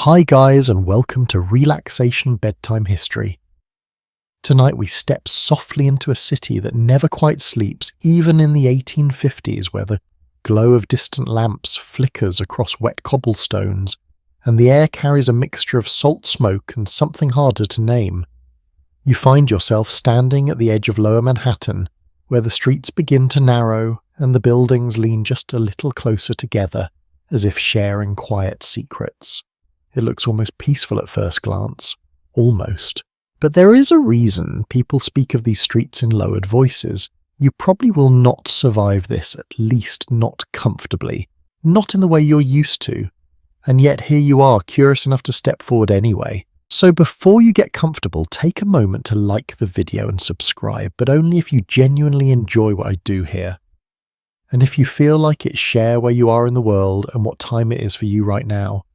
Hi guys, and welcome to Relaxation Bedtime History. Tonight we step softly into a city that never quite sleeps, even in the 1850s, where the glow of distant lamps flickers across wet cobblestones, and the air carries a mixture of salt smoke and something harder to name. You find yourself standing at the edge of Lower Manhattan, where the streets begin to narrow and the buildings lean just a little closer together, as if sharing quiet secrets. It looks almost peaceful at first glance. Almost. But there is a reason people speak of these streets in lowered voices. You probably will not survive this, at least not comfortably. Not in the way you're used to. And yet here you are, curious enough to step forward anyway. So before you get comfortable, take a moment to like the video and subscribe, but only if you genuinely enjoy what I do here. And if you feel like it, share where you are in the world and what time it is for you right now.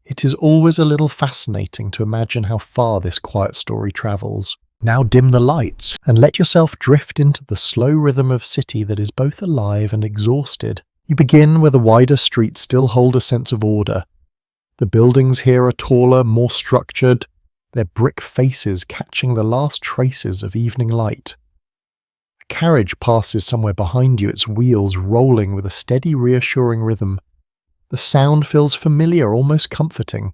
It is always a little fascinating to imagine how far this quiet story travels. Now dim the lights and let yourself drift into the slow rhythm of a city that is both alive and exhausted. You begin where the wider streets still hold a sense of order. The buildings here are taller, more structured, their brick faces catching the last traces of evening light. A carriage passes somewhere behind you, its wheels rolling with a steady, reassuring rhythm. The sound feels familiar, almost comforting.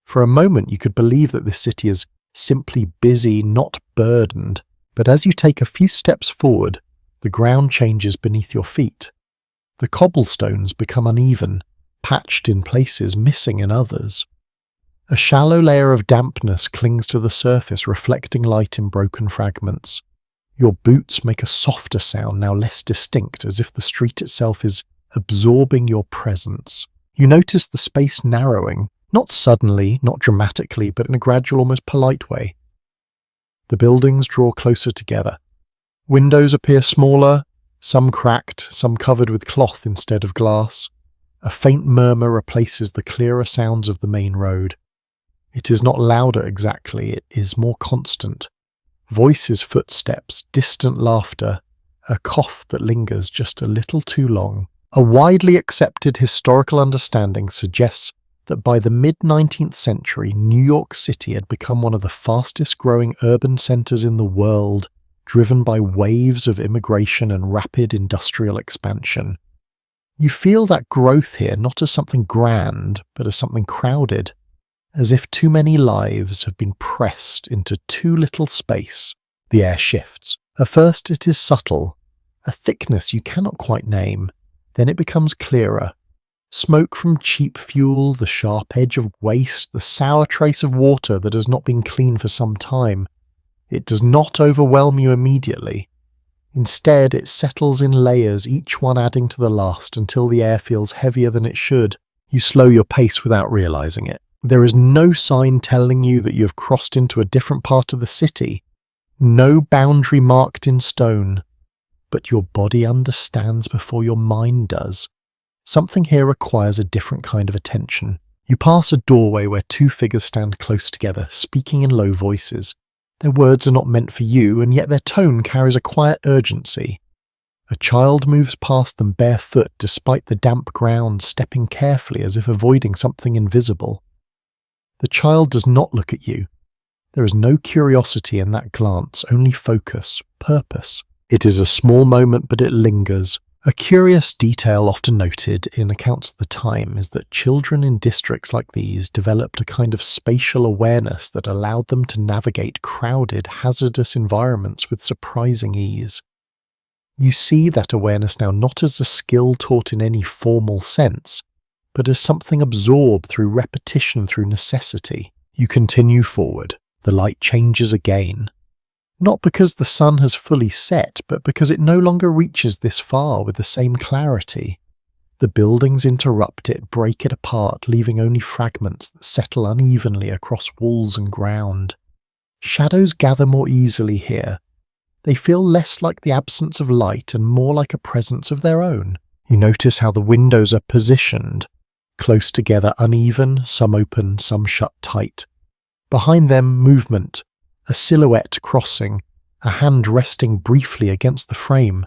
For a moment you could believe that this city is simply busy, not burdened. But as you take a few steps forward, the ground changes beneath your feet. The cobblestones become uneven, patched in places, missing in others. A shallow layer of dampness clings to the surface, reflecting light in broken fragments. Your boots make a softer sound, now less distinct, as if the street itself is absorbing your presence. You notice the space narrowing, not suddenly, not dramatically, but in a gradual, almost polite way. The buildings draw closer together. Windows appear smaller, some cracked, some covered with cloth instead of glass. A faint murmur replaces the clearer sounds of the main road. It is not louder exactly, it is more constant. Voices, footsteps, distant laughter, a cough that lingers just a little too long. A widely accepted historical understanding suggests that by the mid-19th century, New York City had become one of the fastest-growing urban centers in the world, driven by waves of immigration and rapid industrial expansion. You feel that growth here not as something grand, but as something crowded, as if too many lives have been pressed into too little space. The air shifts. At first it is subtle, a thickness you cannot quite name. Then it becomes clearer. Smoke from cheap fuel, the sharp edge of waste, the sour trace of water that has not been cleaned for some time. It does not overwhelm you immediately. Instead, it settles in layers, each one adding to the last, until the air feels heavier than it should. You slow your pace without realizing it. There is no sign telling you that you have crossed into a different part of the city. No boundary marked in stone. But your body understands before your mind does. Something here requires a different kind of attention. You pass a doorway where two figures stand close together, speaking in low voices. Their words are not meant for you, and yet their tone carries a quiet urgency. A child moves past them barefoot despite the damp ground, stepping carefully as if avoiding something invisible. The child does not look at you. There is no curiosity in that glance, only focus, purpose. It is a small moment, but it lingers. A curious detail often noted in accounts of the time is that children in districts like these developed a kind of spatial awareness that allowed them to navigate crowded, hazardous environments with surprising ease. You see that awareness now not as a skill taught in any formal sense, but as something absorbed through repetition, through necessity. You continue forward. The light changes again. Not because the sun has fully set, but because it no longer reaches this far with the same clarity. The buildings interrupt it, break it apart, leaving only fragments that settle unevenly across walls and ground. Shadows gather more easily here. They feel less like the absence of light and more like a presence of their own. You notice how the windows are positioned, close together, uneven, some open, some shut tight. Behind them, movement. A silhouette crossing, a hand resting briefly against the frame.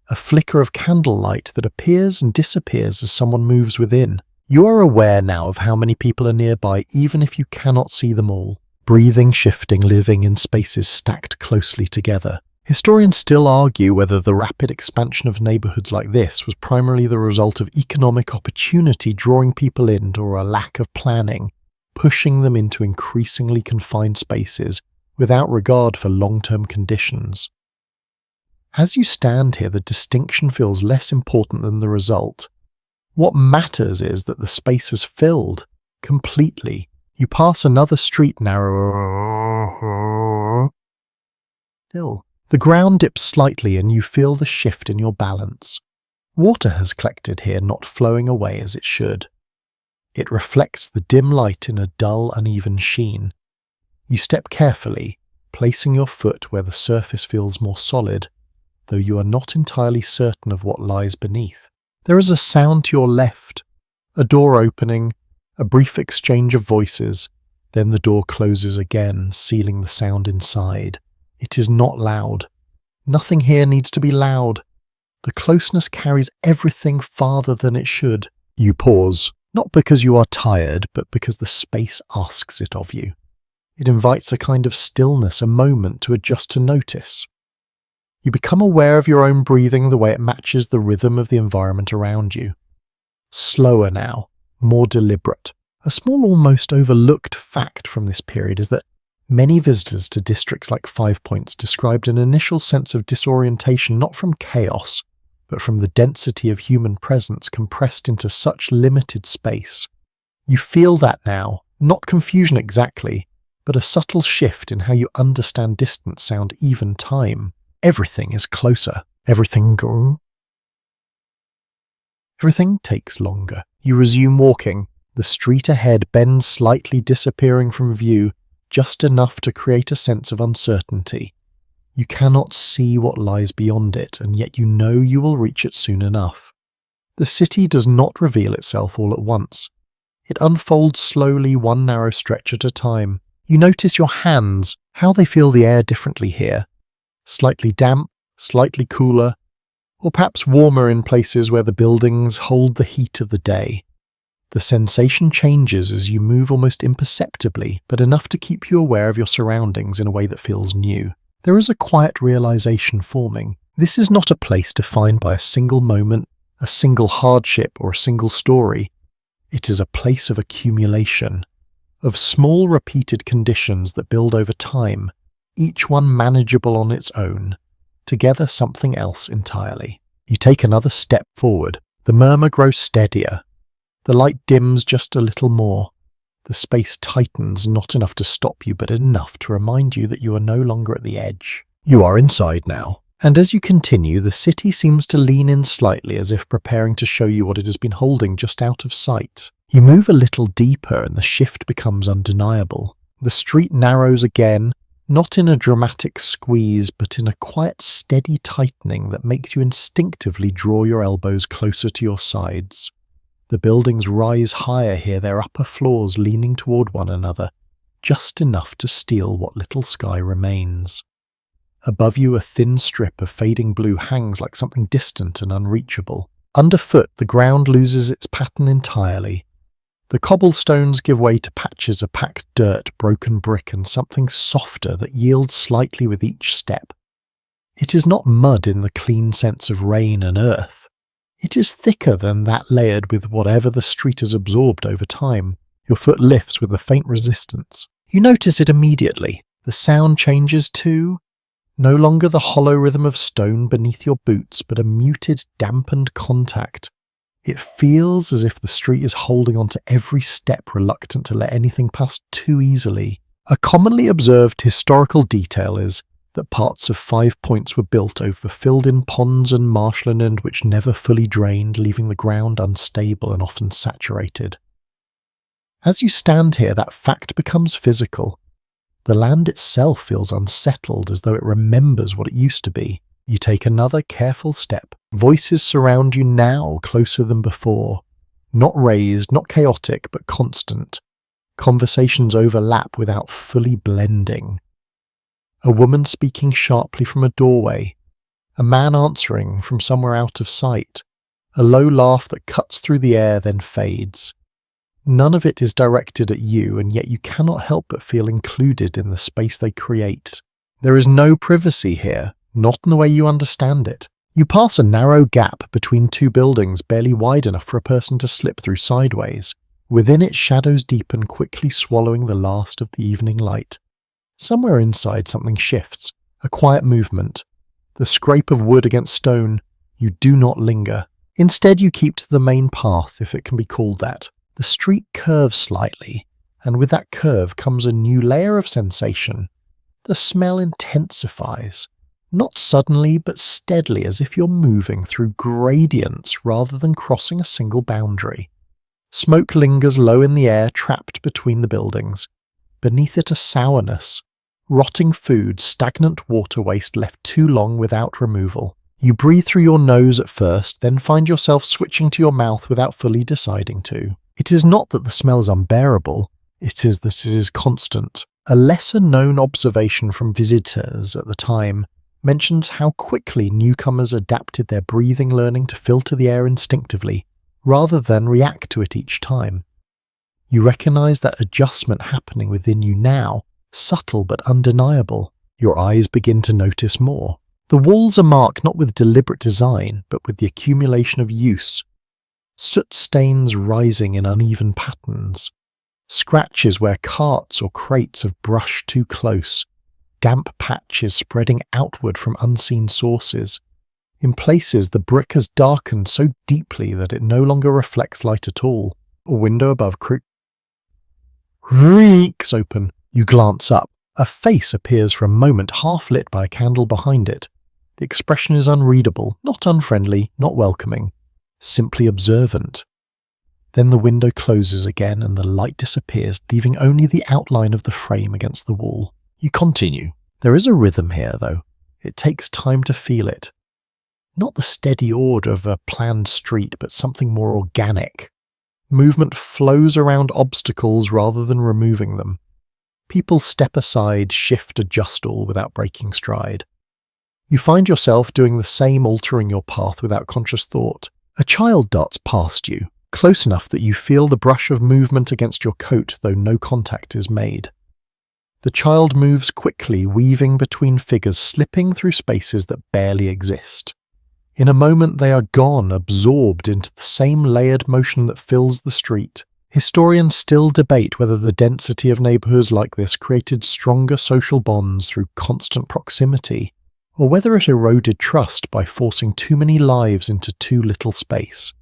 A flicker of candlelight that appears and disappears as someone moves within. You are aware now of how many people are nearby, even if you cannot see them all. Breathing, shifting, living in spaces stacked closely together. Historians still argue whether the rapid expansion of neighborhoods like this was primarily the result of economic opportunity drawing people in, or a lack of planning, pushing them into increasingly confined spaces without regard for long-term conditions. As you stand here, the distinction feels less important than the result. What matters is that the space is filled completely. You pass another street narrow. Still, the ground dips slightly and you feel the shift in your balance. Water has collected here, not flowing away as it should. It reflects the dim light in a dull, uneven sheen. You step carefully, placing your foot where the surface feels more solid, though you are not entirely certain of what lies beneath. There is a sound to your left, a door opening, a brief exchange of voices, then the door closes again, sealing the sound inside. It is not loud. Nothing here needs to be loud. The closeness carries everything farther than it should. You pause, not because you are tired, but because the space asks it of you. It invites a kind of stillness, a moment to adjust to notice. You become aware of your own breathing, the way it matches the rhythm of the environment around you. Slower now, more deliberate. A small, almost overlooked fact from this period is that many visitors to districts like 5 Points described an initial sense of disorientation not from chaos, but from the density of human presence compressed into such limited space. You feel that now, not confusion exactly, but a subtle shift in how you understand distance, sound, even time. Everything is closer. Everything takes longer. You resume walking. The street ahead bends slightly, disappearing from view, just enough to create a sense of uncertainty. You cannot see what lies beyond it, and yet you know you will reach it soon enough. The city does not reveal itself all at once. It unfolds slowly, one narrow stretch at a time. You notice your hands, how they feel the air differently here. Slightly damp, slightly cooler, or perhaps warmer in places where the buildings hold the heat of the day. The sensation changes as you move almost imperceptibly, but enough to keep you aware of your surroundings in a way that feels new. There is a quiet realization forming. This is not a place defined by a single moment, a single hardship, or a single story. It is a place of accumulation, of small repeated conditions that build over time, each one manageable on its own, together something else entirely. You take another step forward. The murmur grows steadier. The light dims just a little more. The space tightens, not enough to stop you, but enough to remind you that you are no longer at the edge. You are inside now. And as you continue, the city seems to lean in slightly, as if preparing to show you what it has been holding just out of sight. You move a little deeper and the shift becomes undeniable. The street narrows again, not in a dramatic squeeze, but in a quiet, steady tightening that makes you instinctively draw your elbows closer to your sides. The buildings rise higher here, their upper floors leaning toward one another, just enough to steal what little sky remains. Above you, a thin strip of fading blue hangs like something distant and unreachable. Underfoot, the ground loses its pattern entirely. The cobblestones give way to patches of packed dirt, broken brick, and something softer that yields slightly with each step. It is not mud in the clean sense of rain and earth. It is thicker than that, layered with whatever the street has absorbed over time. Your foot lifts with a faint resistance. You notice it immediately. The sound changes too. No longer the hollow rhythm of stone beneath your boots, but a muted, dampened contact. It feels as if the street is holding on to every step, reluctant to let anything pass too easily. A commonly observed historical detail is that parts of 5 Points were built over filled-in ponds and marshland which never fully drained, leaving the ground unstable and often saturated. As you stand here, that fact becomes physical. The land itself feels unsettled, as though it remembers what it used to be. You take another careful step. Voices surround you now, closer than before. Not raised, not chaotic, but constant. Conversations overlap without fully blending. A woman speaking sharply from a doorway. A man answering from somewhere out of sight. A low laugh that cuts through the air then fades. None of it is directed at you, and yet you cannot help but feel included in the space they create. There is no privacy here, not in the way you understand it. You pass a narrow gap between two buildings barely wide enough for a person to slip through sideways. Within it, shadows deepen, quickly swallowing the last of the evening light. Somewhere inside, something shifts, a quiet movement. The scrape of wood against stone. You do not linger. Instead, you keep to the main path, if it can be called that. The street curves slightly, and with that curve comes a new layer of sensation. The smell intensifies. Not suddenly, but steadily, as if you're moving through gradients rather than crossing a single boundary. Smoke lingers low in the air, trapped between the buildings. Beneath it a sourness. Rotting food, stagnant water waste left too long without removal. You breathe through your nose at first, then find yourself switching to your mouth without fully deciding to. It is not that the smell is unbearable, it is that it is constant. A lesser-known observation from visitors at the time mentions how quickly newcomers adapted their breathing learning to filter the air instinctively, rather than react to it each time. You recognize that adjustment happening within you now, subtle but undeniable. Your eyes begin to notice more. The walls are marked not with deliberate design, but with the accumulation of use. Soot stains rising in uneven patterns. Scratches where carts or crates have brushed too close. Damp patches spreading outward from unseen sources. In places, the brick has darkened so deeply that it no longer reflects light at all. A window above creaks open. You glance up. A face appears for a moment, half lit by a candle behind it. The expression is unreadable, not unfriendly, not welcoming, simply observant. Then the window closes again and the light disappears, leaving only the outline of the frame against the wall. You continue. There is a rhythm here, though. It takes time to feel it. Not the steady order of a planned street, but something more organic. Movement flows around obstacles rather than removing them. People step aside, shift, adjust all without breaking stride. You find yourself doing the same, altering your path without conscious thought. A child darts past you, close enough that you feel the brush of movement against your coat, though no contact is made. The child moves quickly, weaving between figures, slipping through spaces that barely exist. In a moment they are gone, absorbed into the same layered motion that fills the street. Historians still debate whether the density of neighbourhoods like this created stronger social bonds through constant proximity, or whether it eroded trust by forcing too many lives into too little space.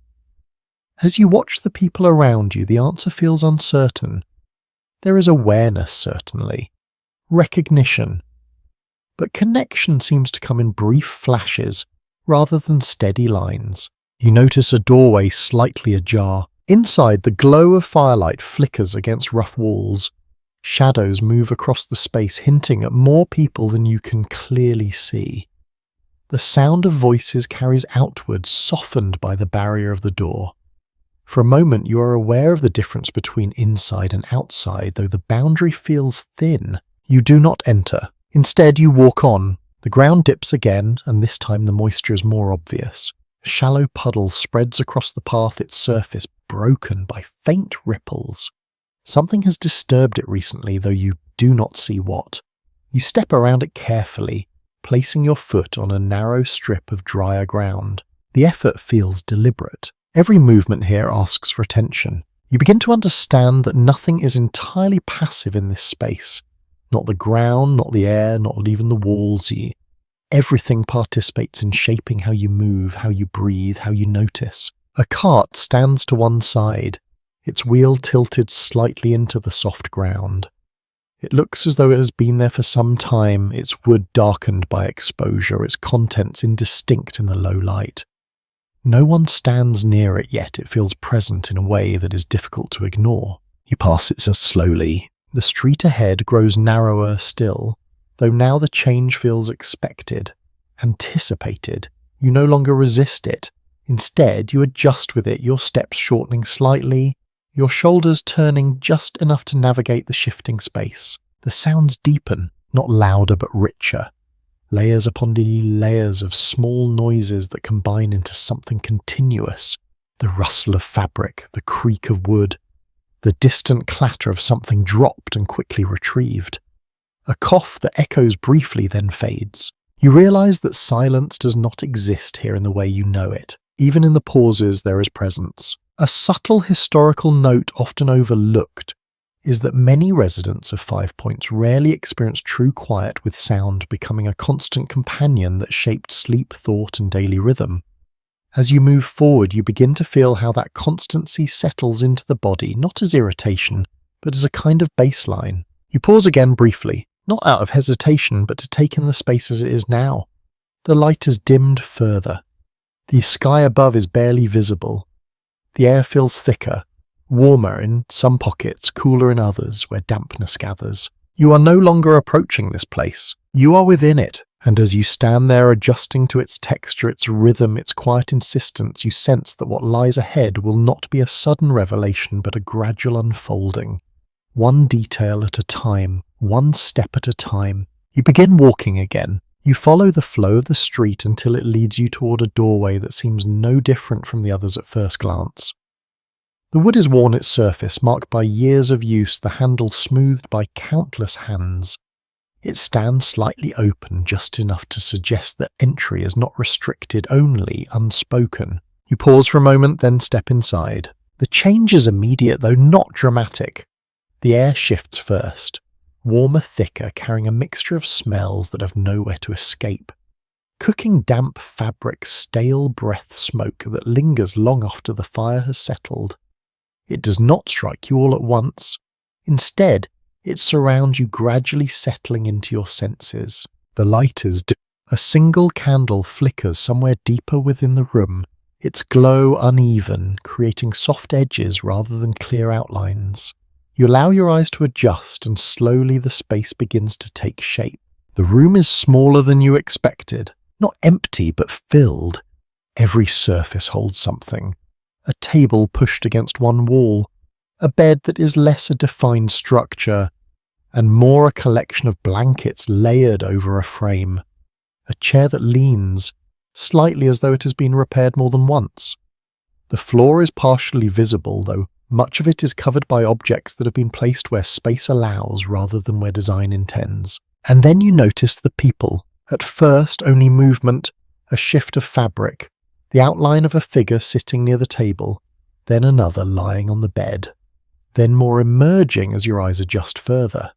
As you watch the people around you, the answer feels uncertain. There is awareness, certainly. Recognition. But connection seems to come in brief flashes, rather than steady lines. You notice a doorway slightly ajar. Inside, the glow of firelight flickers against rough walls. Shadows move across the space, hinting at more people than you can clearly see. The sound of voices carries outwards, softened by the barrier of the door. For a moment you are aware of the difference between inside and outside, though the boundary feels thin. You do not enter. Instead you walk on. The ground dips again, and this time the moisture is more obvious. A shallow puddle spreads across the path, its surface broken by faint ripples. Something has disturbed it recently, though you do not see what. You step around it carefully, placing your foot on a narrow strip of drier ground. The effort feels deliberate. Every movement here asks for attention. You begin to understand that nothing is entirely passive in this space. Not the ground, not the air, not even the walls. Everything participates in shaping how you move, how you breathe, how you notice. A cart stands to one side, its wheel tilted slightly into the soft ground. It looks as though it has been there for some time, its wood darkened by exposure, its contents indistinct in the low light. No one stands near it yet. It feels present in a way that is difficult to ignore. You pass it so slowly. The street ahead grows narrower still, though now the change feels expected, anticipated. You no longer resist it. Instead, you adjust with it, your steps shortening slightly, your shoulders turning just enough to navigate the shifting space. The sounds deepen, not louder but richer. layers upon layers of small noises that combine into something continuous. The rustle of fabric, the creak of wood, the distant clatter of something dropped and quickly retrieved. A cough that echoes briefly then fades. You realize that silence does not exist here in the way you know it. Even in the pauses there is presence. A subtle historical note often overlooked is that many residents of Five Points rarely experience true quiet, with sound becoming a constant companion that shaped sleep, thought, and daily rhythm. As you move forward, you begin to feel how that constancy settles into the body, not as irritation, but as a kind of baseline. You pause again briefly, not out of hesitation, but to take in the space as it is now. The light has dimmed further. The sky above is barely visible. The air feels thicker, warmer in some pockets, cooler in others where dampness gathers. You are no longer approaching this place. You are within it, and as you stand there adjusting to its texture, its rhythm, its quiet insistence, you sense that what lies ahead will not be a sudden revelation but a gradual unfolding. One detail at a time, one step at a time. You begin walking again. You follow the flow of the street until it leads you toward a doorway that seems no different from the others at first glance. The wood is worn its surface, marked by years of use, the handle smoothed by countless hands. It stands slightly open, just enough to suggest that entry is not restricted, only unspoken. You pause for a moment, then step inside. The change is immediate, though not dramatic. The air shifts first, warmer, thicker, carrying a mixture of smells that have nowhere to escape. Cooking damp fabric, stale breath smoke that lingers long after the fire has settled. It does not strike you all at once. Instead, it surrounds you, gradually settling into your senses. The light is dim. A single candle flickers somewhere deeper within the room, its glow uneven, creating soft edges rather than clear outlines. You allow your eyes to adjust, and slowly the space begins to take shape. The room is smaller than you expected. Not empty, but filled. Every surface holds something. A table pushed against one wall. A bed that is less a defined structure, and more a collection of blankets layered over a frame. A chair that leans, slightly as though it has been repaired more than once. The floor is partially visible, though much of it is covered by objects that have been placed where space allows rather than where design intends. And then you notice the people. At first, only movement, a shift of fabric, the outline of a figure sitting near the table, then another lying on the bed. Then more emerging as your eyes adjust further.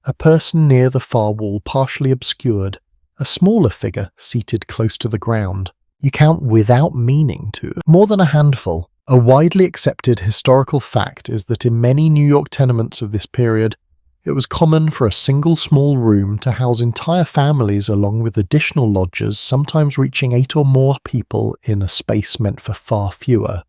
A person near the far wall, partially obscured, a smaller figure seated close to the ground. You count without meaning to more than a handful. A widely accepted historical fact is that in many New York tenements of this period, it was common for a single small room to house entire families along with additional lodgers, sometimes reaching 8 or more people in a space meant for far fewer.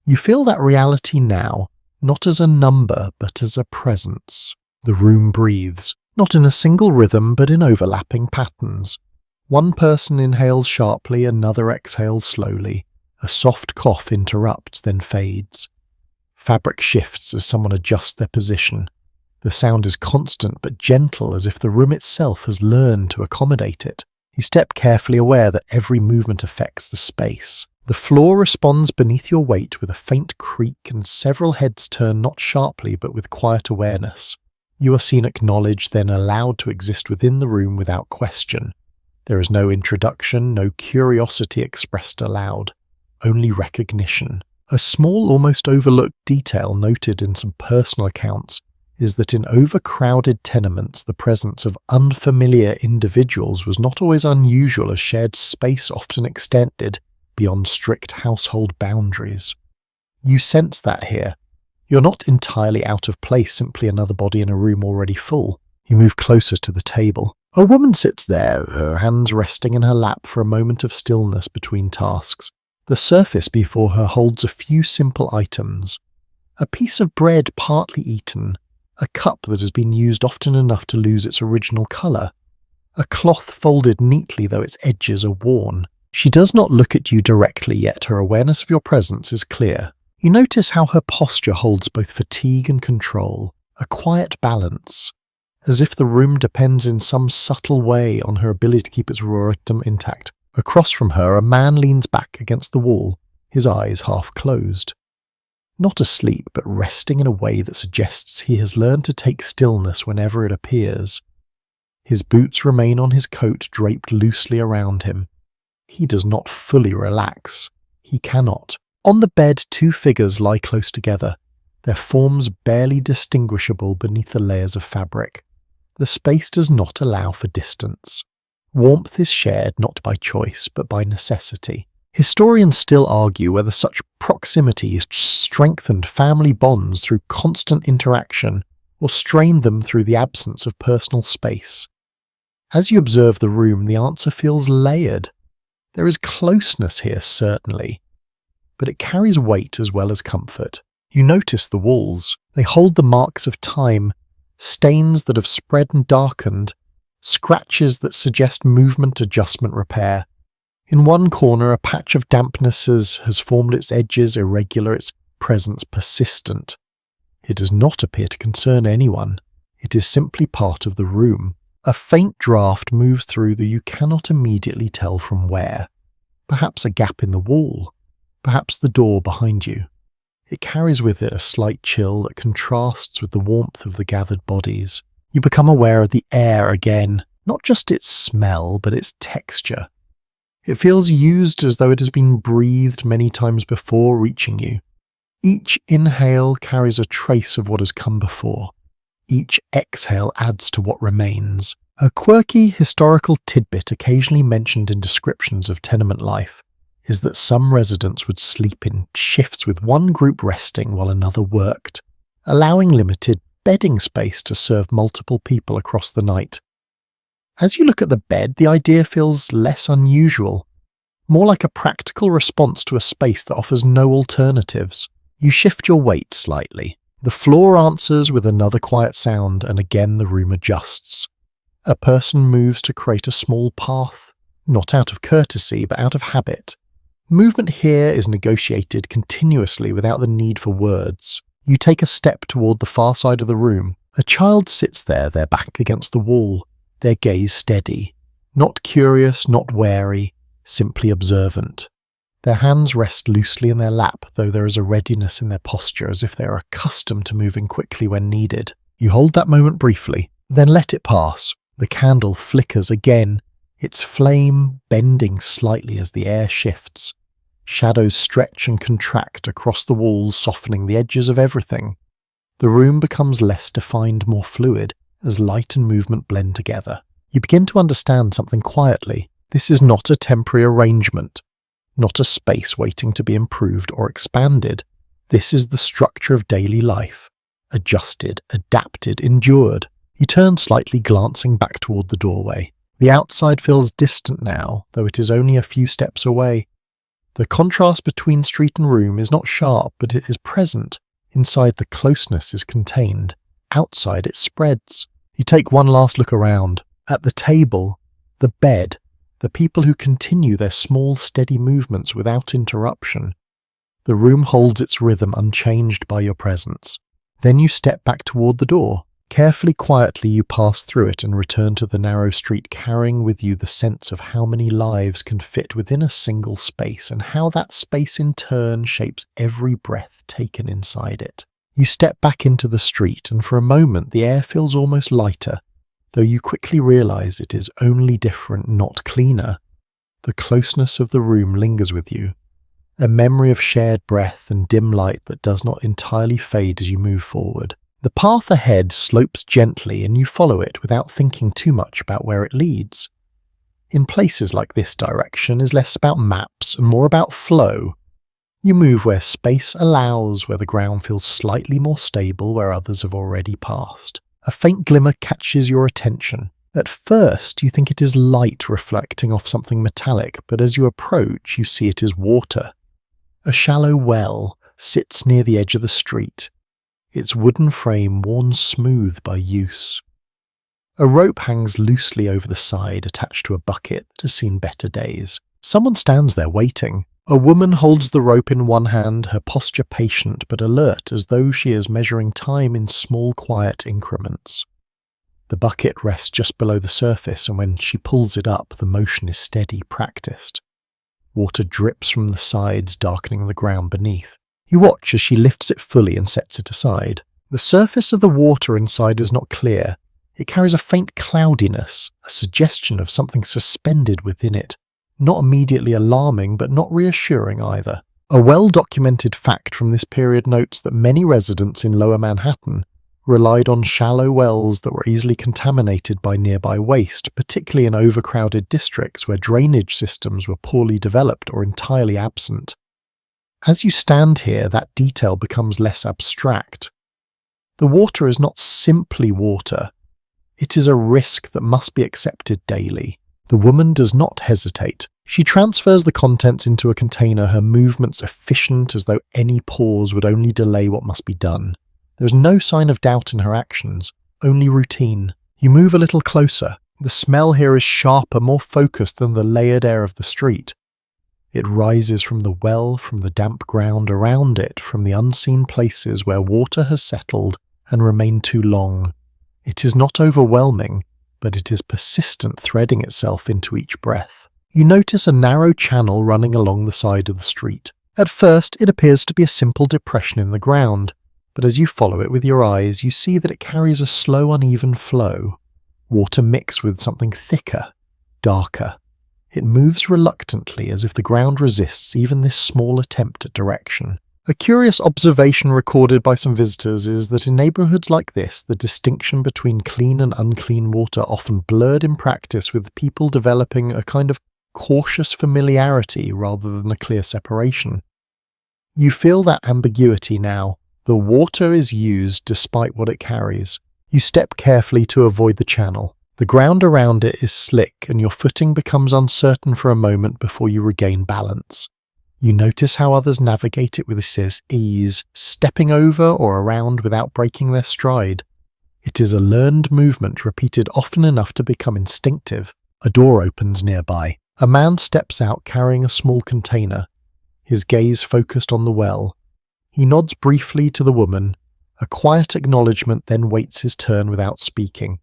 You feel that reality now, not as a number but as a presence. The room breathes, not in a single rhythm but in overlapping patterns. One person inhales sharply, another exhales slowly. A soft cough interrupts, then fades. Fabric shifts as someone adjusts their position. The sound is constant but gentle, as if the room itself has learned to accommodate it. You step carefully, aware that every movement affects the space. The floor responds beneath your weight with a faint creak, and several heads turn not sharply but with quiet awareness. You are seen, acknowledged, then allowed to exist within the room without question. There is no introduction, no curiosity expressed aloud. Only recognition. A small, almost overlooked detail noted in some personal accounts is that in overcrowded tenements the presence of unfamiliar individuals was not always unusual, as shared space often extended beyond strict household boundaries. You sense that here. You're not entirely out of place, simply another body in a room already full. You move closer to the table. A woman sits there, her hands resting in her lap for a moment of stillness between tasks. The surface before her holds a few simple items. A piece of bread partly eaten, a cup that has been used often enough to lose its original colour, a cloth folded neatly though its edges are worn. She does not look at you directly, yet her awareness of your presence is clear. You notice how her posture holds both fatigue and control, a quiet balance. as if the room depends in some subtle way on her ability to keep its rhythm intact. Across from her, a man leans back against the wall, his eyes half closed. Not asleep, but resting in a way that suggests he has learned to take stillness whenever it appears. His boots remain on his coat, draped loosely around him. He does not fully relax. He cannot. On the bed, two figures lie close together, their forms barely distinguishable beneath the layers of fabric. The space does not allow for distance. Warmth is shared not by choice, but by necessity. Historians still argue whether such proximity strengthened family bonds through constant interaction or strained them through the absence of personal space. As you observe the room, the answer feels layered. There is closeness here, certainly, but it carries weight as well as comfort. You notice the walls. They hold the marks of time, stains that have spread and darkened, scratches that suggest movement, adjustment, repair. In one corner, a patch of dampness has formed, its edges irregular, its presence persistent. It does not appear to concern anyone. It is simply part of the room. A faint draught moves through, though you cannot immediately tell from where. Perhaps a gap in the wall. Perhaps the door behind you. It carries with it a slight chill that contrasts with the warmth of the gathered bodies. You become aware of the air again, not just its smell, but its texture. It feels used as though it has been breathed many times before reaching you. Each inhale carries a trace of what has come before. Each exhale adds to what remains. A quirky historical tidbit occasionally mentioned in descriptions of tenement life is that some residents would sleep in shifts with one group resting while another worked, allowing limited bedding space to serve multiple people across the night. As you look at the bed, the idea feels less unusual, more like a practical response to a space that offers no alternatives. You shift your weight slightly. The floor answers with another quiet sound, and again the room adjusts. A person moves to create a small path, not out of courtesy, but out of habit. Movement here is negotiated continuously without the need for words. You take a step toward the far side of the room. A child sits there, their back against the wall, their gaze steady. Not curious, not wary, simply observant. Their hands rest loosely in their lap, though there is a readiness in their posture as if they are accustomed to moving quickly when needed. You hold that moment briefly, then let it pass. The candle flickers again, its flame bending slightly as the air shifts. Shadows stretch and contract across the walls, softening the edges of everything. The room becomes less defined, more fluid, as light and movement blend together. You begin to understand something quietly. This is not a temporary arrangement, not a space waiting to be improved or expanded. This is the structure of daily life, adjusted, adapted, endured. You turn slightly, glancing back toward the doorway. The outside feels distant now, though it is only a few steps away. The contrast between street and room is not sharp, but it is present. Inside, the closeness is contained. Outside, it spreads. You take one last look around. At the table, the bed, the people who continue their small, steady movements without interruption. The room holds its rhythm unchanged by your presence. Then you step back toward the door. Carefully, quietly, you pass through it and return to the narrow street, carrying with you the sense of how many lives can fit within a single space and how that space in turn shapes every breath taken inside it. You step back into the street, and for a moment the air feels almost lighter, though you quickly realize it is only different, not cleaner. The closeness of the room lingers with you, a memory of shared breath and dim light that does not entirely fade as you move forward. The path ahead slopes gently, and you follow it without thinking too much about where it leads. In places like this, direction is less about maps and more about flow. You move where space allows, where the ground feels slightly more stable, where others have already passed. A faint glimmer catches your attention. At first, you think it is light reflecting off something metallic, but as you approach, you see it is water. A shallow well sits near the edge of the street, its wooden frame worn smooth by use. A rope hangs loosely over the side, attached to a bucket that has seen better days. Someone stands there waiting. A woman holds the rope in one hand, her posture patient but alert, as though she is measuring time in small, quiet increments. The bucket rests just below the surface, and when she pulls it up, the motion is steady, practiced. Water drips from the sides, darkening the ground beneath. You watch as she lifts it fully and sets it aside. The surface of the water inside is not clear. It carries a faint cloudiness, a suggestion of something suspended within it. Not immediately alarming, but not reassuring either. A well-documented fact from this period notes that many residents in Lower Manhattan relied on shallow wells that were easily contaminated by nearby waste, particularly in overcrowded districts where drainage systems were poorly developed or entirely absent. As you stand here, that detail becomes less abstract. The water is not simply water. It is a risk that must be accepted daily. The woman does not hesitate. She transfers the contents into a container, her movements efficient as though any pause would only delay what must be done. There is no sign of doubt in her actions, only routine. You move a little closer. The smell here is sharper, more focused than the layered air of the street. It rises from the well, from the damp ground around it, from the unseen places where water has settled and remained too long. It is not overwhelming, but it is persistent, threading itself into each breath. You notice a narrow channel running along the side of the street. At first, it appears to be a simple depression in the ground, but as you follow it with your eyes, you see that it carries a slow, uneven flow. Water mixed with something thicker, darker. It moves reluctantly, as if the ground resists even this small attempt at direction. A curious observation recorded by some visitors is that in neighborhoods like this, the distinction between clean and unclean water often blurred in practice, with people developing a kind of cautious familiarity rather than a clear separation. You feel that ambiguity now. The water is used despite what it carries. You step carefully to avoid the channel. The ground around it is slick, and your footing becomes uncertain for a moment before you regain balance. You notice how others navigate it with ease, stepping over or around without breaking their stride. It is a learned movement repeated often enough to become instinctive. A door opens nearby. A man steps out carrying a small container, his gaze focused on the well. He nods briefly to the woman. A quiet acknowledgement, then waits his turn without speaking.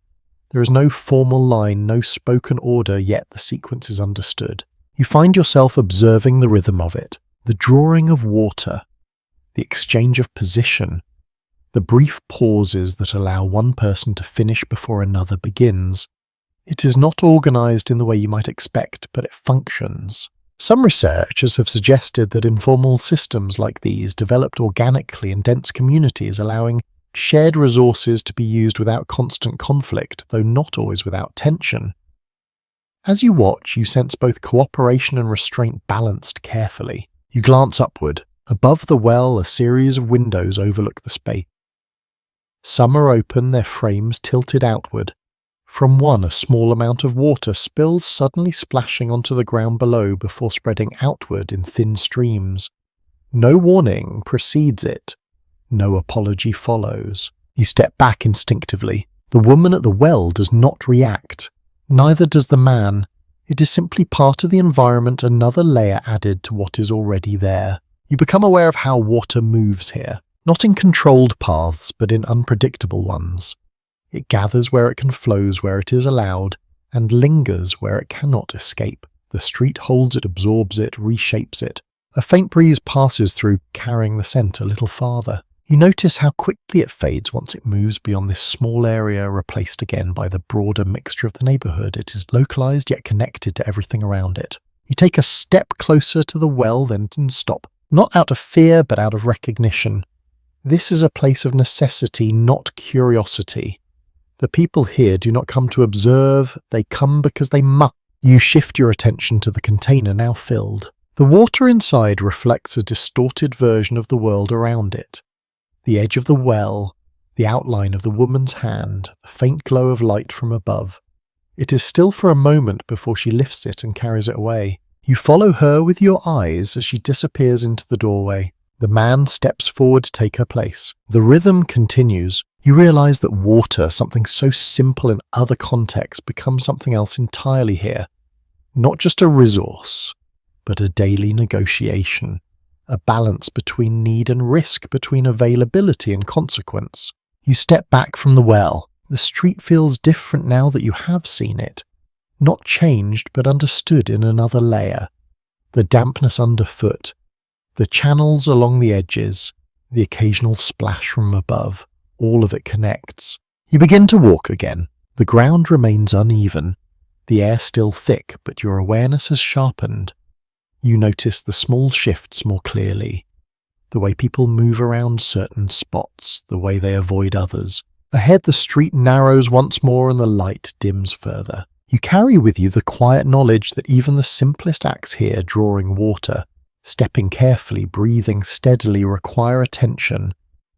There is no formal line, no spoken order, yet the sequence is understood. You find yourself observing the rhythm of it, the drawing of water, the exchange of position, the brief pauses that allow one person to finish before another begins. It is not organized in the way you might expect, but it functions. Some researchers have suggested that informal systems like these developed organically in dense communities, allowing shared resources to be used without constant conflict, though not always without tension. As you watch, you sense both cooperation and restraint balanced carefully. You glance upward. Above the well, a series of windows overlook the space. Some are open, their frames tilted outward. From one, a small amount of water spills, suddenly splashing onto the ground below before spreading outward in thin streams. No warning precedes it. No apology follows. You step back instinctively. The woman at the well does not react. Neither does the man. It is simply part of the environment, another layer added to what is already there. You become aware of how water moves here, not in controlled paths, but in unpredictable ones. It gathers where it can, flows where it is allowed, and lingers where it cannot escape. The street holds it, absorbs it, reshapes it. A faint breeze passes through, carrying the scent a little farther. You notice how quickly it fades once it moves beyond this small area, replaced again by the broader mixture of the neighborhood. It is localized yet connected to everything around it. You take a step closer to the well, then stop. Not out of fear, but out of recognition. This is a place of necessity, not curiosity. The people here do not come to observe, they come because they must. You shift your attention to the container now filled. The water inside reflects a distorted version of the world around it. The edge of the well, the outline of the woman's hand, the faint glow of light from above. It is still for a moment before she lifts it and carries it away. You follow her with your eyes as she disappears into the doorway. The man steps forward to take her place. The rhythm continues. You realize that water, something so simple in other contexts, becomes something else entirely here. Not just a resource, but a daily negotiation. A balance between need and risk, between availability and consequence. You step back from the well. The street feels different now that you have seen it. Not changed, but understood in another layer. The dampness underfoot, the channels along the edges, the occasional splash from above, all of it connects. You begin to walk again. The ground remains uneven, the air still thick, but your awareness has sharpened. You notice the small shifts more clearly. The way people move around certain spots, the way they avoid others. Ahead the street narrows once more and the light dims further. You carry with you the quiet knowledge that even the simplest acts here, drawing water, stepping carefully, breathing steadily, require attention.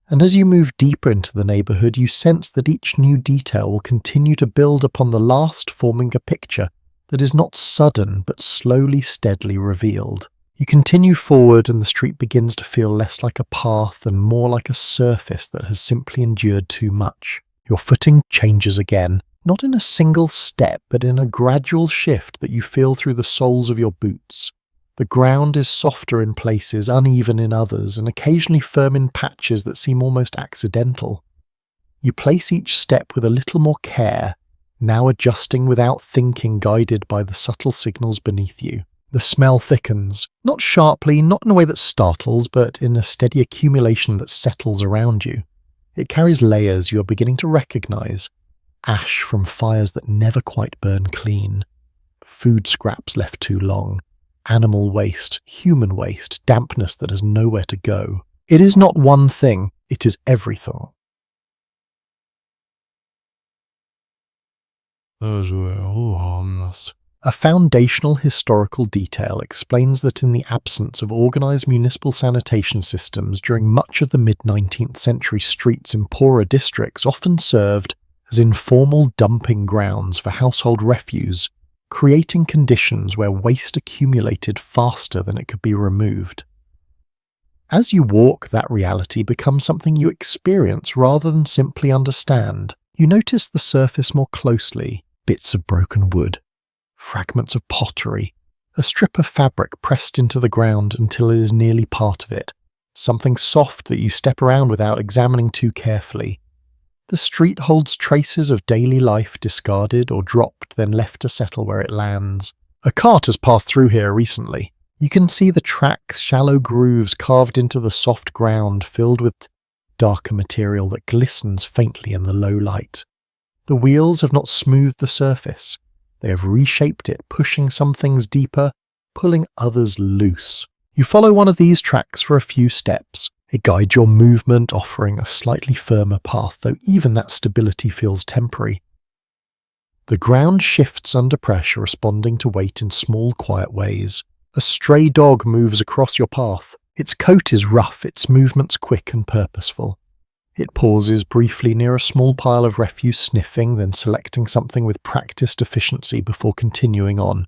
And as you move deeper into the neighbourhood, you sense that each new detail will continue to build upon the last, forming a picture that is not sudden but slowly, steadily revealed. You continue forward and the street begins to feel less like a path and more like a surface that has simply endured too much. Your footing changes again, not in a single step but in a gradual shift that you feel through the soles of your boots. The ground is softer in places, uneven in others, and occasionally firm in patches that seem almost accidental. You place each step with a little more care, now adjusting without thinking, guided by the subtle signals beneath you. The smell thickens, not sharply, not in a way that startles, but in a steady accumulation that settles around you. It carries layers you are beginning to recognize. Ash from fires that never quite burn clean. Food scraps left too long. Animal waste, human waste, dampness that has nowhere to go. It is not one thing, it is everything. A foundational historical detail explains that in the absence of organised municipal sanitation systems during much of the mid-19th century, streets in poorer districts often served as informal dumping grounds for household refuse, creating conditions where waste accumulated faster than it could be removed. As you walk, that reality becomes something you experience rather than simply understand. You notice the surface more closely, bits of broken wood, fragments of pottery, a strip of fabric pressed into the ground until it is nearly part of it, something soft that you step around without examining too carefully. The street holds traces of daily life discarded or dropped, then left to settle where it lands. A cart has passed through here recently. You can see the tracks, shallow grooves carved into the soft ground filled with darker material that glistens faintly in the low light. The wheels have not smoothed the surface. They have reshaped it, pushing some things deeper, pulling others loose. You follow one of these tracks for a few steps. It guides your movement, offering a slightly firmer path, though even that stability feels temporary. The ground shifts under pressure, responding to weight in small, quiet ways. A stray dog moves across your path. Its coat is rough, its movements quick and purposeful. It pauses briefly near a small pile of refuse, sniffing, then selecting something with practiced efficiency before continuing on.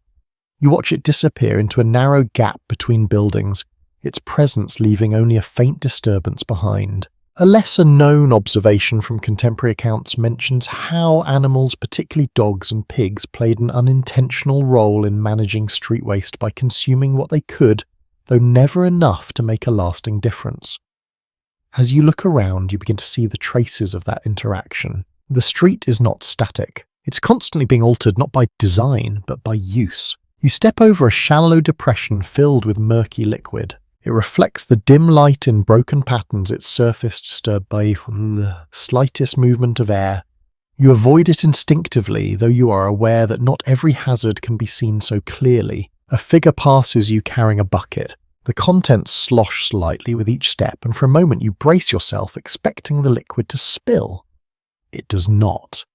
You watch it disappear into a narrow gap between buildings, its presence leaving only a faint disturbance behind. A lesser-known observation from contemporary accounts mentions how animals, particularly dogs and pigs, played an unintentional role in managing street waste by consuming what they could, though never enough to make a lasting difference. As you look around, you begin to see the traces of that interaction. The street is not static. It's constantly being altered not by design, but by use. You step over a shallow depression filled with murky liquid. It reflects the dim light in broken patterns, its surface disturbed by the slightest movement of air. You avoid it instinctively, though you are aware that not every hazard can be seen so clearly. A figure passes you carrying a bucket. The contents slosh slightly with each step, and for a moment you brace yourself, expecting the liquid to spill. It does not.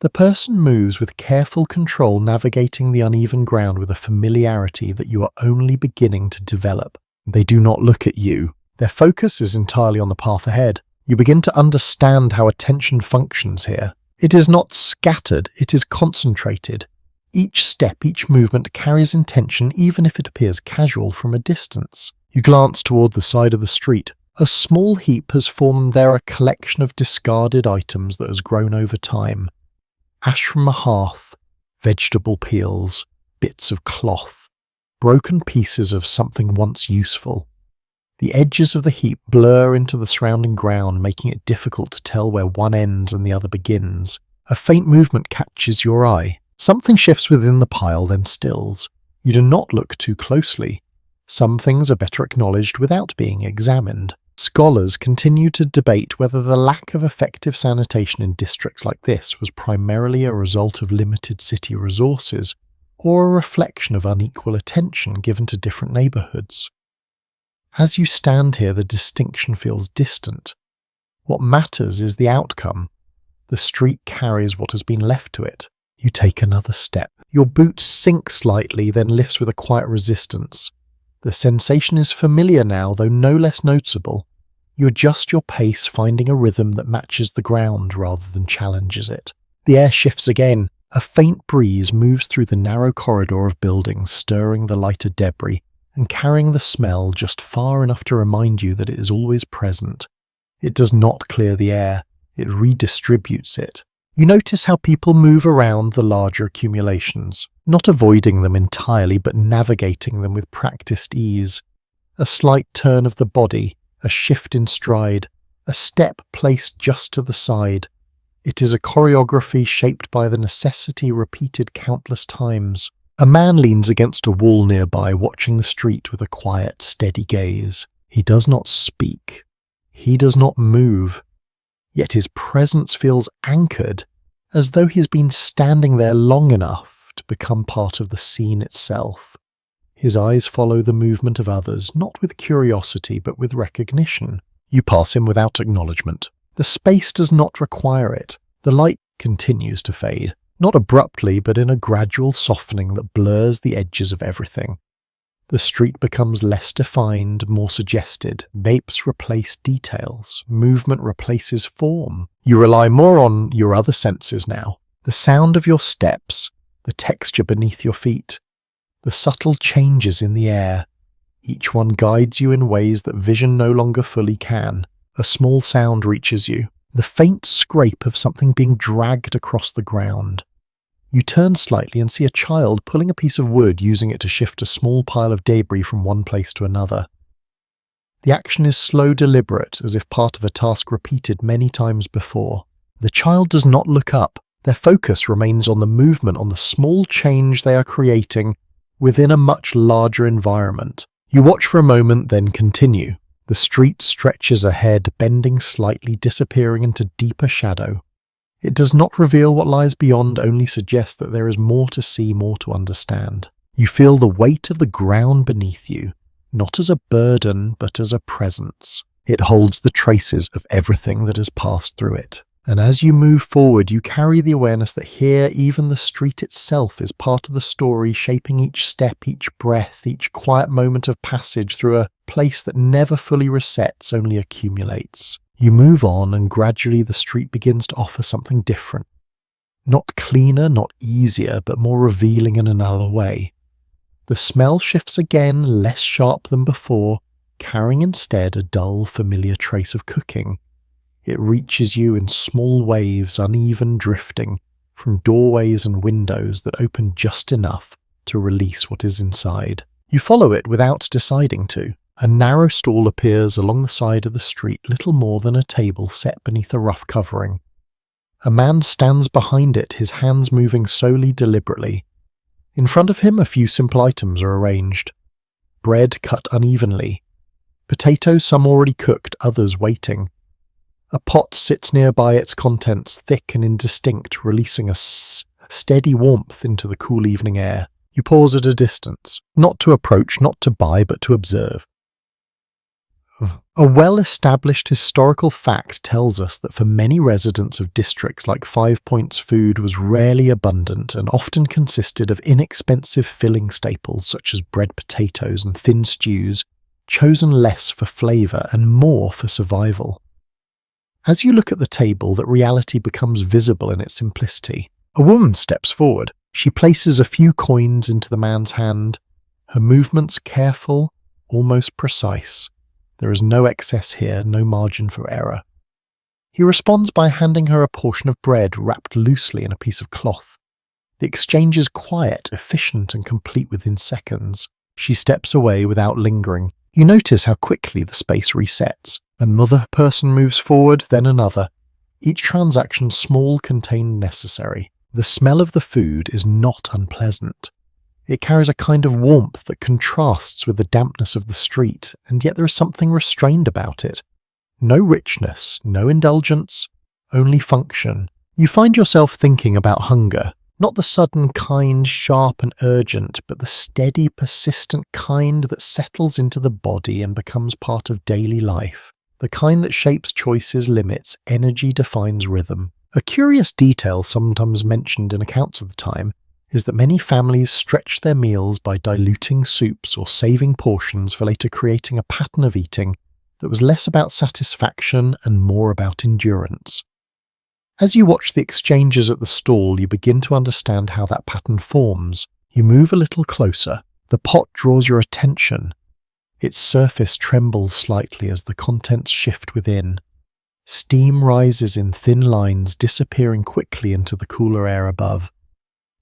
The person moves with careful control, navigating the uneven ground with a familiarity that you are only beginning to develop. They do not look at you. Their focus is entirely on the path ahead. You begin to understand how attention functions here. It is not scattered, it is concentrated. Each step, each movement carries intention, even if it appears casual from a distance. You glance toward the side of the street. A small heap has formed there, a collection of discarded items that has grown over time. Ash from a hearth, vegetable peels, bits of cloth, broken pieces of something once useful. The edges of the heap blur into the surrounding ground, making it difficult to tell where one ends and the other begins. A faint movement catches your eye. Something shifts within the pile, then stills. You do not look too closely. Some things are better acknowledged without being examined. Scholars continue to debate whether the lack of effective sanitation in districts like this was primarily a result of limited city resources or a reflection of unequal attention given to different neighbourhoods. As you stand here, the distinction feels distant. What matters is the outcome. The street carries what has been left to it. You take another step. Your boot sinks slightly, then lifts with a quiet resistance. The sensation is familiar now, though no less noticeable. You adjust your pace, finding a rhythm that matches the ground rather than challenges it. The air shifts again. A faint breeze moves through the narrow corridor of buildings, stirring the lighter debris and carrying the smell just far enough to remind you that it is always present. It does not clear the air, it redistributes it. You notice how people move around the larger accumulations, not avoiding them entirely but navigating them with practiced ease. A slight turn of the body, a shift in stride, a step placed just to the side. It is a choreography shaped by the necessity repeated countless times. A man leans against a wall nearby, watching the street with a quiet, steady gaze. He does not speak. He does not move. Yet his presence feels anchored, as though he has been standing there long enough to become part of the scene itself. His eyes follow the movement of others, not with curiosity but with recognition. You pass him without acknowledgement. The space does not require it. The light continues to fade, not abruptly but in a gradual softening that blurs the edges of everything. The street becomes less defined, more suggested. Vapes replace details. Movement replaces form. You rely more on your other senses now. The sound of your steps, the texture beneath your feet, the subtle changes in the air. Each one guides you in ways that vision no longer fully can. A small sound reaches you, the faint scrape of something being dragged across the ground. You turn slightly and see a child pulling a piece of wood, using it to shift a small pile of debris from one place to another. The action is slow, deliberate, as if part of a task repeated many times before. The child does not look up. Their focus remains on the movement, on the small change they are creating within a much larger environment. You watch for a moment, then continue. The street stretches ahead, bending slightly, disappearing into deeper shadow. It does not reveal what lies beyond, only suggests that there is more to see, more to understand. You feel the weight of the ground beneath you, not as a burden, but as a presence. It holds the traces of everything that has passed through it. And as you move forward, you carry the awareness that here, even the street itself is part of the story, shaping each step, each breath, each quiet moment of passage through a place that never fully resets, only accumulates. You move on, and gradually the street begins to offer something different. Not cleaner, not easier, but more revealing in another way. The smell shifts again, less sharp than before, carrying instead a dull, familiar trace of cooking. It reaches you in small waves, uneven, drifting, from doorways and windows that open just enough to release what is inside. You follow it without deciding to. A narrow stall appears along the side of the street, little more than a table set beneath a rough covering. A man stands behind it, his hands moving solely, deliberately. In front of him, a few simple items are arranged. Bread cut unevenly. Potatoes, some already cooked, others waiting. A pot sits nearby, its contents thick and indistinct, releasing a steady warmth into the cool evening air. You pause at a distance, not to approach, not to buy, but to observe. A well-established historical fact tells us that for many residents of districts like 5 Points, food was rarely abundant and often consisted of inexpensive filling staples such as bread, potatoes, and thin stews, chosen less for flavour and more for survival. As you look at the table, that reality becomes visible in its simplicity. A woman steps forward. She places a few coins into the man's hand, her movements careful, almost precise. There is no excess here, no margin for error. He responds by handing her a portion of bread wrapped loosely in a piece of cloth. The exchange is quiet, efficient, and complete within seconds. She steps away without lingering, You notice how quickly the space resets. Another person moves forward, then another. Each transaction small, contained, necessary. The smell of the food is not unpleasant. It carries a kind of warmth that contrasts with the dampness of the street, and yet there is something restrained about it. No richness, no indulgence, only function. You find yourself thinking about hunger, not the sudden kind, sharp and urgent, but the steady, persistent kind that settles into the body and becomes part of daily life. The kind that shapes choices, limits, energy defines rhythm. A curious detail sometimes mentioned in accounts of the time is that many families stretched their meals by diluting soups or saving portions for later creating a pattern of eating that was less about satisfaction and more about endurance. As you watch the exchanges at the stall, you begin to understand how that pattern forms. You move a little closer. The pot draws your attention. Its surface trembles slightly as the contents shift within. Steam rises in thin lines, disappearing quickly into the cooler air above.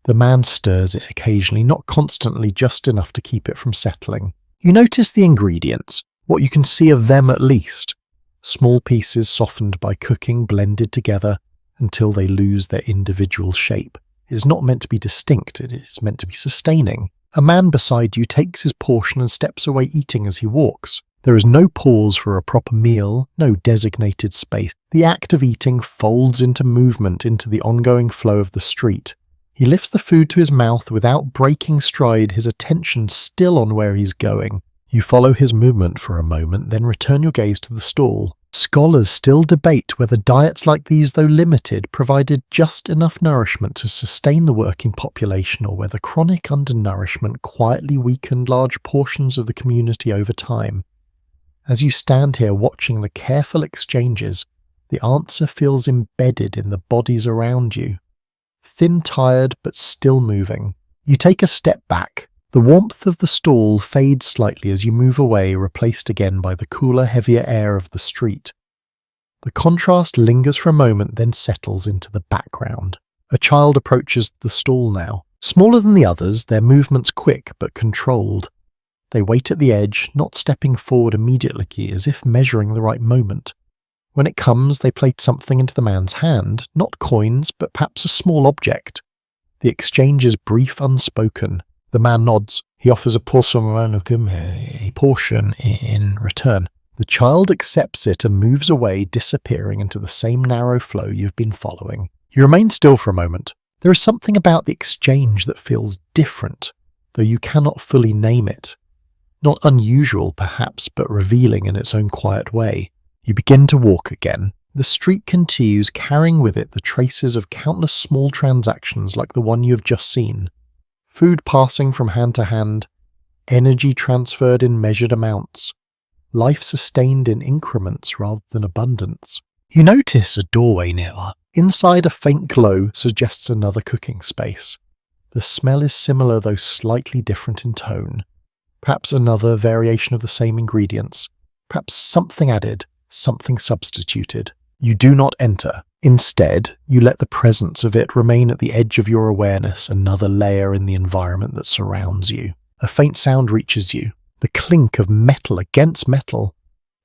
The man stirs it occasionally, not constantly, just enough to keep it from settling. You notice the ingredients, what you can see of them at least. Small pieces softened by cooking, blended together until they lose their individual shape. It is not meant to be distinct, it is meant to be sustaining. A man beside you takes his portion and steps away eating as he walks. There is no pause for a proper meal, no designated space. The act of eating folds into movement into the ongoing flow of the street. He lifts the food to his mouth without breaking stride, his attention still on where he's going. You follow his movement for a moment, then return your gaze to the stall. Scholars still debate whether diets like these, though limited, provided just enough nourishment to sustain the working population, or whether chronic undernourishment quietly weakened large portions of the community over time. As you stand here watching the careful exchanges, the answer feels embedded in the bodies around you. Thin, tired, but still moving. You take a step back. The warmth of the stall fades slightly as you move away, replaced again by the cooler, heavier air of the street. The contrast lingers for a moment, then settles into the background. A child approaches the stall now. Smaller than the others, their movements quick but controlled. They wait at the edge, not stepping forward immediately, as if measuring the right moment. When it comes, they place something into the man's hand, not coins, but perhaps a small object. The exchange is brief, unspoken. The man nods. He offers a portion in return. The child accepts it and moves away, disappearing into the same narrow flow you've been following. You remain still for a moment. There is something about the exchange that feels different, though you cannot fully name it. Not unusual, perhaps, but revealing in its own quiet way. You begin to walk again. The street continues, carrying with it the traces of countless small transactions like the one you have just seen. Food passing from hand to hand, energy transferred in measured amounts, life sustained in increments rather than abundance. You notice a doorway nearby. Inside, a faint glow suggests another cooking space. The smell is similar though slightly different in tone. Perhaps another variation of the same ingredients. Perhaps something added, something substituted. You do not enter. Instead, you let the presence of it remain at the edge of your awareness, another layer in the environment that surrounds you. A faint sound reaches you, the clink of metal against metal.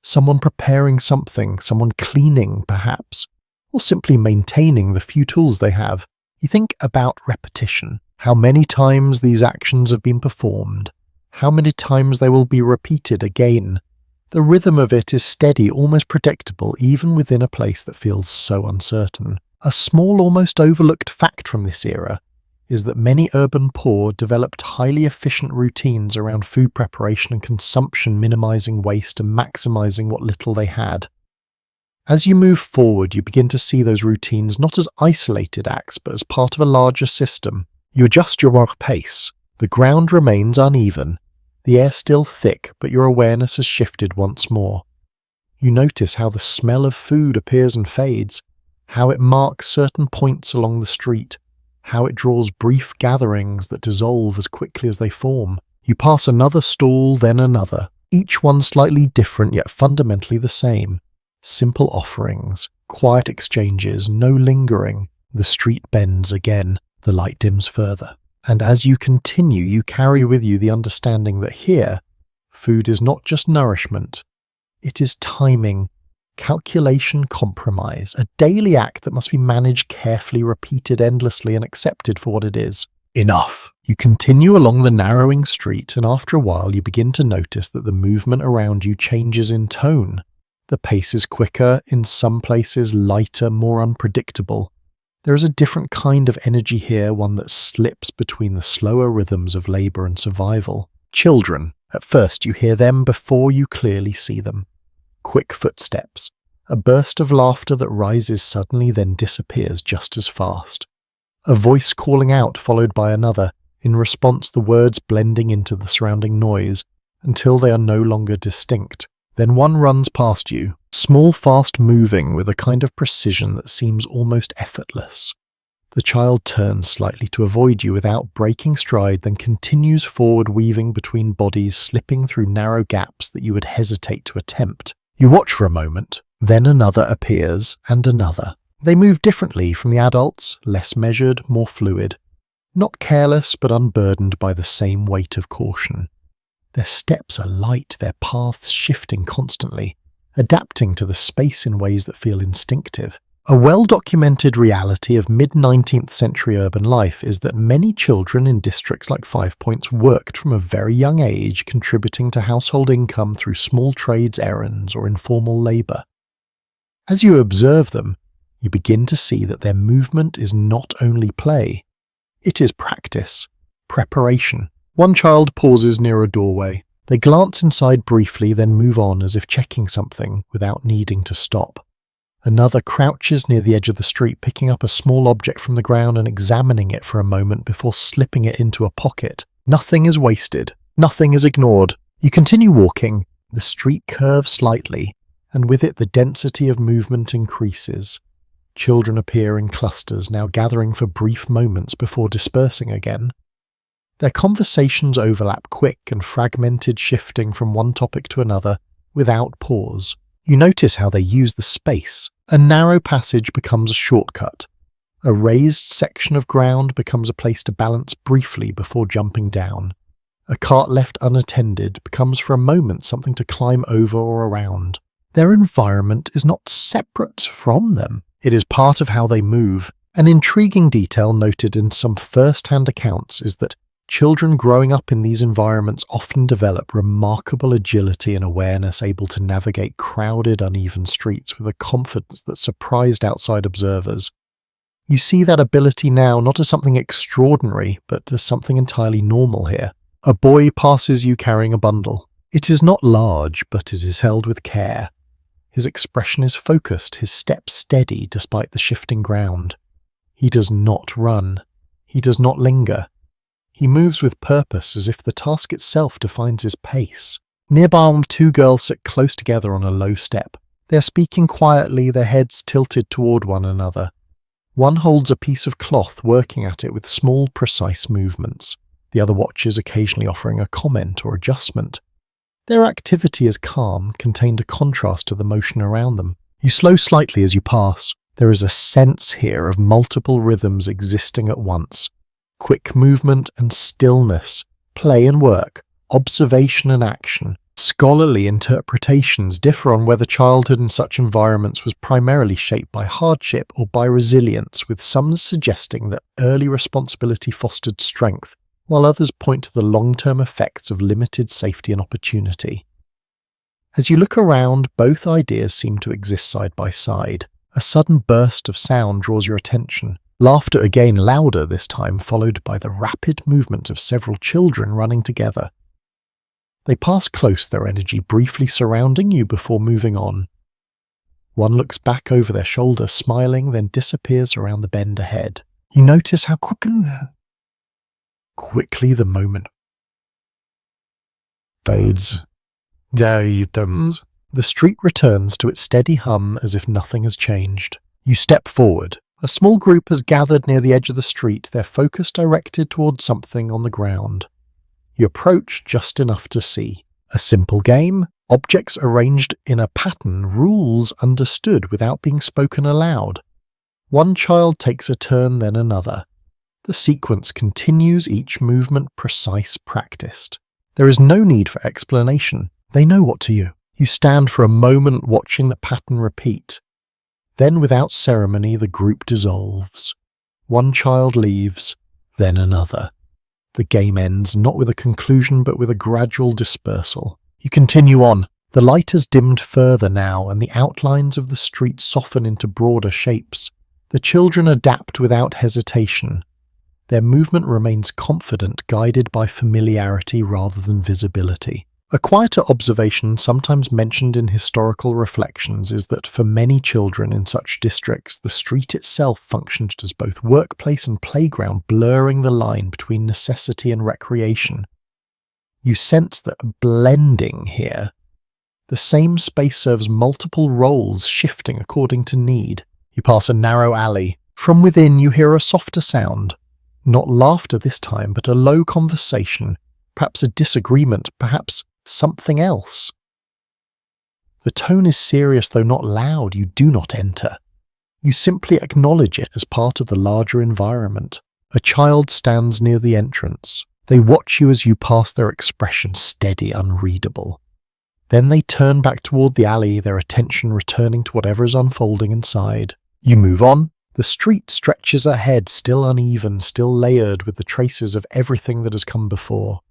Someone preparing something, someone cleaning perhaps, or simply maintaining the few tools they have. You think about repetition, how many times these actions have been performed, how many times they will be repeated again. The rhythm of it is steady, almost predictable, even within a place that feels so uncertain. A small, almost overlooked fact from this era is that many urban poor developed highly efficient routines around food preparation and consumption, minimizing waste and maximizing what little they had. As you move forward, you begin to see those routines not as isolated acts, but as part of a larger system. You adjust your pace. The ground remains uneven. The air still thick, but your awareness has shifted once more. You notice how the smell of food appears and fades, how it marks certain points along the street, how it draws brief gatherings that dissolve as quickly as they form. You pass another stall, then another, each one slightly different yet fundamentally the same. Simple offerings, quiet exchanges, no lingering. The street bends again, the light dims further. And as you continue, you carry with you the understanding that here, Food is not just nourishment. It is timing, calculation, compromise, a daily act that must be managed carefully, repeated endlessly, and accepted for what it is. Enough. You continue along the narrowing street, and after a while you begin to notice that the movement around you changes in tone. The pace is quicker, in some places lighter, more unpredictable. There is a different kind of energy here, one that slips between the slower rhythms of labour and survival. Children. At first you hear them before you clearly see them. Quick footsteps. A burst of laughter that rises suddenly then disappears just as fast. A voice calling out followed by another, in response the words blending into the surrounding noise, until they are no longer distinct. Then one runs past you, small, fast-moving, with a kind of precision that seems almost effortless. The child turns slightly to avoid you without breaking stride, then continues forward, weaving between bodies, slipping through narrow gaps that you would hesitate to attempt. You watch for a moment, then another appears, and another. They move differently from the adults, less measured, more fluid. Not careless, but unburdened by the same weight of caution. Their steps are light, their paths shifting constantly, adapting to the space in ways that feel instinctive. A well-documented reality of mid-19th century urban life is that many children in districts like 5 Points worked from a very young age, contributing to household income through small trades, errands, or informal labour. As you observe them, you begin to see that their movement is not only play, it is practice, preparation. One child pauses near a doorway. They glance inside briefly, then move on as if checking something without needing to stop. Another crouches near the edge of the street, picking up a small object from the ground and examining it for a moment before slipping it into a pocket. Nothing is wasted. Nothing is ignored. You continue walking. The street curves slightly, and with it the density of movement increases. Children appear in clusters, now gathering for brief moments before dispersing again. Their conversations overlap, quick and fragmented, shifting from one topic to another without pause. You notice how they use the space. A narrow passage becomes a shortcut. A raised section of ground becomes a place to balance briefly before jumping down. A cart left unattended becomes for a moment something to climb over or around. Their environment is not separate from them. It is part of how they move. An intriguing detail noted in some first-hand accounts is that children growing up in these environments often develop remarkable agility and awareness, able to navigate crowded, uneven streets with a confidence that surprised outside observers. You see that ability now not as something extraordinary, but as something entirely normal here. A boy passes you carrying a bundle. It is not large, but it is held with care. His expression is focused, his step steady despite the shifting ground. He does not run. He does not linger. He moves with purpose, as if the task itself defines his pace. Nearby, two girls sit close together on a low step. They are speaking quietly, their heads tilted toward one another. One holds a piece of cloth, working at it with small, precise movements. The other watches, occasionally offering a comment or adjustment. Their activity is calm, contained a contrast to the motion around them. You slow slightly as you pass. There is a sense here of multiple rhythms existing at once. Quick movement and stillness, play and work, observation and action. Scholarly interpretations differ on whether childhood in such environments was primarily shaped by hardship or by resilience, with some suggesting that early responsibility fostered strength, while others point to the long-term effects of limited safety and opportunity. As you look around, both ideas seem to exist side by side. A sudden burst of sound draws your attention. Laughter again, louder this time, followed by the rapid movement of several children running together. They pass close, their energy briefly surrounding you before moving on. One looks back over their shoulder, smiling, then disappears around the bend ahead. You notice how quickly the moment fades. The street returns to its steady hum as if nothing has changed. You step forward. A small group has gathered near the edge of the street, their focus directed towards something on the ground. You approach just enough to see. A simple game, objects arranged in a pattern, rules understood without being spoken aloud. One child takes a turn, then another. The sequence continues, each movement precise, practiced. There is no need for explanation. They know what to you. You stand for a moment watching the pattern repeat. Then without ceremony the group dissolves. One child leaves, then another. The game ends not with a conclusion but with a gradual dispersal. You continue on. The light has dimmed further now and the outlines of the street soften into broader shapes. The children adapt without hesitation. Their movement remains confident, guided by familiarity rather than visibility. A quieter observation sometimes mentioned in historical reflections is that for many children in such districts, the street itself functioned as both workplace and playground, blurring the line between necessity and recreation. You sense that blending here. The same space serves multiple roles, shifting according to need. You pass a narrow alley. From within you hear a softer sound. Not laughter this time, but a low conversation, perhaps a disagreement, perhaps something else. The tone is serious though not loud. You do not enter. You simply acknowledge it as part of the larger environment. A child stands near the entrance. They watch you as you pass, their expression steady, unreadable. Then they turn back toward the alley, their attention returning to whatever is unfolding inside. You move on. The street stretches ahead, still uneven, still layered with the traces of everything that has come before.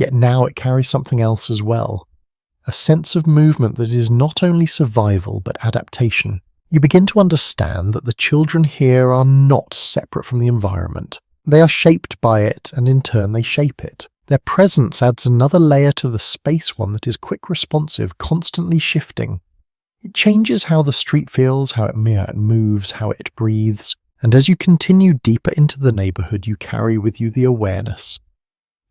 Yet now it carries something else as well. A sense of movement that is not only survival but adaptation. You begin to understand that the children here are not separate from the environment. They are shaped by it, and in turn they shape it. Their presence adds another layer to the space, one that is quick responsive, constantly shifting. It changes how the street feels, how it moves, how it breathes, and as you continue deeper into the neighborhood, you carry with you the awareness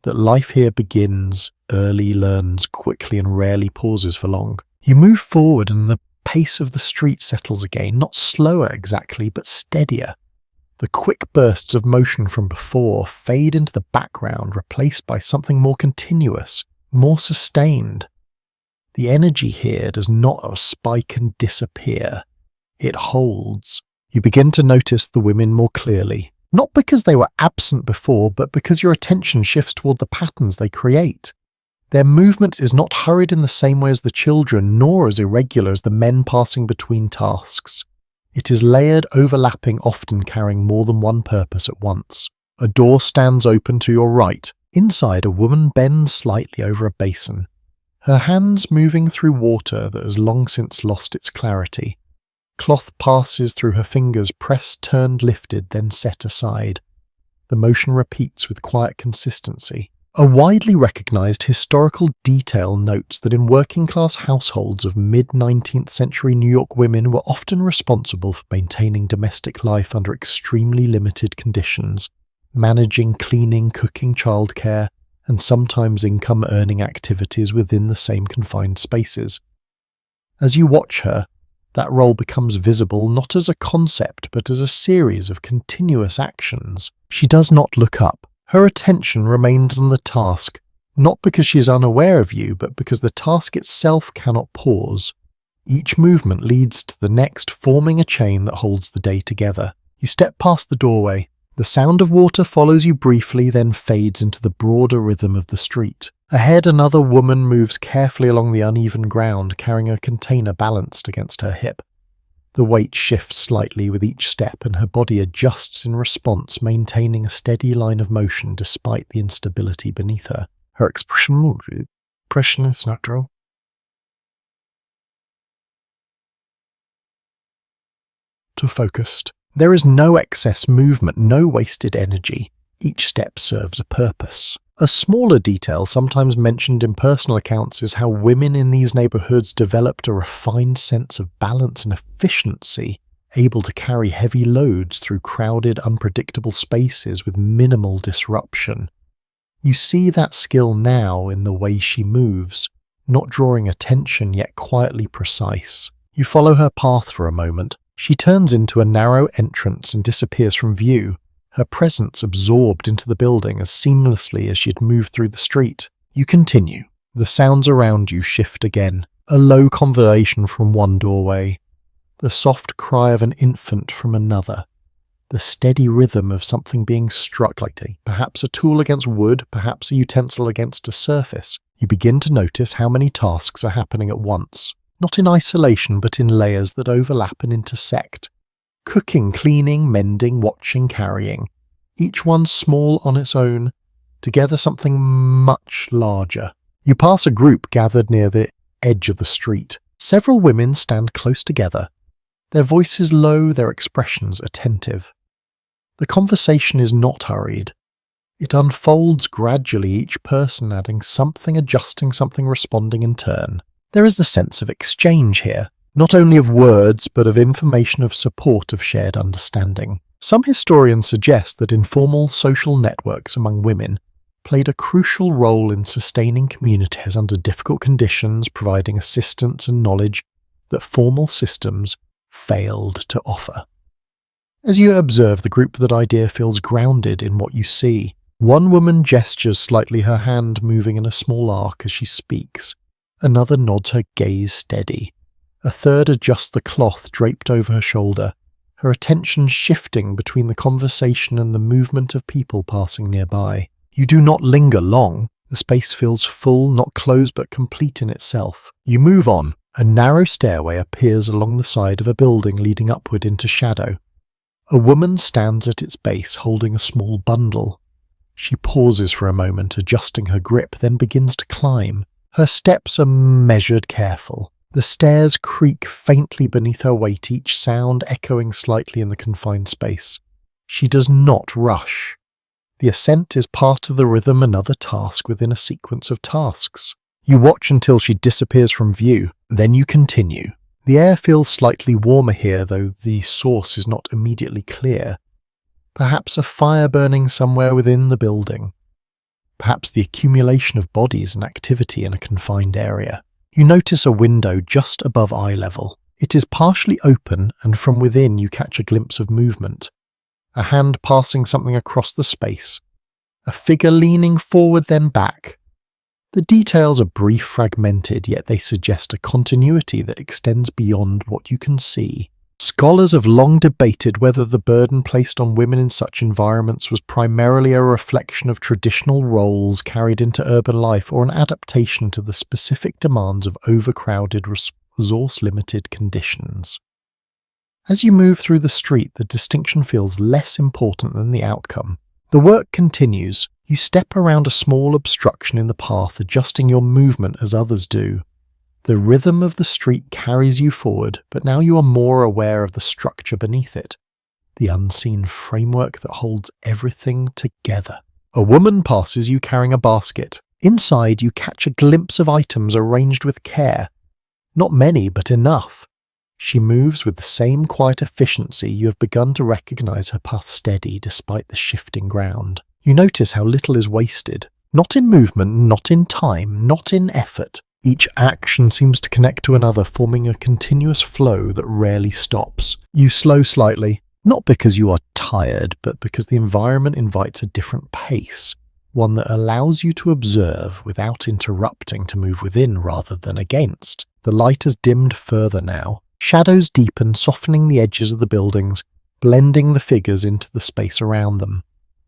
that life here begins early, learns quickly, and rarely pauses for long. You move forward and the pace of the street settles again, not slower exactly, but steadier. The quick bursts of motion from before fade into the background, replaced by something more continuous, more sustained. The energy here does not spike and disappear. It holds. You begin to notice the women more clearly, not because they were absent before, but because your attention shifts toward the patterns they create. Their movement is not hurried in the same way as the children, nor as irregular as the men passing between tasks. It is layered, overlapping, often carrying more than one purpose at once. A door stands open to your right. Inside, a woman bends slightly over a basin, her hands moving through water that has long since lost its clarity. Cloth passes through her fingers, pressed, turned, lifted, then set aside. The motion repeats with quiet consistency. A widely recognized historical detail notes that in working-class households of mid-19th century New York, women were often responsible for maintaining domestic life under extremely limited conditions, managing cleaning, cooking, childcare, and sometimes income-earning activities within the same confined spaces. As you watch her, that role becomes visible not as a concept but as a series of continuous actions. She does not look up. Her attention remains on the task, not because she is unaware of you, but because the task itself cannot pause. Each movement leads to the next, forming a chain that holds the day together. You step past the doorway. The sound of water follows you briefly, then fades into the broader rhythm of the street. Ahead, another woman moves carefully along the uneven ground, carrying a container balanced against her hip. The weight shifts slightly with each step, and her body adjusts in response, maintaining a steady line of motion despite the instability beneath her. Her expression is natural. To focused. There is no excess movement, no wasted energy. Each step serves a purpose. A smaller detail sometimes mentioned in personal accounts is how women in these neighborhoods developed a refined sense of balance and efficiency, able to carry heavy loads through crowded, unpredictable spaces with minimal disruption. You see that skill now in the way she moves, not drawing attention yet quietly precise. You follow her path for a moment. She turns into a narrow entrance and disappears from view, her presence absorbed into the building as seamlessly as she had moved through the street. You continue. The sounds around you shift again. A low conversation from one doorway, the soft cry of an infant from another, the steady rhythm of something being struck, perhaps a tool against wood, perhaps a utensil against a surface. You begin to notice how many tasks are happening at once, not in isolation but in layers that overlap and intersect. Cooking, cleaning, mending, watching, carrying. Each one small on its own, together something much larger. You pass a group gathered near the edge of the street. Several women stand close together, their voices low, their expressions attentive. The conversation is not hurried. It unfolds gradually, each person adding something, adjusting something, responding in turn. There is a sense of exchange here, not only of words, but of information, of support, of shared understanding. Some historians suggest that informal social networks among women played a crucial role in sustaining communities under difficult conditions, providing assistance and knowledge that formal systems failed to offer. As you observe the group, that idea feels grounded in what you see. One woman gestures slightly, her hand moving in a small arc as she speaks. Another nods, her gaze steady. A third adjusts the cloth draped over her shoulder, her attention shifting between the conversation and the movement of people passing nearby. You do not linger long. The space feels full, not closed but complete in itself. You move on. A narrow stairway appears along the side of a building leading upward into shadow. A woman stands at its base holding a small bundle. She pauses for a moment, adjusting her grip, then begins to climb. Her steps are measured, careful. The stairs creak faintly beneath her weight, each sound echoing slightly in the confined space. She does not rush. The ascent is part of the rhythm, another task within a sequence of tasks. You watch until she disappears from view, then you continue. The air feels slightly warmer here, though the source is not immediately clear. Perhaps a fire burning somewhere within the building. Perhaps the accumulation of bodies and activity in a confined area. You notice a window just above eye level. It is partially open, and from within you catch a glimpse of movement. A hand passing something across the space. A figure leaning forward then back. The details are brief, fragmented, yet they suggest a continuity that extends beyond what you can see. Scholars have long debated whether the burden placed on women in such environments was primarily a reflection of traditional roles carried into urban life or an adaptation to the specific demands of overcrowded, resource-limited conditions. As you move through the street, the distinction feels less important than the outcome. The work continues. You step around a small obstruction in the path, adjusting your movement as others do. The rhythm of the street carries you forward, but now you are more aware of the structure beneath it, the unseen framework that holds everything together. A woman passes you carrying a basket. Inside, you catch a glimpse of items arranged with care. Not many, but enough. She moves with the same quiet efficiency. You have begun to recognize her path steady despite the shifting ground. You notice how little is wasted. Not in movement, not in time, not in effort. Each action seems to connect to another, forming a continuous flow that rarely stops. You slow slightly, not because you are tired, but because the environment invites a different pace, one that allows you to observe without interrupting, to move within rather than against. The light has dimmed further now. Shadows deepen, softening the edges of the buildings, blending the figures into the space around them.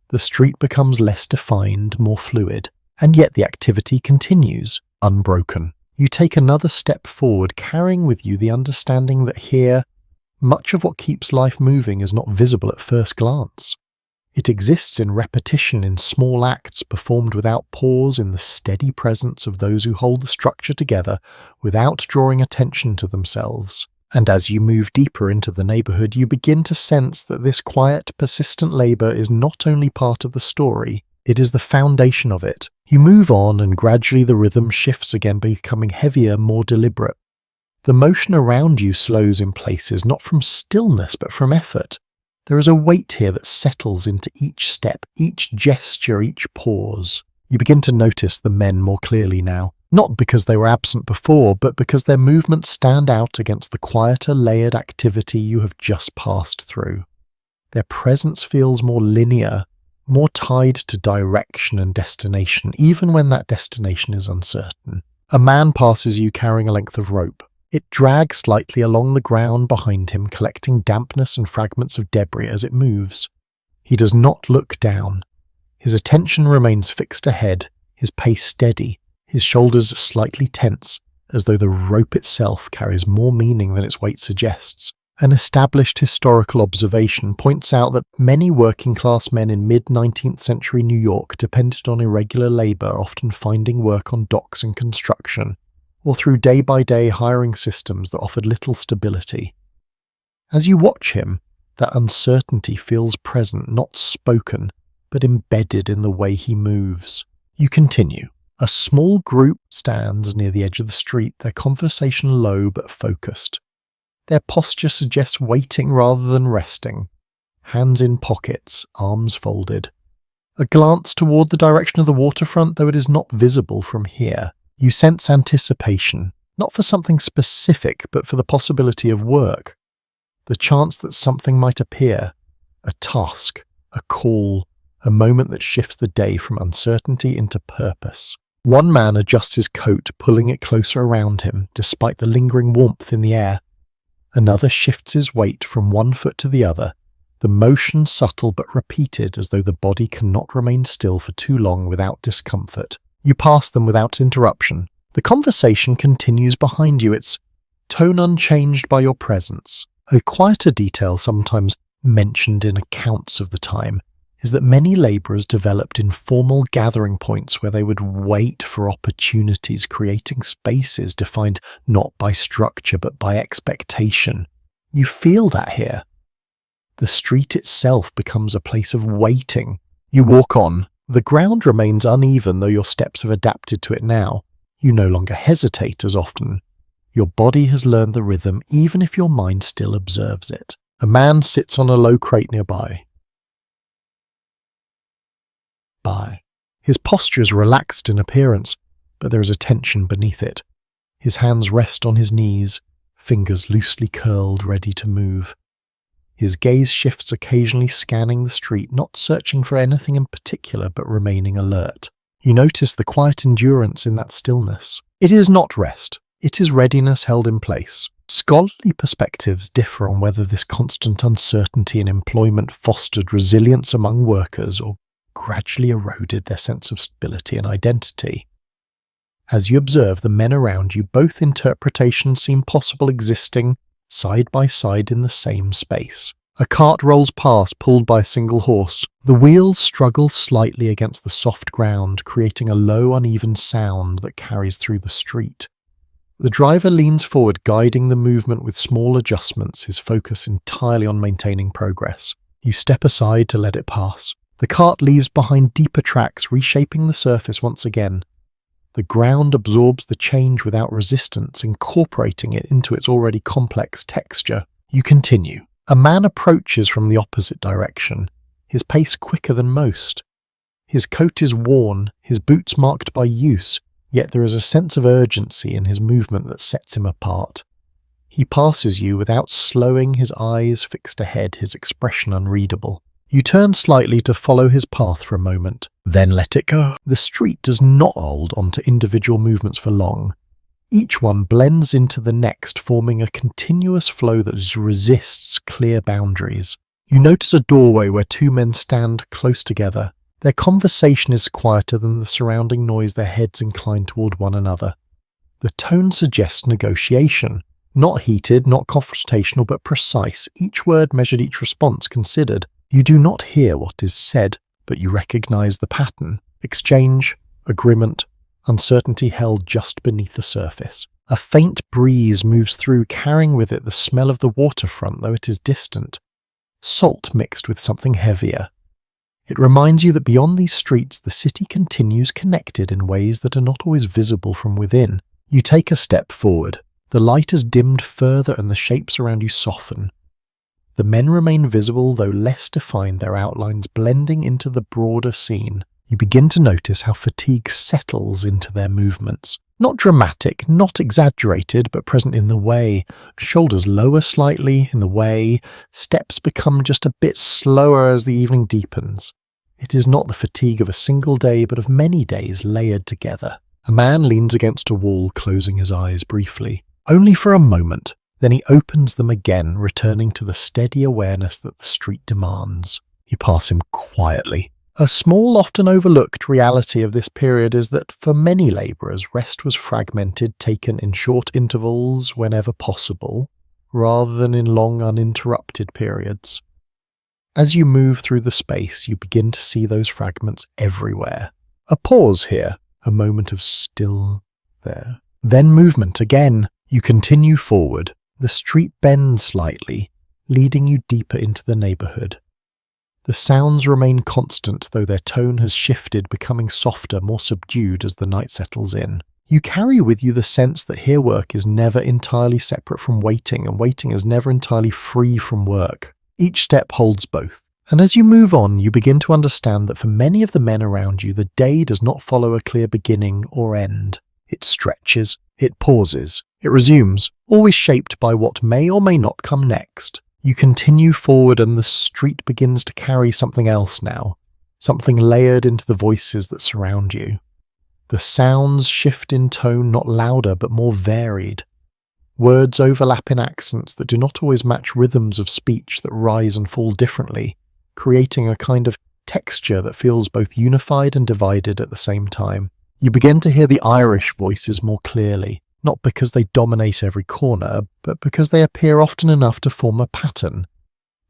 The street becomes less defined, more fluid, and yet the activity continues, unbroken. You take another step forward, carrying with you the understanding that here, much of what keeps life moving is not visible at first glance. It exists in repetition, in small acts performed without pause, in the steady presence of those who hold the structure together without drawing attention to themselves. And as you move deeper into the neighborhood, you begin to sense that this quiet, persistent labor is not only part of the story, it is the foundation of it. You move on, and gradually the rhythm shifts again, becoming heavier, more deliberate. The motion around you slows in places, not from stillness, but from effort. There is a weight here that settles into each step, each gesture, each pause. You begin to notice the men more clearly now. Not because they were absent before, but because their movements stand out against the quieter, layered activity you have just passed through. Their presence feels more linear, more tied to direction and destination, even when that destination is uncertain. A man passes you carrying a length of rope. It drags slightly along the ground behind him, collecting dampness and fragments of debris as it moves. He does not look down. His attention remains fixed ahead, his pace steady, his shoulders slightly tense, as though the rope itself carries more meaning than its weight suggests. An established historical observation points out that many working-class men in mid-19th century New York depended on irregular labour, often finding work on docks and construction, or through day-by-day hiring systems that offered little stability. As you watch him, that uncertainty feels present, not spoken, but embedded in the way he moves. You continue. A small group stands near the edge of the street, their conversation low but focused. Their posture suggests waiting rather than resting. Hands in pockets, arms folded. A glance toward the direction of the waterfront, though it is not visible from here. You sense anticipation, not for something specific, but for the possibility of work. The chance that something might appear. A task, a call, a moment that shifts the day from uncertainty into purpose. One man adjusts his coat, pulling it closer around him, despite the lingering warmth in the air. Another shifts his weight from one foot to the other, the motion subtle but repeated, as though the body cannot remain still for too long without discomfort. You pass them without interruption. The conversation continues behind you, its tone unchanged by your presence. A quieter detail sometimes mentioned in accounts of the time is that many labourers developed informal gathering points where they would wait for opportunities, creating spaces defined not by structure but by expectation. You feel that here. The street itself becomes a place of waiting. You walk on. The ground remains uneven, though your steps have adapted to it now. You no longer hesitate as often. Your body has learned the rhythm, even if your mind still observes it. A man sits on a low crate nearby. His posture is relaxed in appearance, but there is a tension beneath it. His hands rest on his knees, fingers loosely curled, ready to move. His gaze shifts, occasionally scanning the street, not searching for anything in particular, but remaining alert. You notice the quiet endurance in that stillness. It is not rest. It is readiness held in place. Scholarly perspectives differ on whether this constant uncertainty in employment fostered resilience among workers or gradually eroded their sense of stability and identity. As you observe the men around you, both interpretations seem possible, existing side by side in the same space. A cart rolls past, pulled by a single horse. The wheels struggle slightly against the soft ground, creating a low, uneven sound that carries through the street. The driver leans forward, guiding the movement with small adjustments, his focus entirely on maintaining progress. You step aside to let it pass. The cart leaves behind deeper tracks, reshaping the surface once again. The ground absorbs the change without resistance, incorporating it into its already complex texture. You continue. A man approaches from the opposite direction, his pace quicker than most. His coat is worn, his boots marked by use, yet there is a sense of urgency in his movement that sets him apart. He passes you without slowing, his eyes fixed ahead, his expression unreadable. You turn slightly to follow his path for a moment, then let it go. The street does not hold onto individual movements for long. Each one blends into the next, forming a continuous flow that resists clear boundaries. You notice a doorway where two men stand close together. Their conversation is quieter than the surrounding noise, their heads inclined toward one another. The tone suggests negotiation. Not heated, not confrontational, but precise, each word measured, each response considered. You do not hear what is said, but you recognize the pattern. Exchange, agreement, uncertainty held just beneath the surface. A faint breeze moves through, carrying with it the smell of the waterfront, though it is distant. Salt mixed with something heavier. It reminds you that beyond these streets, the city continues connected in ways that are not always visible from within. You take a step forward. The light has dimmed further and the shapes around you soften. The men remain visible, though less defined, their outlines blending into the broader scene. You begin to notice how fatigue settles into their movements. Not dramatic, not exaggerated, but present in the way. Shoulders lower slightly in the way. Steps become just a bit slower as the evening deepens. It is not the fatigue of a single day, but of many days layered together. A man leans against a wall, closing his eyes briefly. only for a moment. Then he opens them again, returning to the steady awareness that the street demands. You pass him quietly. A small, often overlooked reality of this period is that for many labourers, rest was fragmented, taken in short intervals whenever possible, rather than in long, uninterrupted periods. As you move through the space, you begin to see those fragments everywhere. A pause here, a moment of still there. Then movement again. You continue forward. The street bends slightly, leading you deeper into the neighbourhood. The sounds remain constant, though their tone has shifted, becoming softer, more subdued as the night settles in. You carry with you the sense that here work is never entirely separate from waiting, and waiting is never entirely free from work. Each step holds both. And as you move on, you begin to understand that for many of the men around you, the day does not follow a clear beginning or end. It stretches, it pauses, it resumes, always shaped by what may or may not come next. You continue forward and the street begins to carry something else now, something layered into the voices that surround you. The sounds shift in tone, not louder but more varied. Words overlap in accents that do not always match rhythms of speech that rise and fall differently, creating a kind of texture that feels both unified and divided at the same time. You begin to hear the Irish voices more clearly, not because they dominate every corner, but because they appear often enough to form a pattern.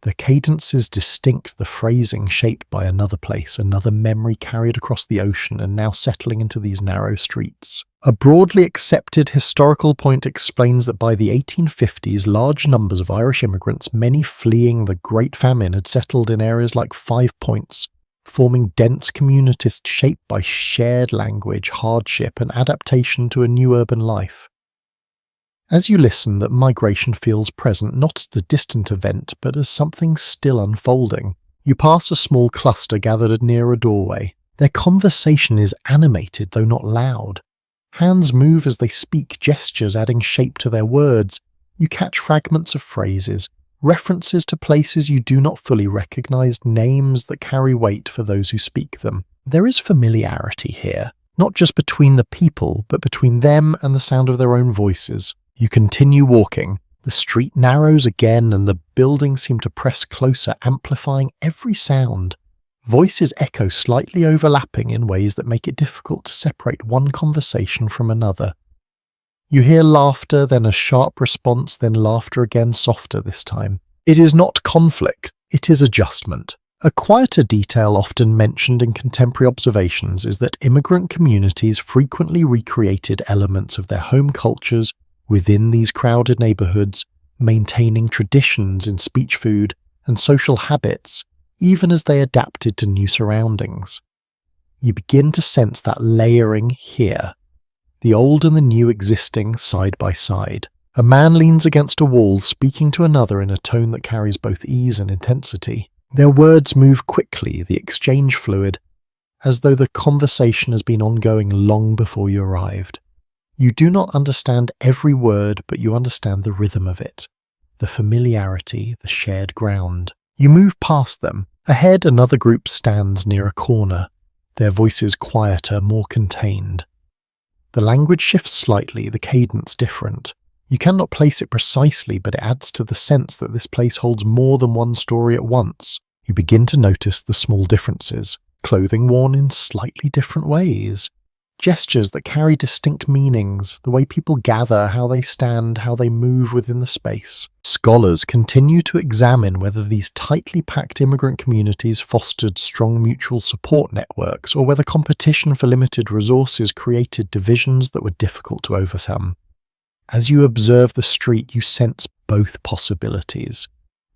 The cadence is distinct, the phrasing shaped by another place, another memory carried across the ocean and now settling into these narrow streets. A broadly accepted historical point explains that by the 1850s, large numbers of Irish immigrants, many fleeing the Great Famine, had settled in areas like 5 Points, forming dense communities shaped by shared language, hardship, and adaptation to a new urban life. As you listen, that migration feels present, not as a distant event, but as something still unfolding. You pass a small cluster gathered near a doorway. Their conversation is animated, though not loud. Hands move as they speak, gestures adding shape to their words. You catch fragments of phrases, references to places you do not fully recognize, names that carry weight for those who speak them. There is familiarity here, not just between the people, but between them and the sound of their own voices. You continue walking. The street narrows again and the buildings seem to press closer, amplifying every sound. Voices echo slightly overlapping in ways that make it difficult to separate one conversation from another. You hear laughter, then a sharp response, then laughter again, softer this time. It is not conflict, it is adjustment. A quieter detail often mentioned in contemporary observations is that immigrant communities frequently recreated elements of their home cultures within these crowded neighborhoods, maintaining traditions in speech, food, and social habits, even as they adapted to new surroundings. You begin to sense that layering here, the old and the new existing side by side. A man leans against a wall, speaking to another in a tone that carries both ease and intensity. Their words move quickly, the exchange fluid, as though the conversation has been ongoing long before you arrived. You do not understand every word, but you understand the rhythm of it, the familiarity, the shared ground. You move past them. Ahead, another group stands near a corner, their voices quieter, more contained. The language shifts slightly, the cadence different. You cannot place it precisely, but it adds to the sense that this place holds more than one story at once. You begin to notice the small differences, clothing worn in slightly different ways, gestures that carry distinct meanings, the way people gather, how they stand, how they move within the space. Scholars continue to examine whether these tightly packed immigrant communities fostered strong mutual support networks, or whether competition for limited resources created divisions that were difficult to overcome. As you observe the street, you sense both possibilities.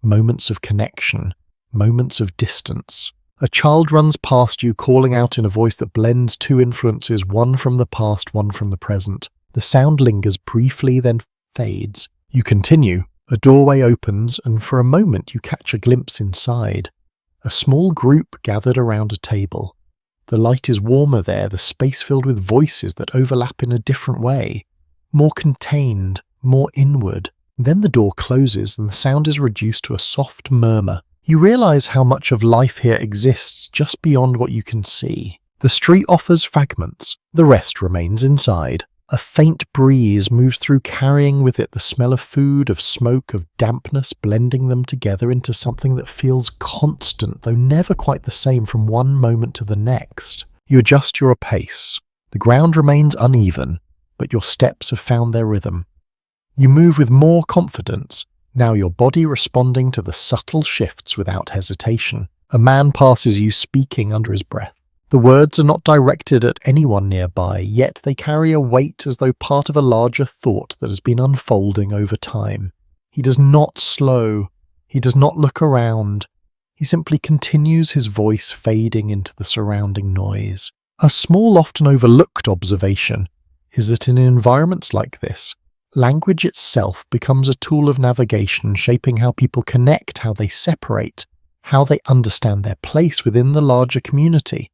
Moments of connection, moments of distance. A child runs past you, calling out in a voice that blends two influences, one from the past, one from the present. The sound lingers briefly, then fades. You continue. A doorway opens, and for a moment you catch a glimpse inside. A small group gathered around a table. The light is warmer there, the space filled with voices that overlap in a different way. More contained, more inward. Then the door closes and the sound is reduced to a soft murmur. You realize how much of life here exists just beyond what you can see. The street offers fragments, the rest remains inside. A faint breeze moves through, carrying with it the smell of food, of smoke, of dampness, blending them together into something that feels constant, though never quite the same from one moment to the next. You adjust your pace. The ground remains uneven, but your steps have found their rhythm. You move with more confidence, now your body responding to the subtle shifts without hesitation. A man passes you, speaking under his breath. The words are not directed at anyone nearby, yet they carry a weight as though part of a larger thought that has been unfolding over time. He does not slow. He does not look around. He simply continues, his voice fading into the surrounding noise. A small, often overlooked observation is that in environments like this, language itself becomes a tool of navigation, shaping how people connect, how they separate, how they understand their place within the larger community.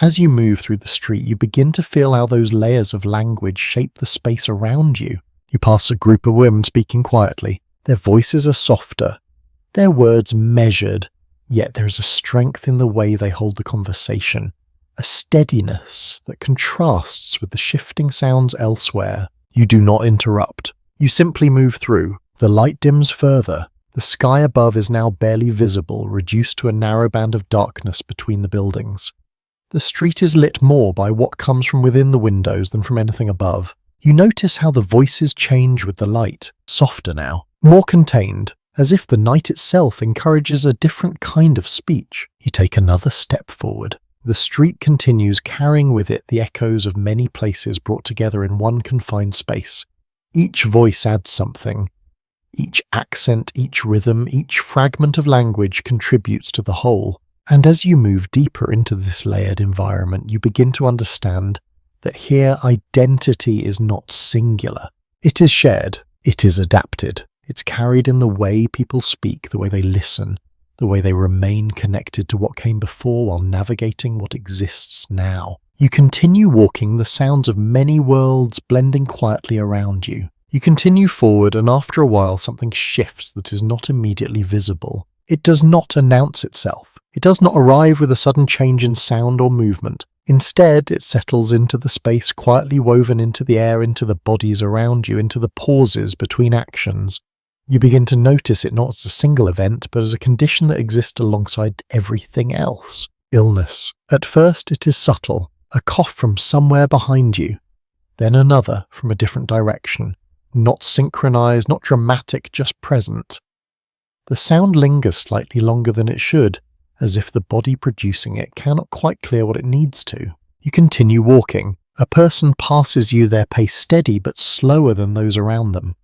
As you move through the street, you begin to feel how those layers of language shape the space around you. You pass a group of women speaking quietly. Their voices are softer, their words measured, yet there is a strength in the way they hold the conversation, a steadiness that contrasts with the shifting sounds elsewhere. You do not interrupt. You simply move through. The light dims further. The sky above is now barely visible, reduced to a narrow band of darkness between the buildings. The street is lit more by what comes from within the windows than from anything above. You notice how the voices change with the light, softer now, more contained, as if the night itself encourages a different kind of speech. You take another step forward. The street continues, carrying with it the echoes of many places brought together in one confined space. Each voice adds something. Each accent, each rhythm, each fragment of language contributes to the whole. And as you move deeper into this layered environment, you begin to understand that here identity is not singular. It is shared. It is adapted. It's carried in the way people speak, the way they listen, the way they remain connected to what came before while navigating what exists now. You continue walking, the sounds of many worlds blending quietly around you. You continue forward, and after a while something shifts that is not immediately visible. It does not announce itself. It does not arrive with a sudden change in sound or movement. Instead, it settles into the space, quietly woven into the air, into the bodies around you, into the pauses between actions. You begin to notice it not as a single event, but as a condition that exists alongside everything else. Illness. At first, it is subtle, a cough from somewhere behind you. Then another from a different direction. Not synchronized, not dramatic, just present. The sound lingers slightly longer than it should, as if the body producing it cannot quite clear what it needs to. You continue walking. A person passes you, their pace steady but slower than those around them.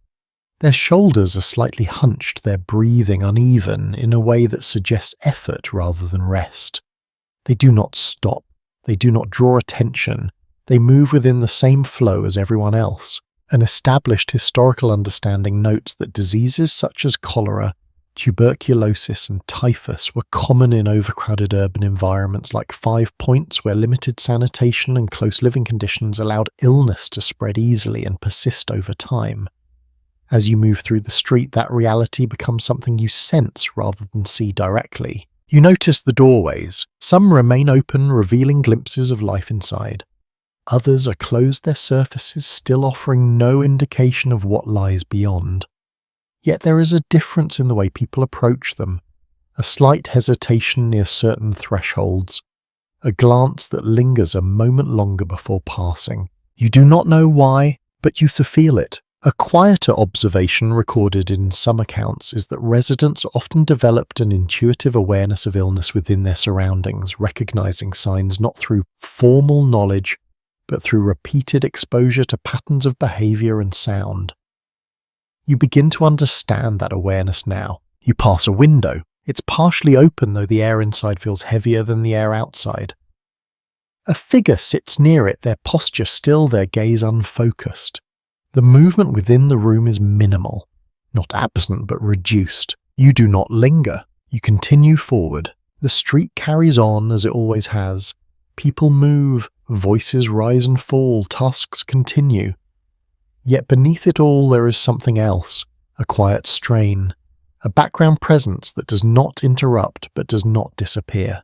Their shoulders are slightly hunched, their breathing uneven in a way that suggests effort rather than rest. They do not stop. They do not draw attention. They move within the same flow as everyone else. An established historical understanding notes that diseases such as cholera, tuberculosis and typhus were common in overcrowded urban environments like 5 Points, where limited sanitation and close living conditions allowed illness to spread easily and persist over time. As you move through the street, that reality becomes something you sense rather than see directly. You notice the doorways. Some remain open, revealing glimpses of life inside. Others are closed, their surfaces still offering no indication of what lies beyond. Yet there is a difference in the way people approach them, a slight hesitation near certain thresholds, a glance that lingers a moment longer before passing. You do not know why, but you feel it. A quieter observation recorded in some accounts is that residents often developed an intuitive awareness of illness within their surroundings, recognizing signs not through formal knowledge, but through repeated exposure to patterns of behavior and sound. You begin to understand that awareness now. You pass a window. It's partially open, though the air inside feels heavier than the air outside. A figure sits near it, their posture still, their gaze unfocused. The movement within the room is minimal, not absent but reduced. You do not linger. You continue forward. The street carries on as it always has. People move, voices rise and fall, tasks continue. Yet beneath it all there is something else, a quiet strain, a background presence that does not interrupt but does not disappear.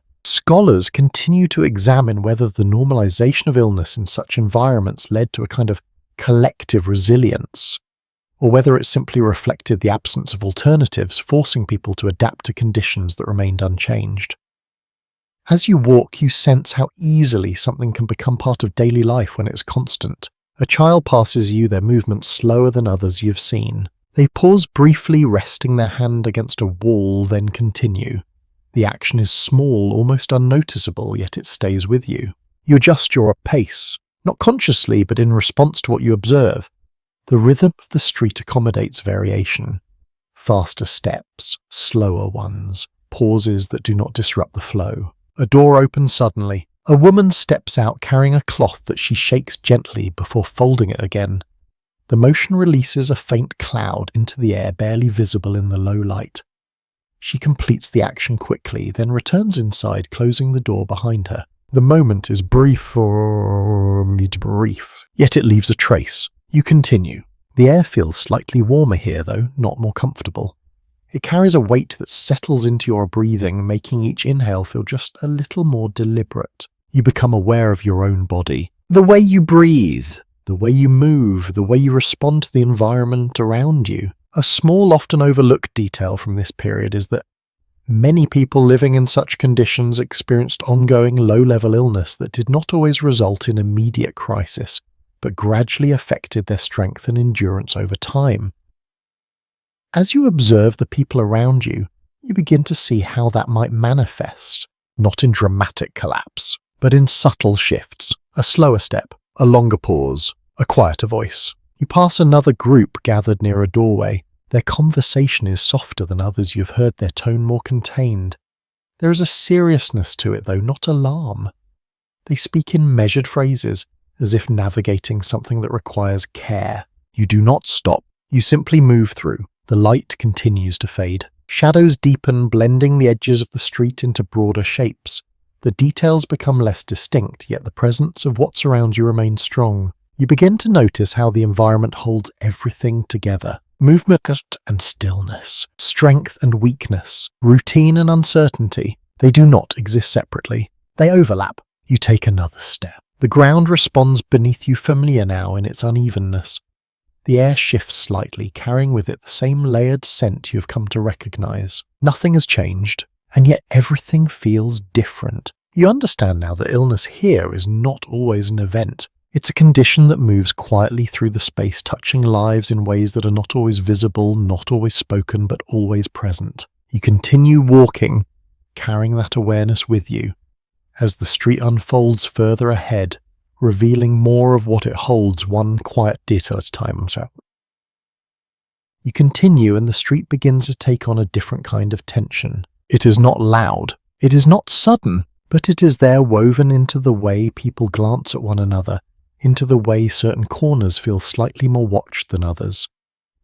Scholars continue to examine whether the normalization of illness in such environments led to a kind of collective resilience, or whether it simply reflected the absence of alternatives, forcing people to adapt to conditions that remained unchanged. As you walk, you sense how easily something can become part of daily life when it's constant. A child passes you, their movements slower than others you've seen. They pause briefly, resting their hand against a wall, then continue. The action is small, almost unnoticeable, yet it stays with you. You adjust your pace, not consciously, but in response to what you observe. The rhythm of the street accommodates variation. Faster steps, slower ones, pauses that do not disrupt the flow. A door opens suddenly. A woman steps out carrying a cloth that she shakes gently before folding it again. The motion releases a faint cloud into the air, barely visible in the low light. She completes the action quickly, then returns inside, closing the door behind her. The moment is brief, yet it leaves a trace. You continue. The air feels slightly warmer here, though, not more comfortable. It carries a weight that settles into your breathing, making each inhale feel just a little more deliberate. You become aware of your own body. The way you breathe, the way you move, the way you respond to the environment around you. A small, often overlooked detail from this period is that many people living in such conditions experienced ongoing low-level illness that did not always result in immediate crisis, but gradually affected their strength and endurance over time. As you observe the people around you, you begin to see how that might manifest, not in dramatic collapse, but in subtle shifts. A slower step, a longer pause, a quieter voice. You pass another group gathered near a doorway. Their conversation is softer than others. You've heard their tone more contained. There is a seriousness to it, though, not alarm. They speak in measured phrases, as if navigating something that requires care. You do not stop. You simply move through. The light continues to fade. Shadows deepen, blending the edges of the street into broader shapes. The details become less distinct, yet the presence of what's around you remains strong. You begin to notice how the environment holds everything together. Movement and stillness, strength and weakness, routine and uncertainty. They do not exist separately. They overlap. You take another step. The ground responds beneath you, familiar now in its unevenness. The air shifts slightly, carrying with it the same layered scent you have come to recognize. Nothing has changed, and yet everything feels different. You understand now that illness here is not always an event. It's a condition that moves quietly through the space, touching lives in ways that are not always visible, not always spoken, but always present. You continue walking, carrying that awareness with you, as the street unfolds further ahead, revealing more of what it holds, one quiet detail at a time. You continue, and the street begins to take on a different kind of tension. It is not loud. It is not sudden, but it is there, woven into the way people glance at one another, into the way certain corners feel slightly more watched than others.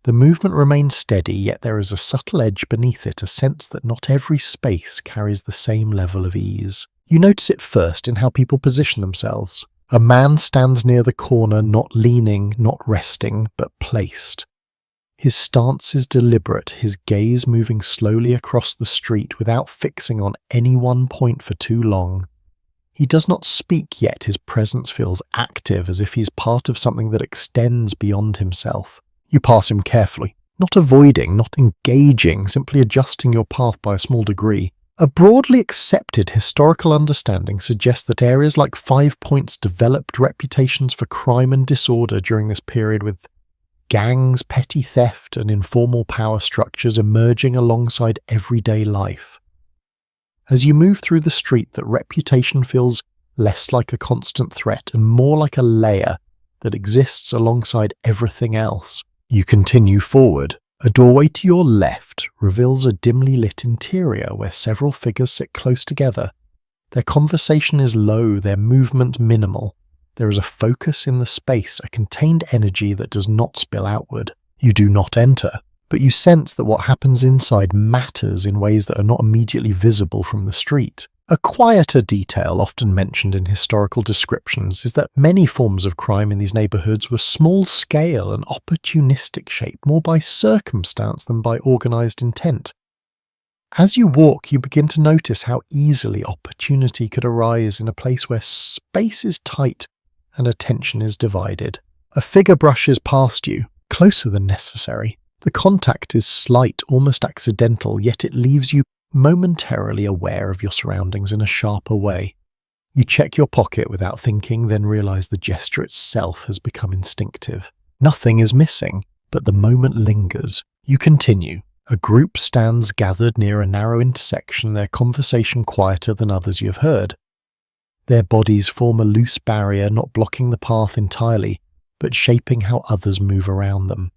The movement remains steady, yet there is a subtle edge beneath it, a sense that not every space carries the same level of ease. You notice it first in how people position themselves. A man stands near the corner, not leaning, not resting, but placed. His stance is deliberate, his gaze moving slowly across the street without fixing on any one point for too long. He does not speak, yet his presence feels active, as if he is part of something that extends beyond himself. You pass him carefully, not avoiding, not engaging, simply adjusting your path by a small degree. A broadly accepted historical understanding suggests that areas like 5 Points developed reputations for crime and disorder during this period, with gangs, petty theft, and informal power structures emerging alongside everyday life. As you move through the street, that reputation feels less like a constant threat and more like a layer that exists alongside everything else. You continue forward. A doorway to your left reveals a dimly lit interior where several figures sit close together. Their conversation is low, their movement minimal. There is a focus in the space, a contained energy that does not spill outward. You do not enter, but you sense that what happens inside matters in ways that are not immediately visible from the street. A quieter detail often mentioned in historical descriptions is that many forms of crime in these neighborhoods were small-scale and opportunistic, shaped more by circumstance than by organized intent. As you walk, you begin to notice how easily opportunity could arise in a place where space is tight and attention is divided. A figure brushes past you, closer than necessary. The contact is slight, almost accidental, yet it leaves you momentarily aware of your surroundings in a sharper way. You check your pocket without thinking, then realize the gesture itself has become instinctive. Nothing is missing, but the moment lingers. You continue. A group stands gathered near a narrow intersection, their conversation quieter than others you have heard. Their bodies form a loose barrier, not blocking the path entirely, but shaping how others move around them.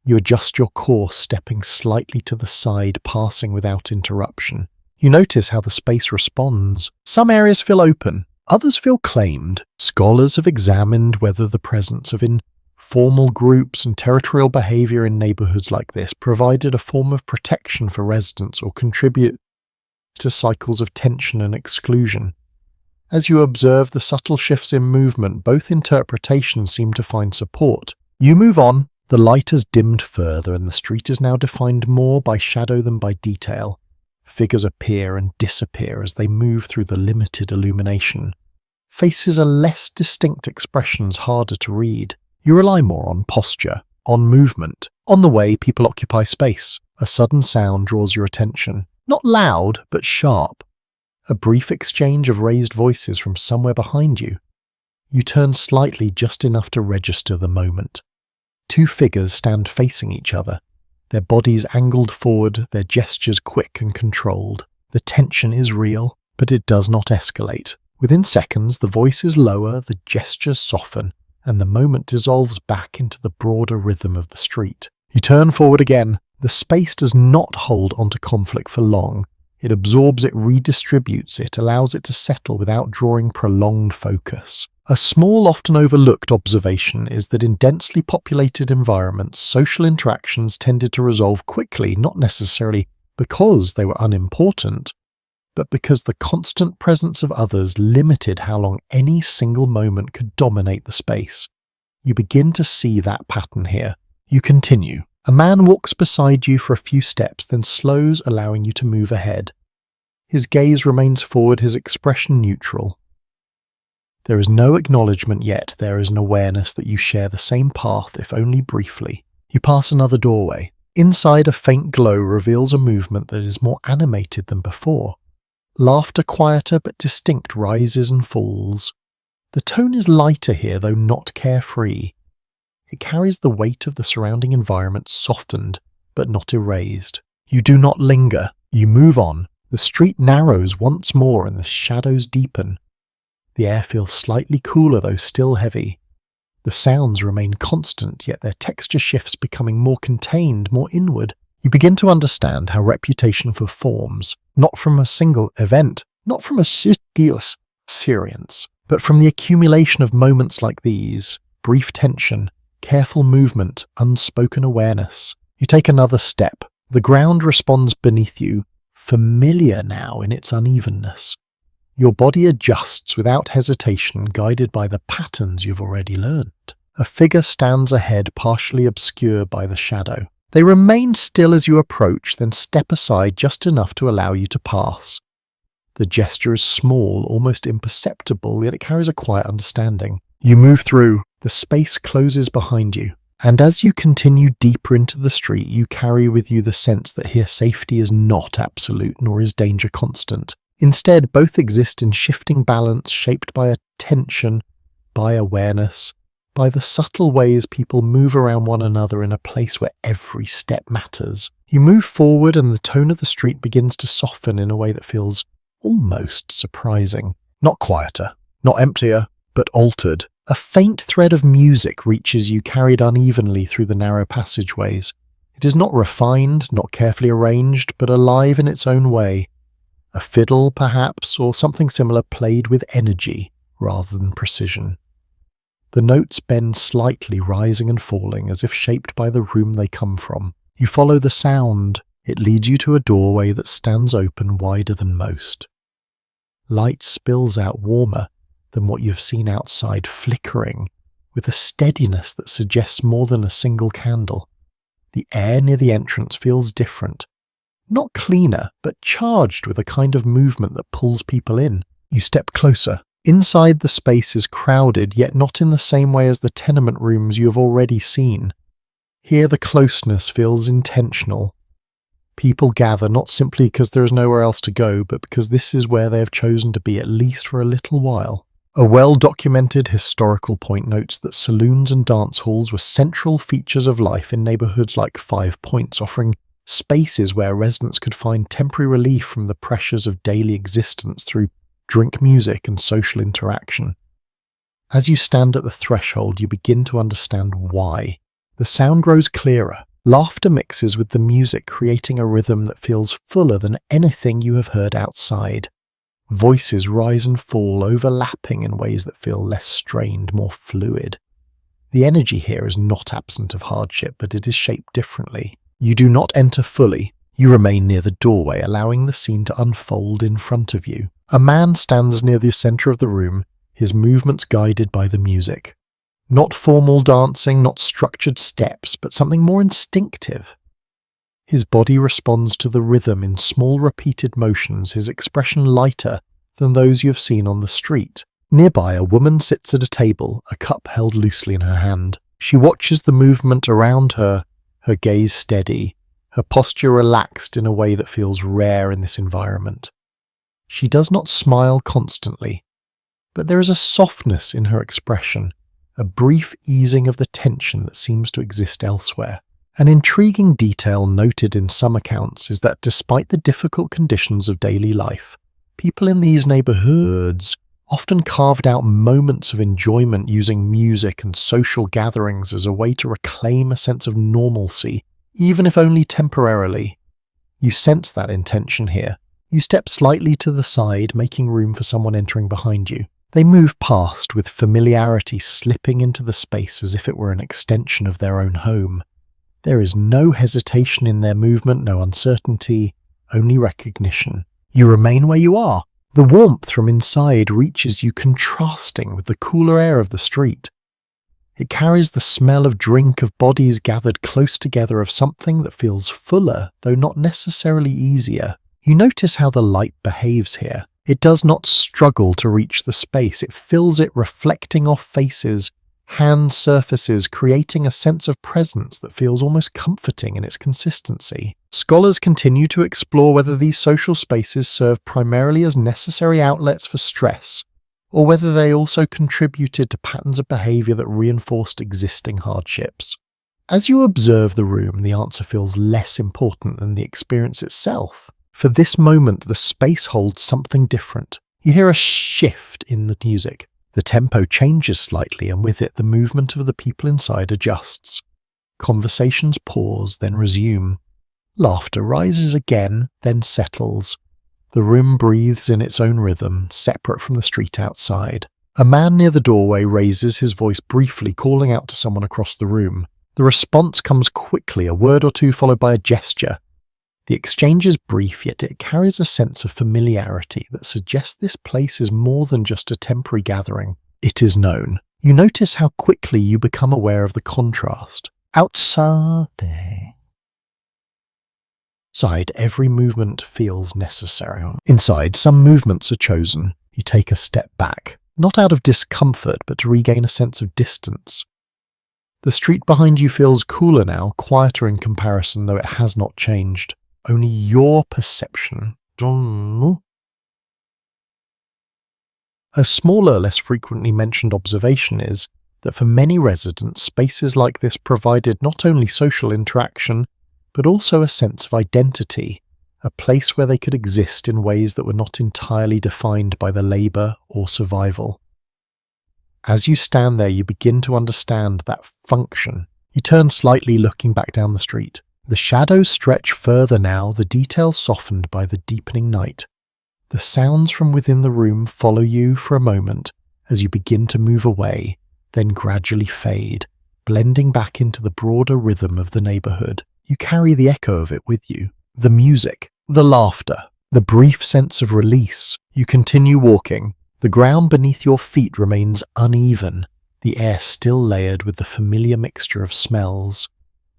You adjust your course, stepping slightly to the side, passing without interruption. You notice how the space responds. Some areas feel open, others feel claimed. Scholars have examined whether the presence of informal groups and territorial behavior in neighborhoods like this provided a form of protection for residents or contribute to cycles of tension and exclusion. As you observe the subtle shifts in movement, both interpretations seem to find support. You move on. The light has dimmed further, and the street is now defined more by shadow than by detail. Figures appear and disappear as they move through the limited illumination. Faces are less distinct, expressions harder to read. You rely more on posture, on movement, on the way people occupy space. A sudden sound draws your attention. Not loud, but sharp. A brief exchange of raised voices from somewhere behind you. You turn slightly, just enough to register the moment. Two figures stand facing each other, their bodies angled forward, their gestures quick and controlled. The tension is real, but it does not escalate. Within seconds, the voice is lower, the gestures soften, and the moment dissolves back into the broader rhythm of the street. You turn forward again. The space does not hold onto conflict for long. It absorbs it, redistributes it, allows it to settle without drawing prolonged focus. A small, often overlooked observation is that in densely populated environments, social interactions tended to resolve quickly, not necessarily because they were unimportant, but because the constant presence of others limited how long any single moment could dominate the space. You begin to see that pattern here. You continue. A man walks beside you for a few steps, then slows, allowing you to move ahead. His gaze remains forward, his expression neutral. There is no acknowledgement yet, there is an awareness that you share the same path, if only briefly. You pass another doorway. Inside, a faint glow reveals a movement that is more animated than before. Laughter, quieter but distinct, rises and falls. The tone is lighter here, though not carefree. It carries the weight of the surrounding environment, softened but not erased. You do not linger. You move on. The street narrows once more and the shadows deepen. The air feels slightly cooler, though still heavy. The sounds remain constant, yet their texture shifts, becoming more contained, more inward. You begin to understand how reputation forms, not from a single event, not from a serious experience, but from the accumulation of moments like these: brief tension, careful movement, unspoken awareness. You take another step. The ground responds beneath you, familiar now in its unevenness. Your body adjusts without hesitation, guided by the patterns you've already learned. A figure stands ahead, partially obscured by the shadow. They remain still as you approach, then step aside just enough to allow you to pass. The gesture is small, almost imperceptible, yet it carries a quiet understanding. You move through. The space closes behind you. And as you continue deeper into the street, you carry with you the sense that here safety is not absolute, nor is danger constant. Instead, both exist in shifting balance, shaped by attention, by awareness, by the subtle ways people move around one another in a place where every step matters. You move forward and the tone of the street begins to soften in a way that feels almost surprising. Not quieter, not emptier, but altered. A faint thread of music reaches you, carried unevenly through the narrow passageways. It is not refined, not carefully arranged, but alive in its own way. A fiddle, perhaps, or something similar, played with energy rather than precision. The notes bend slightly, rising and falling, as if shaped by the room they come from. You follow the sound. It leads you to a doorway that stands open, wider than most. Light spills out, warmer than what you've seen outside, flickering, with a steadiness that suggests more than a single candle. The air near the entrance feels different, Not cleaner, but charged with a kind of movement that pulls people in. You step closer. Inside, the space is crowded, yet not in the same way as the tenement rooms you have already seen. Here the closeness feels intentional. People gather not simply because there is nowhere else to go, but because this is where they have chosen to be, at least for a little while. A well-documented historical point notes that saloons and dance halls were central features of life in neighbourhoods like 5 Points, offering spaces where residents could find temporary relief from the pressures of daily existence through drink music and social interaction. As you stand at the threshold, you begin to understand why. The sound grows clearer. Laughter mixes with the music, creating a rhythm that feels fuller than anything you have heard outside. Voices rise and fall, overlapping in ways that feel less strained, more fluid. The energy here is not absent of hardship, but it is shaped differently. You do not enter fully. You remain near the doorway, allowing the scene to unfold in front of you. A man stands near the center of the room, his movements guided by the music. Not formal dancing, not structured steps, but something more instinctive. His body responds to the rhythm in small repeated motions, his expression lighter than those you have seen on the street. Nearby, a woman sits at a table, a cup held loosely in her hand. She watches the movement around her, her gaze steady, her posture relaxed in a way that feels rare in this environment. She does not smile constantly, but there is a softness in her expression, a brief easing of the tension that seems to exist elsewhere. An intriguing detail noted in some accounts is that despite the difficult conditions of daily life, people in these neighborhoods often carved out moments of enjoyment using music and social gatherings as a way to reclaim a sense of normalcy, even if only temporarily. You sense that intention here. You step slightly to the side, making room for someone entering behind you. They move past with familiarity, slipping into the space as if it were an extension of their own home. There is no hesitation in their movement, no uncertainty, only recognition. You remain where you are. The warmth from inside reaches you, contrasting with the cooler air of the street. It carries the smell of drink, of bodies gathered close together, of something that feels fuller, though not necessarily easier. You notice how the light behaves here. It does not struggle to reach the space. It fills it, reflecting off faces, hand surfaces, creating a sense of presence that feels almost comforting in its consistency. Scholars continue to explore whether these social spaces serve primarily as necessary outlets for stress, or whether they also contributed to patterns of behavior that reinforced existing hardships. As you observe the room, the answer feels less important than the experience itself. For this moment, the space holds something different. You hear a shift in the music. The tempo changes slightly, and with it, the movement of the people inside adjusts. Conversations pause, then resume. Laughter rises again, then settles. The room breathes in its own rhythm, separate from the street outside. A man near the doorway raises his voice briefly, calling out to someone across the room. The response comes quickly, a word or two followed by a gesture. The exchange is brief, yet it carries a sense of familiarity that suggests this place is more than just a temporary gathering. It is known. You notice how quickly you become aware of the contrast. Outside, every movement feels necessary. Inside, some movements are chosen. You take a step back, not out of discomfort, but to regain a sense of distance. The street behind you feels cooler now, quieter in comparison, though it has not changed. Only your perception. A smaller, less frequently mentioned observation is that for many residents, spaces like this provided not only social interaction, but also a sense of identity, a place where they could exist in ways that were not entirely defined by their labour or survival. As you stand there, you begin to understand that function. You turn slightly, looking back down the street. The shadows stretch further now, the details softened by the deepening night. The sounds from within the room follow you for a moment as you begin to move away, then gradually fade, blending back into the broader rhythm of the neighbourhood. You carry the echo of it with you. The music, the laughter, the brief sense of release. You continue walking. The ground beneath your feet remains uneven, the air still layered with the familiar mixture of smells.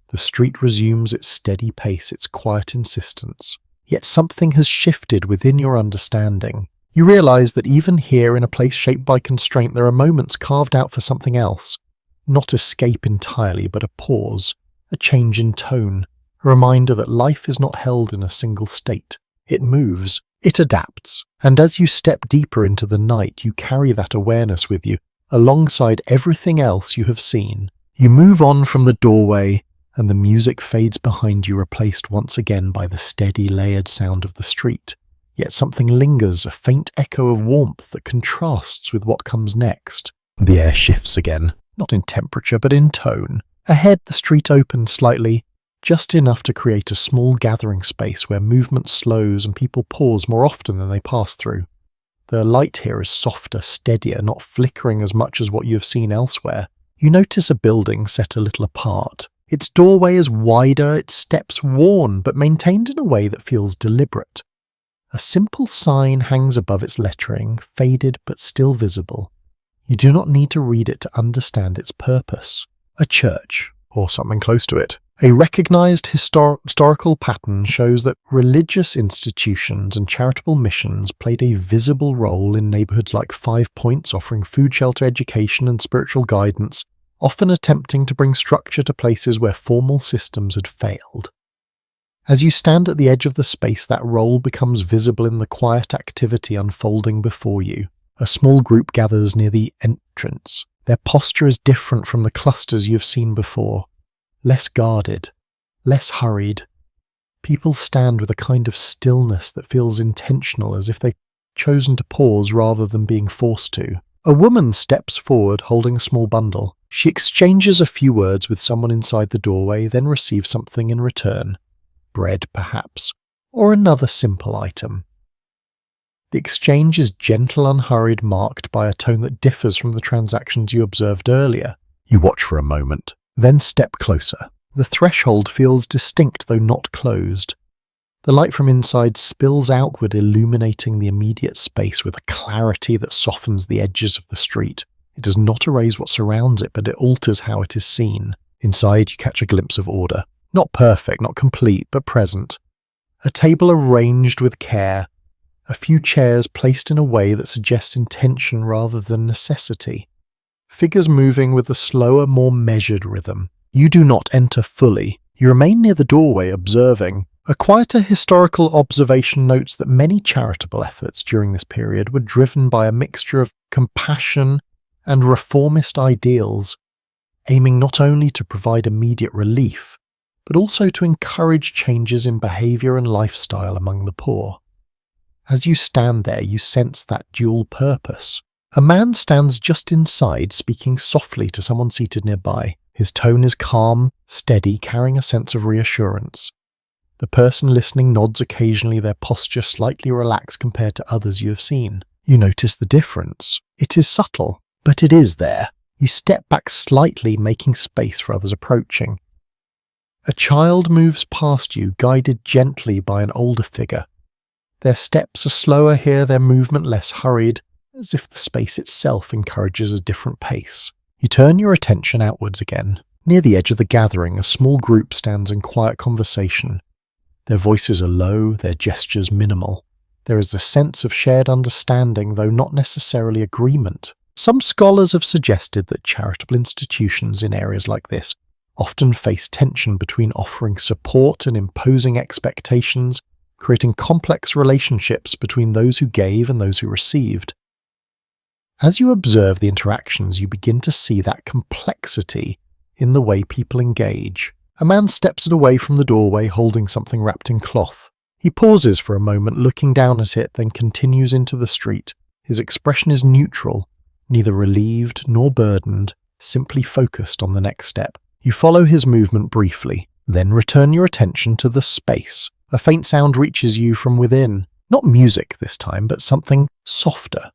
The street resumes its steady pace, its quiet insistence. Yet something has shifted within your understanding. You realize that even here in a place shaped by constraint, there are moments carved out for something else. Not escape entirely, but a pause, a change in tone, a reminder that life is not held in a single state. It moves, it adapts, and as you step deeper into the night, you carry that awareness with you, alongside everything else you have seen. You move on from the doorway, and the music fades behind you, replaced once again by the steady, layered sound of the street. Yet something lingers, a faint echo of warmth that contrasts with what comes next. The air shifts again, not in temperature but in tone. Ahead, the street opens slightly, just enough to create a small gathering space where movement slows and people pause more often than they pass through. The light here is softer, steadier, not flickering as much as what you have seen elsewhere. You notice a building set a little apart. Its doorway is wider, its steps worn, but maintained in a way that feels deliberate. A simple sign hangs above its lettering, faded but still visible. You do not need to read it to understand its purpose. A church, or something close to it. A recognized historical pattern shows that religious institutions and charitable missions played a visible role in neighborhoods like 5 Points, offering food, shelter, education, and spiritual guidance, often attempting to bring structure to places where formal systems had failed. As you stand at the edge of the space, that role becomes visible in the quiet activity unfolding before you. A small group gathers near the entrance. Their posture is different from the clusters you have seen before. Less guarded, less hurried. People stand with a kind of stillness that feels intentional, as if they've chosen to pause rather than being forced to. A woman steps forward holding a small bundle. She exchanges a few words with someone inside the doorway, then receives something in return. Bread, perhaps, or another simple item. The exchange is gentle, unhurried, marked by a tone that differs from the transactions you observed earlier. You watch for a moment, then step closer. The threshold feels distinct, though not closed. The light from inside spills outward, illuminating the immediate space with a clarity that softens the edges of the street. It does not erase what surrounds it, but it alters how it is seen. Inside, you catch a glimpse of order. Not perfect, not complete, but present. A table arranged with care. A few chairs placed in a way that suggests intention rather than necessity. Figures moving with a slower, more measured rhythm. You do not enter fully. You remain near the doorway, observing. A quieter historical observation notes that many charitable efforts during this period were driven by a mixture of compassion and reformist ideals, aiming not only to provide immediate relief, but also to encourage changes in behavior and lifestyle among the poor. As you stand there, you sense that dual purpose. A man stands just inside, speaking softly to someone seated nearby. His tone is calm, steady, carrying a sense of reassurance. The person listening nods occasionally, their posture slightly relaxed compared to others you have seen. You notice the difference. It is subtle, but it is there. You step back slightly, making space for others approaching. A child moves past you, guided gently by an older figure. Their steps are slower here, their movement less hurried, as if the space itself encourages a different pace. You turn your attention outwards again. Near the edge of the gathering, a small group stands in quiet conversation. Their voices are low, their gestures minimal. There is a sense of shared understanding, though not necessarily agreement. Some scholars have suggested that charitable institutions in areas like this often face tension between offering support and imposing expectations, creating complex relationships between those who gave and those who received. As you observe the interactions, you begin to see that complexity in the way people engage. A man steps away from the doorway holding something wrapped in cloth. He pauses for a moment, looking down at it, then continues into the street. His expression is neutral, neither relieved nor burdened, simply focused on the next step. You follow his movement briefly, then return your attention to the space. A faint sound reaches you from within. Not music this time, but something softer.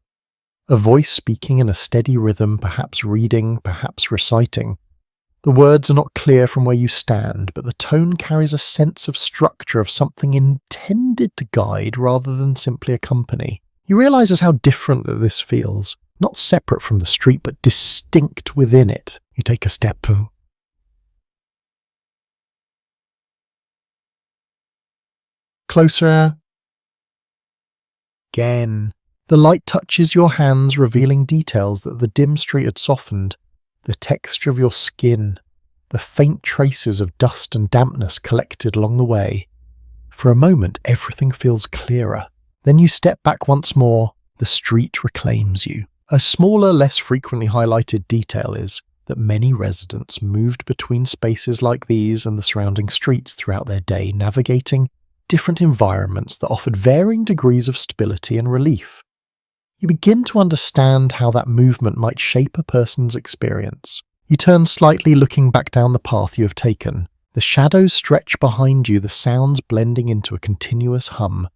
A voice speaking in a steady rhythm, perhaps reading, perhaps reciting. The words are not clear from where you stand, but the tone carries a sense of structure, of something intended to guide rather than simply accompany. You realize how different that this feels. Not separate from the street, but distinct within it. You take a step Closer. Again. The light touches your hands, revealing details that the dim street had softened. The texture of your skin, the faint traces of dust and dampness collected along the way. For a moment, everything feels clearer. Then you step back once more. The street reclaims you. A smaller, less frequently highlighted detail is that many residents moved between spaces like these and the surrounding streets throughout their day, navigating different environments that offered varying degrees of stability and relief. You begin to understand how that movement might shape a person's experience. You turn slightly, looking back down the path you have taken. The shadows stretch behind you, the sounds blending into a continuous hum.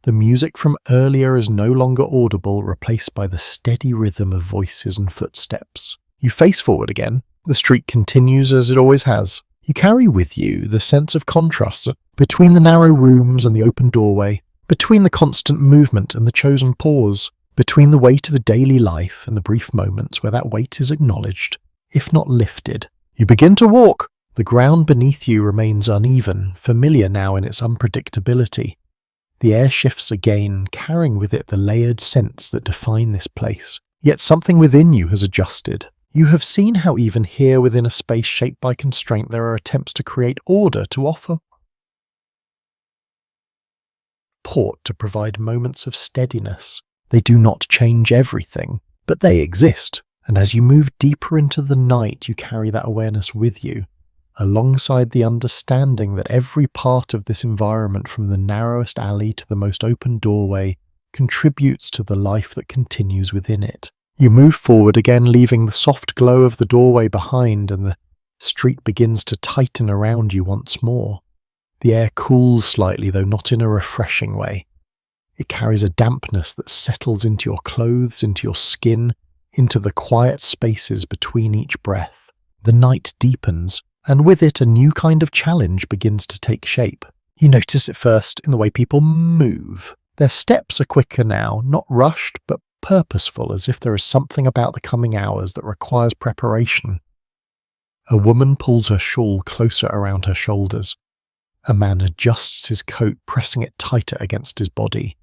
The music from earlier is no longer audible, replaced by the steady rhythm of voices and footsteps. You face forward again. The street continues as it always has. You carry with you the sense of contrast between the narrow rooms and the open doorway, between the constant movement and the chosen pause, between the weight of a daily life and the brief moments where that weight is acknowledged, if not lifted. You begin to walk. The ground beneath you remains uneven, familiar now in its unpredictability. The air shifts again, carrying with it the layered scents that define this place. Yet something within you has adjusted. You have seen how even here within a space shaped by constraint there are attempts to create order, to offer support, to provide moments of steadiness. They do not change everything, but they exist. And as you move deeper into the night, you carry that awareness with you, alongside the understanding that every part of this environment, from the narrowest alley to the most open doorway, contributes to the life that continues within it. You move forward again, leaving the soft glow of the doorway behind, and the street begins to tighten around you once more. The air cools slightly, though not in a refreshing way. It carries a dampness that settles into your clothes, into your skin, into the quiet spaces between each breath. The night deepens, and with it a new kind of challenge begins to take shape. You notice it first in the way people move. Their steps are quicker now, not rushed but purposeful, as if there is something about the coming hours that requires preparation. A woman pulls her shawl closer around her shoulders. A man adjusts his coat, pressing it tighter against his body.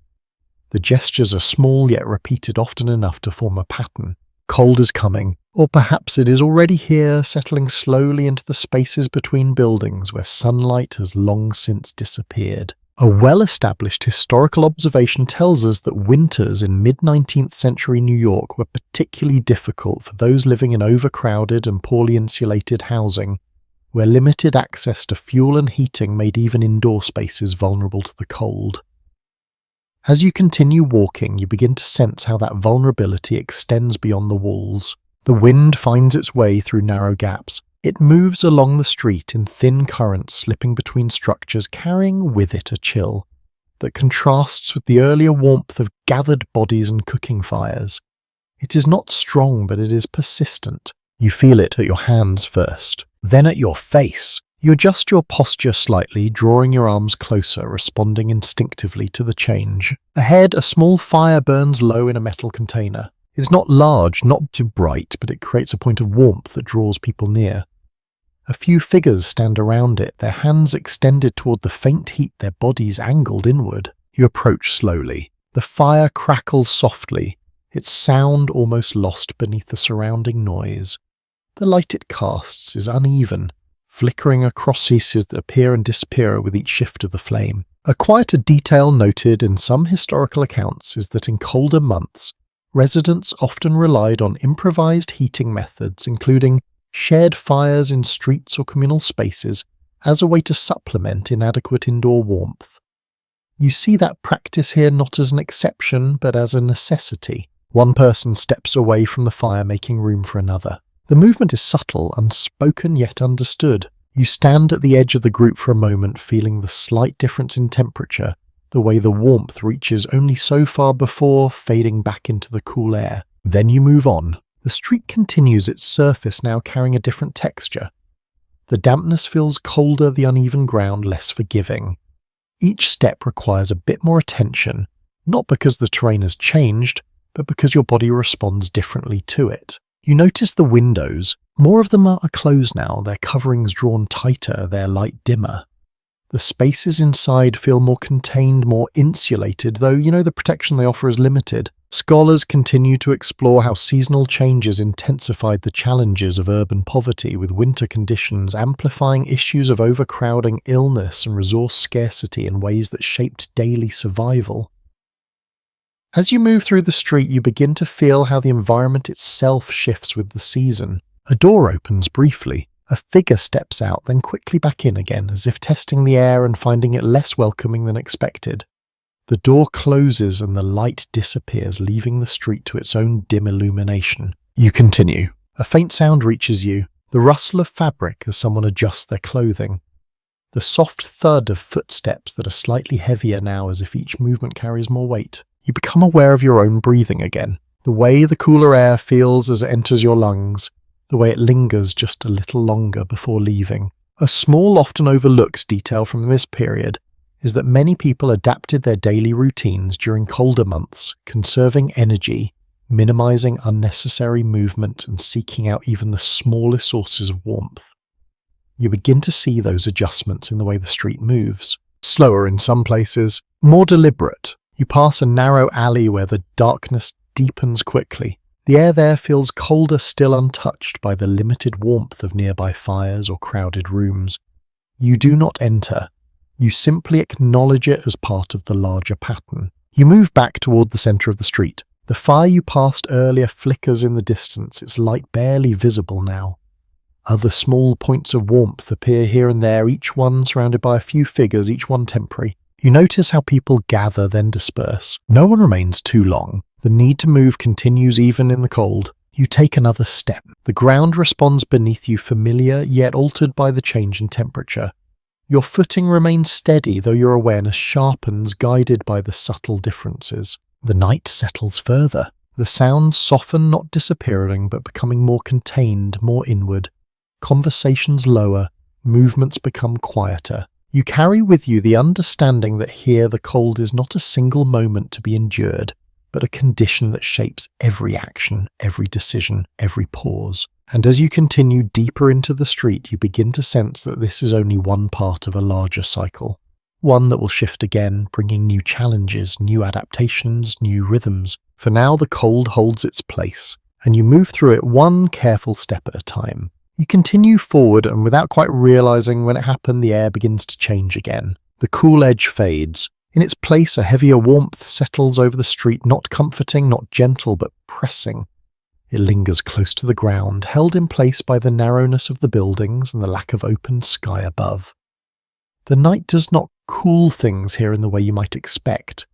The gestures are small yet repeated often enough to form a pattern. Cold is coming, or perhaps it is already here, settling slowly into the spaces between buildings where sunlight has long since disappeared. A well-established historical observation tells us that winters in mid-19th century New York were particularly difficult for those living in overcrowded and poorly insulated housing, where limited access to fuel and heating made even indoor spaces vulnerable to the cold. As you continue walking, you begin to sense how that vulnerability extends beyond the walls. The wind finds its way through narrow gaps. It moves along the street in thin currents slipping between structures, carrying with it a chill that contrasts with the earlier warmth of gathered bodies and cooking fires. It is not strong, but it is persistent. You feel it at your hands first, then at your face. You adjust your posture slightly, drawing your arms closer, responding instinctively to the change. Ahead, a small fire burns low in a metal container. It's not large, not too bright, but it creates a point of warmth that draws people near. A few figures stand around it, their hands extended toward the faint heat, their bodies angled inward. You approach slowly. The fire crackles softly, its sound almost lost beneath the surrounding noise. The light it casts is uneven, flickering across pieces that appear and disappear with each shift of the flame. A quieter detail noted in some historical accounts is that in colder months, residents often relied on improvised heating methods, including shared fires in streets or communal spaces, as a way to supplement inadequate indoor warmth. You see that practice here not as an exception, but as a necessity. One person steps away from the fire, making room for another. The movement is subtle, unspoken yet understood. You stand at the edge of the group for a moment, feeling the slight difference in temperature, the way the warmth reaches only so far before fading back into the cool air. Then you move on. The street continues, its surface now carrying a different texture. The dampness feels colder, the uneven ground less forgiving. Each step requires a bit more attention, not because the terrain has changed, but because your body responds differently to it. You notice the windows. More of them are closed now, their coverings drawn tighter, their light dimmer. The spaces inside feel more contained, more insulated, though, the protection they offer is limited. Scholars continue to explore how seasonal changes intensified the challenges of urban poverty, with winter conditions amplifying issues of overcrowding, illness, and resource scarcity in ways that shaped daily survival. As you move through the street, you begin to feel how the environment itself shifts with the season. A door opens briefly. A figure steps out, then quickly back in again, as if testing the air and finding it less welcoming than expected. The door closes and the light disappears, leaving the street to its own dim illumination. You continue. A faint sound reaches you, the rustle of fabric as someone adjusts their clothing. The soft thud of footsteps that are slightly heavier now, as if each movement carries more weight. You become aware of your own breathing again, the way the cooler air feels as it enters your lungs, the way it lingers just a little longer before leaving. A small, often overlooked detail from this period is that many people adapted their daily routines during colder months, conserving energy, minimizing unnecessary movement, and seeking out even the smallest sources of warmth. You begin to see those adjustments in the way the street moves. Slower in some places, more deliberate. You pass a narrow alley where the darkness deepens quickly. The air there feels colder, still untouched by the limited warmth of nearby fires or crowded rooms. You do not enter. You simply acknowledge it as part of the larger pattern. You move back toward the center of the street. The fire you passed earlier flickers in the distance, its light barely visible now. Other small points of warmth appear here and there, each one surrounded by a few figures, each one temporary. You notice how people gather, then disperse. No one remains too long. The need to move continues even in the cold. You take another step. The ground responds beneath you, familiar yet altered by the change in temperature. Your footing remains steady, though your awareness sharpens, guided by the subtle differences. The night settles further. The sounds soften, not disappearing, but becoming more contained, more inward. Conversations lower, movements become quieter. You carry with you the understanding that here the cold is not a single moment to be endured, but a condition that shapes every action, every decision, every pause. And as you continue deeper into the street, you begin to sense that this is only one part of a larger cycle. One that will shift again, bringing new challenges, new adaptations, new rhythms. For now, the cold holds its place, and you move through it one careful step at a time. You continue forward, and without quite realizing when it happened, the air begins to change again. The cool edge fades. In its place, a heavier warmth settles over the street, not comforting, not gentle, but pressing. It lingers close to the ground, held in place by the narrowness of the buildings and the lack of open sky above. The night does not cool things here in the way you might expect.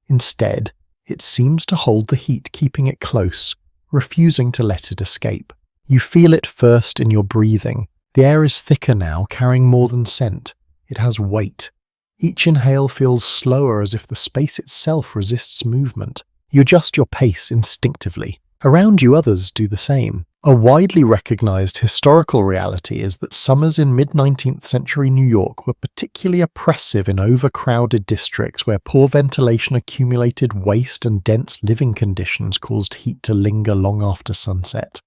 Instead, it seems to hold the heat, keeping it close, refusing to let it escape. You feel it first in your breathing. The air is thicker now, carrying more than scent. It has weight. Each inhale feels slower, as if the space itself resists movement. You adjust your pace instinctively. Around you, others do the same. A widely recognized historical reality is that summers in mid-19th century New York were particularly oppressive in overcrowded districts where poor ventilation accumulated waste and dense living conditions caused heat to linger long after sunset.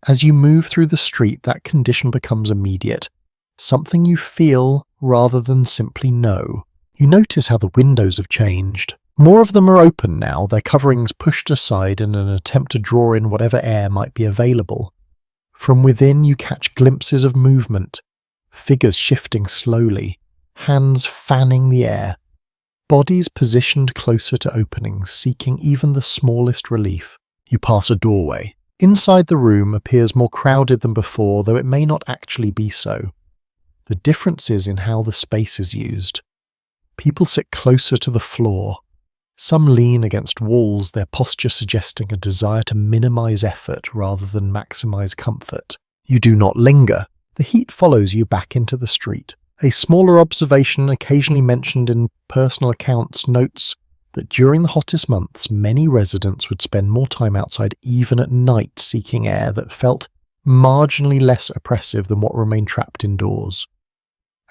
As you move through the street, that condition becomes immediate. Something you feel rather than simply know. You notice how the windows have changed. More of them are open now, their coverings pushed aside in an attempt to draw in whatever air might be available. From within you catch glimpses of movement, figures shifting slowly, hands fanning the air, bodies positioned closer to openings, seeking even the smallest relief. You pass a doorway. Inside the room appears more crowded than before, though it may not actually be so. The difference is in how the space is used. People sit closer to the floor. Some lean against walls, their posture suggesting a desire to minimize effort rather than maximize comfort. You do not linger. The heat follows you back into the street. A smaller observation occasionally mentioned in personal accounts notes that during the hottest months, many residents would spend more time outside even at night seeking air that felt marginally less oppressive than what remained trapped indoors.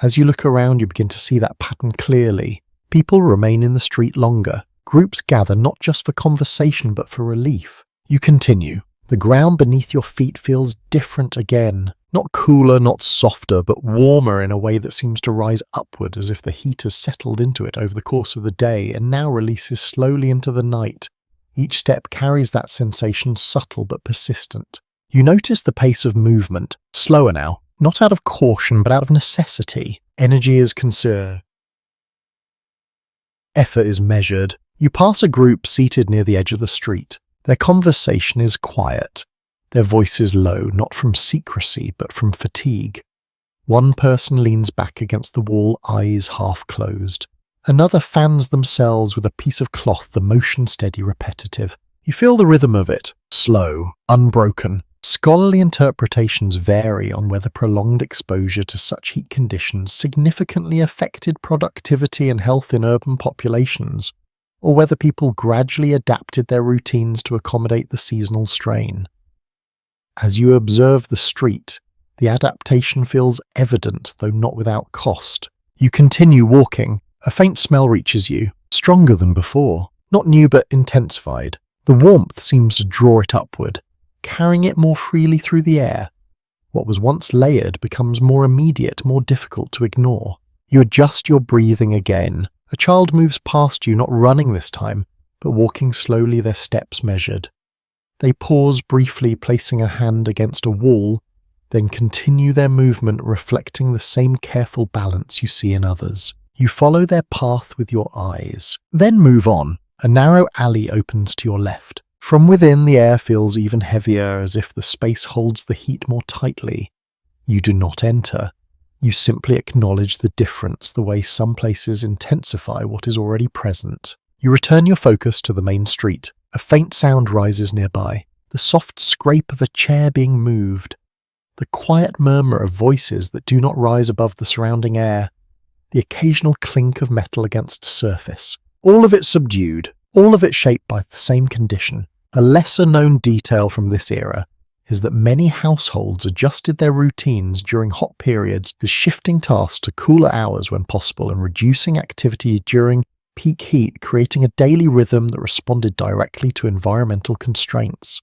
As you look around, you begin to see that pattern clearly. People remain in the street longer. Groups gather not just for conversation but for relief. You continue. The ground beneath your feet feels different again. Not cooler, not softer, but warmer in a way that seems to rise upward as if the heat has settled into it over the course of the day and now releases slowly into the night. Each step carries that sensation, subtle but persistent. You notice the pace of movement, slower now, not out of caution but out of necessity. Energy is conserved. Effort is measured. You pass a group seated near the edge of the street. Their conversation is quiet. Their voice is low, not from secrecy, but from fatigue. One person leans back against the wall, eyes half closed. Another fans themselves with a piece of cloth, the motion steady, repetitive. You feel the rhythm of it, slow, unbroken. Scholarly interpretations vary on whether prolonged exposure to such heat conditions significantly affected productivity and health in urban populations, or whether people gradually adapted their routines to accommodate the seasonal strain. As you observe the street, the adaptation feels evident, though not without cost. You continue walking. A faint smell reaches you, stronger than before, not new but intensified. The warmth seems to draw it upward, carrying it more freely through the air. What was once layered becomes more immediate, more difficult to ignore. You adjust your breathing again. A child moves past you, not running this time, but walking slowly, their steps measured. They pause briefly, placing a hand against a wall, then continue their movement, reflecting the same careful balance you see in others. You follow their path with your eyes, then move on. A narrow alley opens to your left. From within, the air feels even heavier, as if the space holds the heat more tightly. You do not enter. You simply acknowledge the difference, the way some places intensify what is already present. You return your focus to the main street. A faint sound rises nearby, the soft scrape of a chair being moved, the quiet murmur of voices that do not rise above the surrounding air, the occasional clink of metal against a surface. All of it subdued, all of it shaped by the same condition. A lesser-known detail from this era is that many households adjusted their routines during hot periods to shifting tasks to cooler hours when possible and reducing activity during peak heat, creating a daily rhythm that responded directly to environmental constraints.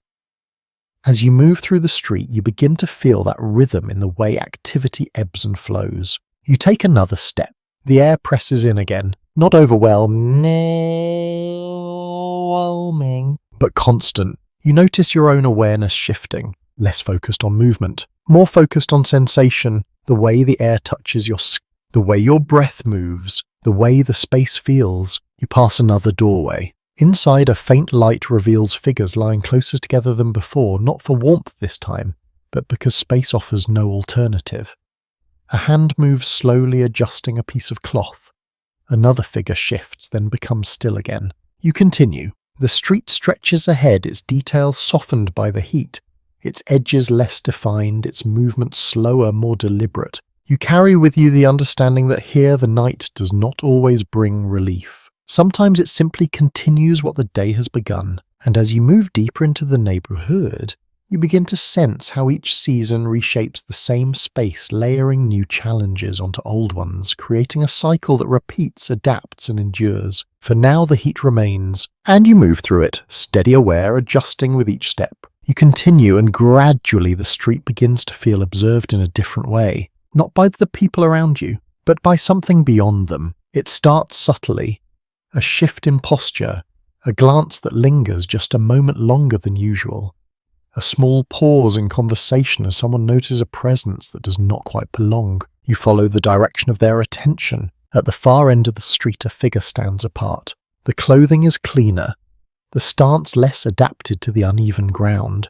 As you move through the street, you begin to feel that rhythm in the way activity ebbs and flows. You take another step. The air presses in again, not overwhelming, but constant. You notice your own awareness shifting, less focused on movement, more focused on sensation, the way the air touches your skin, the way your breath moves, the way the space feels. You pass another doorway. Inside, a faint light reveals figures lying closer together than before, not for warmth this time, but because space offers no alternative. A hand moves slowly, adjusting a piece of cloth. Another figure shifts, then becomes still again. You continue. The street stretches ahead, its details softened by the heat, its edges less defined, its movements slower, more deliberate. You carry with you the understanding that here the night does not always bring relief. Sometimes it simply continues what the day has begun, and as you move deeper into the neighborhood, you begin to sense how each season reshapes the same space, layering new challenges onto old ones, creating a cycle that repeats, adapts, and endures. For now the heat remains, and you move through it, steady aware, adjusting with each step. You continue, and gradually the street begins to feel observed in a different way. Not by the people around you, but by something beyond them. It starts subtly. A shift in posture, a glance that lingers just a moment longer than usual. A small pause in conversation as someone notices a presence that does not quite belong. You follow the direction of their attention. At the far end of the street, a figure stands apart. The clothing is cleaner, the stance less adapted to the uneven ground.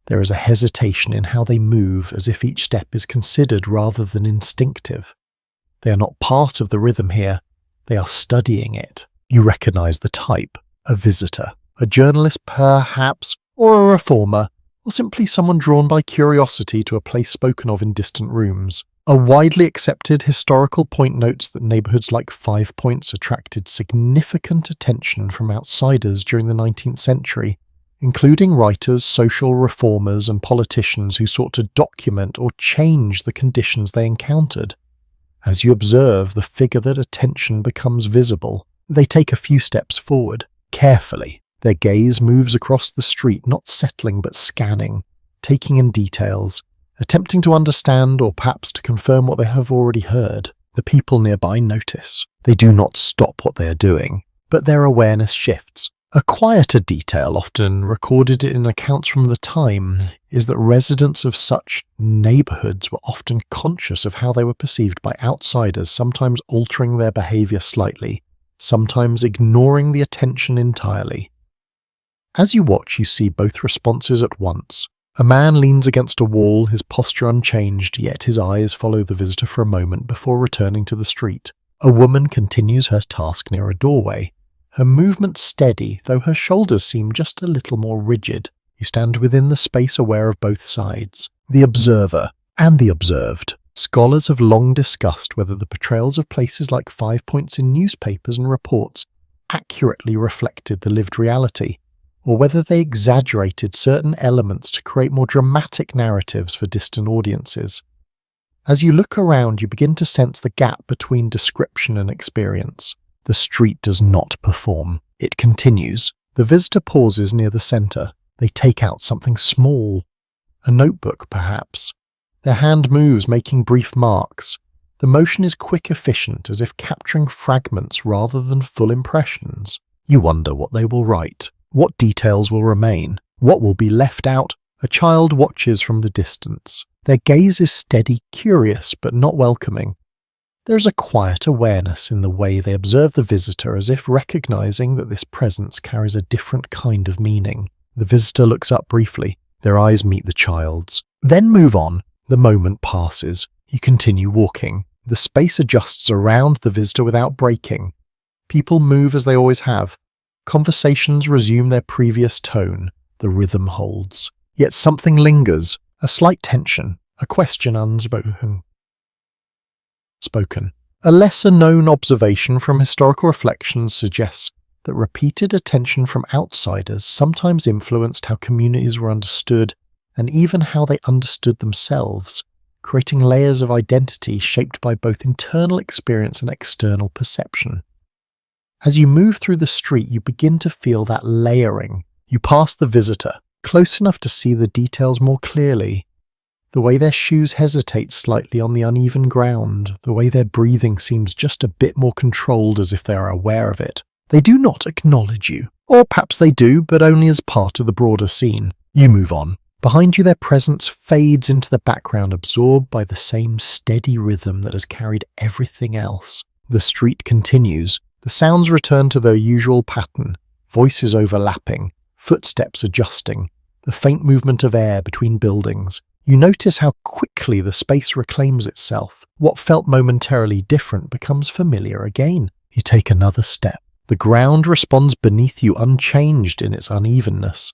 There is a hesitation in how they move, as if each step is considered rather than instinctive. They are not part of the rhythm here. They are studying it. You recognize the type. A visitor. A journalist perhaps, or a reformer, or simply someone drawn by curiosity to a place spoken of in distant rooms. A widely accepted historical point notes that neighborhoods like 5 Points attracted significant attention from outsiders during the 19th century, including writers, social reformers, and politicians who sought to document or change the conditions they encountered. As you observe the figure that attention becomes visible, they take a few steps forward, carefully, Their gaze moves across the street, not settling but scanning, taking in details, attempting to understand or perhaps to confirm what they have already heard. The people nearby notice. They do not stop what they are doing, but their awareness shifts. A quieter detail, often recorded in accounts from the time, is that residents of such neighbourhoods were often conscious of how they were perceived by outsiders, sometimes altering their behaviour slightly, sometimes ignoring the attention entirely. As you watch, you see both responses at once. A man leans against a wall, his posture unchanged, yet his eyes follow the visitor for a moment before returning to the street. A woman continues her task near a doorway, her movement steady, though her shoulders seem just a little more rigid. You stand within the space, aware of both sides, the observer and the observed. Scholars have long discussed whether the portrayals of places like 5 Points in newspapers and reports accurately reflected the lived reality, or whether they exaggerated certain elements to create more dramatic narratives for distant audiences. As you look around, you begin to sense the gap between description and experience. The street does not perform. It continues. The visitor pauses near the centre. They take out something small. A notebook, perhaps. Their hand moves, making brief marks. The motion is quick, efficient, as if capturing fragments rather than full impressions. You wonder what they will write. What details will remain? What will be left out? A child watches from the distance. Their gaze is steady, curious, but not welcoming. There is a quiet awareness in the way they observe the visitor, as if recognizing that this presence carries a different kind of meaning. The visitor looks up briefly. Their eyes meet the child's. Then move on. The moment passes. You continue walking. The space adjusts around the visitor without breaking. People move as they always have. Conversations resume their previous tone. The rhythm holds. Yet something lingers. A slight tension. A question unspoken. A lesser-known observation from historical reflections suggests that repeated attention from outsiders sometimes influenced how communities were understood and even how they understood themselves, creating layers of identity shaped by both internal experience and external perception. As you move through the street, you begin to feel that layering. You pass the visitor, close enough to see the details more clearly. The way their shoes hesitate slightly on the uneven ground, the way their breathing seems just a bit more controlled as if they are aware of it. They do not acknowledge you. Or perhaps they do, but only as part of the broader scene. You move on. Behind you, their presence fades into the background, absorbed by the same steady rhythm that has carried everything else. The street continues. The sounds return to their usual pattern, voices overlapping, footsteps adjusting, the faint movement of air between buildings. You notice how quickly the space reclaims itself. What felt momentarily different becomes familiar again. You take another step. The ground responds beneath you, unchanged in its unevenness.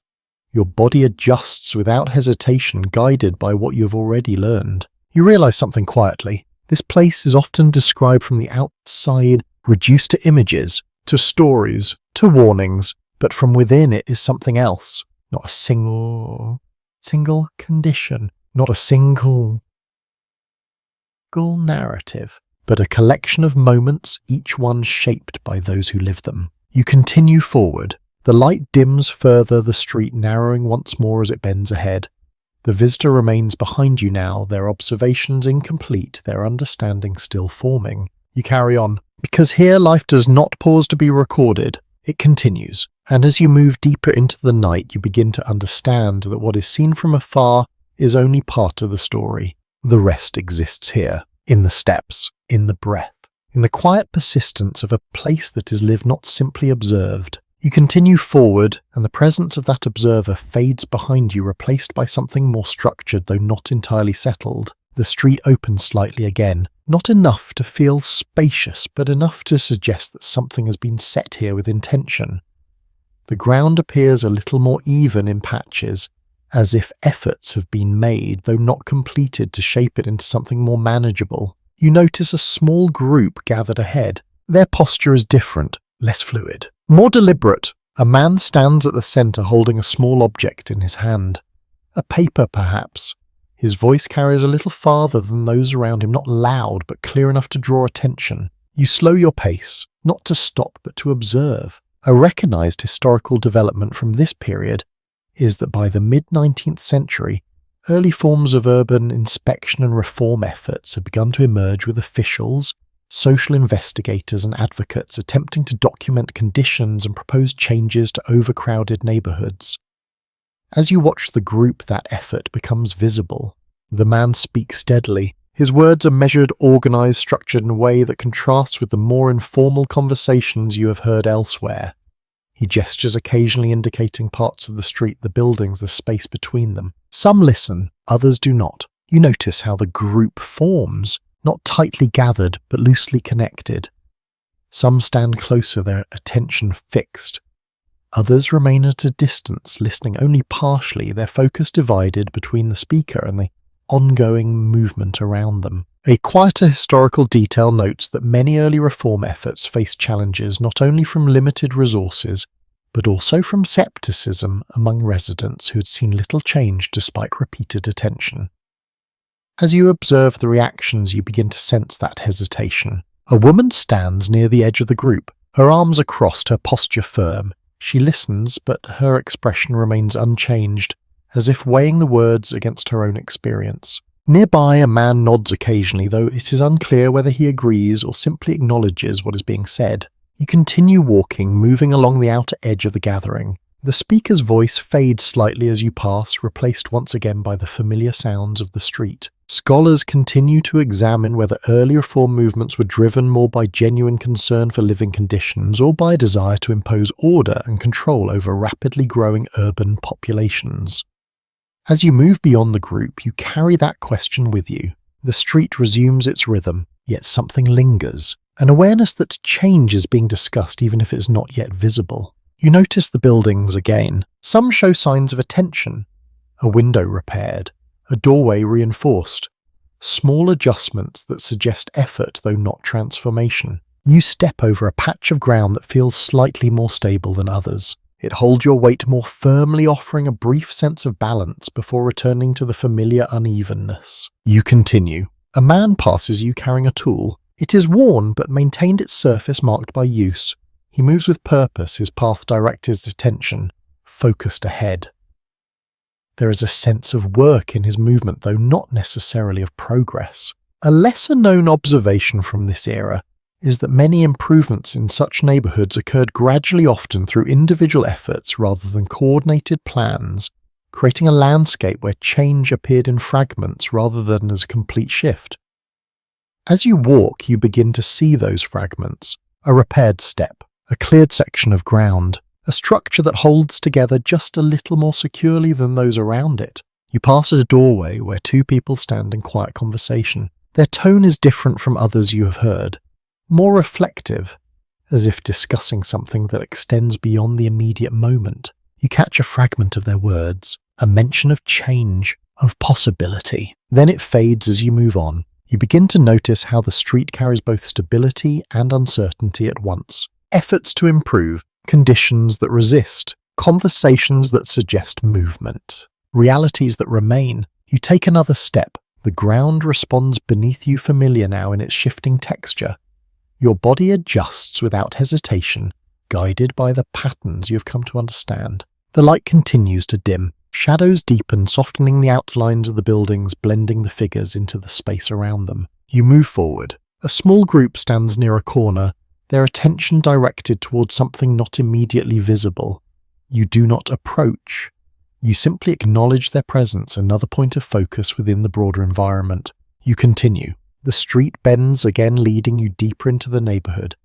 Your body adjusts without hesitation, guided by what you have already learned. You realize something quietly. This place is often described from the outside, reduced to images, to stories, to warnings, but from within it is something else. Not a single condition, not a single narrative, but a collection of moments, each one shaped by those who live them. You continue forward. The light dims further, the street narrowing once more as it bends ahead. The visitor remains behind you now, their observations incomplete, their understanding still forming. You carry on. Because here life does not pause to be recorded, it continues. And as you move deeper into the night, you begin to understand that what is seen from afar is only part of the story. The rest exists here, in the steps, in the breath, in the quiet persistence of a place that is lived, not simply observed. You continue forward, and the presence of that observer fades behind you, replaced by something more structured, though not entirely settled. The street opens slightly again, not enough to feel spacious, but enough to suggest that something has been set here with intention. The ground appears a little more even in patches, as if efforts have been made, though not completed, to shape it into something more manageable. You notice a small group gathered ahead. Their posture is different, less fluid, more deliberate. A man stands at the centre holding a small object in his hand. A paper, perhaps. His voice carries a little farther than those around him, not loud, but clear enough to draw attention. You slow your pace, not to stop, but to observe. A recognised historical development from this period is that by the mid-19th century, early forms of urban inspection and reform efforts had begun to emerge, with officials, social investigators and advocates attempting to document conditions and propose changes to overcrowded neighbourhoods. As you watch the group, that effort becomes visible. The man speaks steadily. His words are measured, organised, structured in a way that contrasts with the more informal conversations you have heard elsewhere. He gestures occasionally, indicating parts of the street, the buildings, the space between them. Some listen, others do not. You notice how the group forms, not tightly gathered, but loosely connected. Some stand closer, their attention fixed. Others remain at a distance, listening only partially, their focus divided between the speaker and the ongoing movement around them. A quieter historical detail notes that many early reform efforts faced challenges not only from limited resources, but also from scepticism among residents who had seen little change despite repeated attention. As you observe the reactions, you begin to sense that hesitation. A woman stands near the edge of the group. Her arms are crossed, her posture firm. She listens, but her expression remains unchanged, as if weighing the words against her own experience. Nearby, a man nods occasionally, though it is unclear whether he agrees or simply acknowledges what is being said. You continue walking, moving along the outer edge of the gathering. The speaker's voice fades slightly as you pass, replaced once again by the familiar sounds of the street. Scholars continue to examine whether early reform movements were driven more by genuine concern for living conditions or by a desire to impose order and control over rapidly growing urban populations. As you move beyond the group, you carry that question with you. The street resumes its rhythm, yet something lingers. An awareness that change is being discussed even if it is not yet visible. You notice the buildings again. Some show signs of attention. A window repaired, a doorway reinforced. Small adjustments that suggest effort though not transformation. You step over a patch of ground that feels slightly more stable than others. It holds your weight more firmly, offering a brief sense of balance before returning to the familiar unevenness. You continue. A man passes you carrying a tool. It is worn but maintained its surface marked by use. He moves with purpose, his path directs his attention, focused ahead. There is a sense of work in his movement, though not necessarily of progress. A lesser-known observation from this era is that many improvements in such neighbourhoods occurred gradually, often through individual efforts rather than coordinated plans, creating a landscape where change appeared in fragments rather than as a complete shift. As you walk, you begin to see those fragments. A repaired step, a cleared section of ground, a structure that holds together just a little more securely than those around it. You pass a doorway where two people stand in quiet conversation. Their tone is different from others you have heard, more reflective, as if discussing something that extends beyond the immediate moment. You catch a fragment of their words, a mention of change, of possibility. Then it fades as you move on. You begin to notice how the street carries both stability and uncertainty at once. Efforts to improve, conditions that resist, conversations that suggest movement, realities that remain. You take another step. The ground responds beneath you, familiar now in its shifting texture. Your body adjusts without hesitation, guided by the patterns you have come to understand. The light continues to dim. Shadows deepen, softening the outlines of the buildings, blending the figures into the space around them. You move forward. A small group stands near a corner, their attention directed towards something not immediately visible. You do not approach. You simply acknowledge their presence, another point of focus within the broader environment. You continue. The street bends again, leading you deeper into the neighbourhood.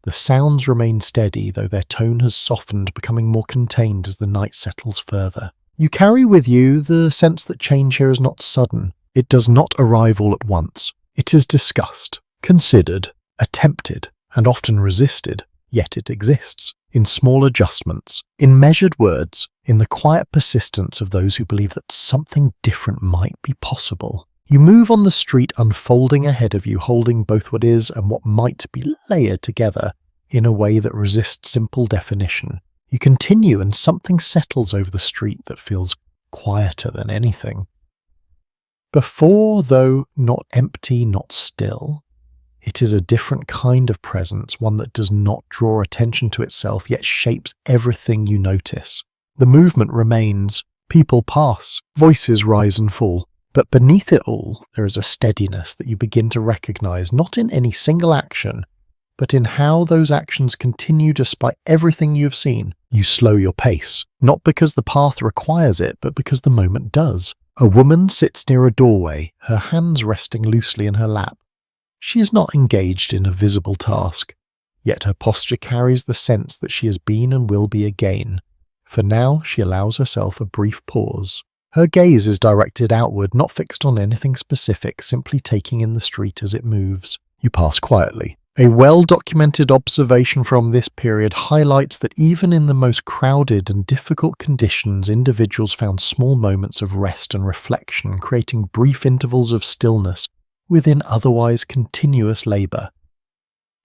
The sounds remain steady, though their tone has softened, becoming more contained as the night settles further. You carry with you the sense that change here is not sudden. It does not arrive all at once. It is discussed, considered, attempted, and often resisted, yet it exists, in small adjustments, in measured words, in the quiet persistence of those who believe that something different might be possible. You move on the street, unfolding ahead of you, holding both what is and what might be layered together in a way that resists simple definition. You continue, and something settles over the street that feels quieter than anything. Before, though not empty, not still, It is a different kind of presence, one that does not draw attention to itself, yet shapes everything you notice. The movement remains. People pass. Voices rise and fall. But beneath it all, there is a steadiness that you begin to recognize, not in any single action, but in how those actions continue despite everything you have seen. You slow your pace, not because the path requires it, but because the moment does. A woman sits near a doorway, her hands resting loosely in her lap. She is not engaged in a visible task, yet her posture carries the sense that she has been and will be again. For now, she allows herself a brief pause. Her gaze is directed outward, not fixed on anything specific, simply taking in the street as it moves. You pass quietly. A well-documented observation from this period highlights that even in the most crowded and difficult conditions, individuals found small moments of rest and reflection, creating brief intervals of stillness within otherwise continuous labour.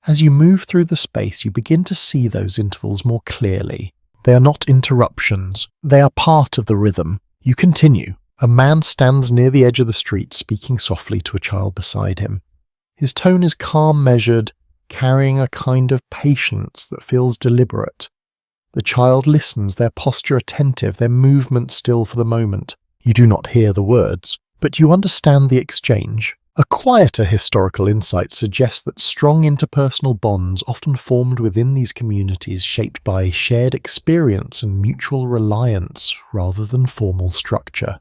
As you move through the space, you begin to see those intervals more clearly. They are not interruptions, they are part of the rhythm. You continue. A man stands near the edge of the street, speaking softly to a child beside him. His tone is calm, measured, carrying a kind of patience that feels deliberate. The child listens, their posture attentive, their movement still for the moment. You do not hear the words, but you understand the exchange. A quieter historical insight suggests that strong interpersonal bonds often formed within these communities, shaped by shared experience and mutual reliance rather than formal structure.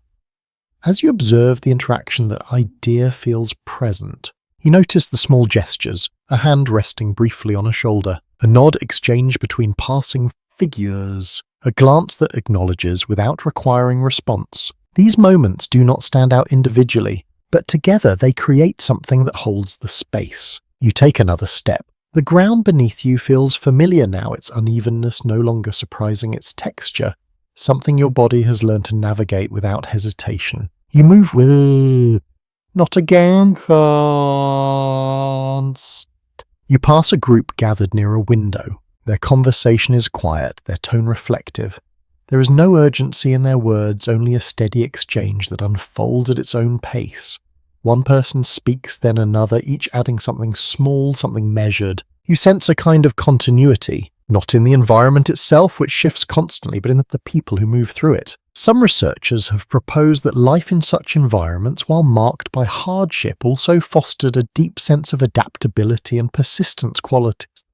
As you observe the interaction, that idea feels present. You notice the small gestures, a hand resting briefly on a shoulder, a nod exchanged between passing figures, a glance that acknowledges without requiring response. These moments do not stand out individually, but together they create something that holds the space. You take another step. The ground beneath you feels familiar now, its unevenness no longer surprising, its texture, something your body has learned to navigate without hesitation. You move with not again, can't. You pass a group gathered near a window. Their conversation is quiet, their tone reflective. There is no urgency in their words, only a steady exchange that unfolds at its own pace. One person speaks, then another, each adding something small, something measured. You sense a kind of continuity, not in the environment itself, which shifts constantly, but in the people who move through it. Some researchers have proposed that life in such environments, while marked by hardship, also fostered a deep sense of adaptability and persistence qualities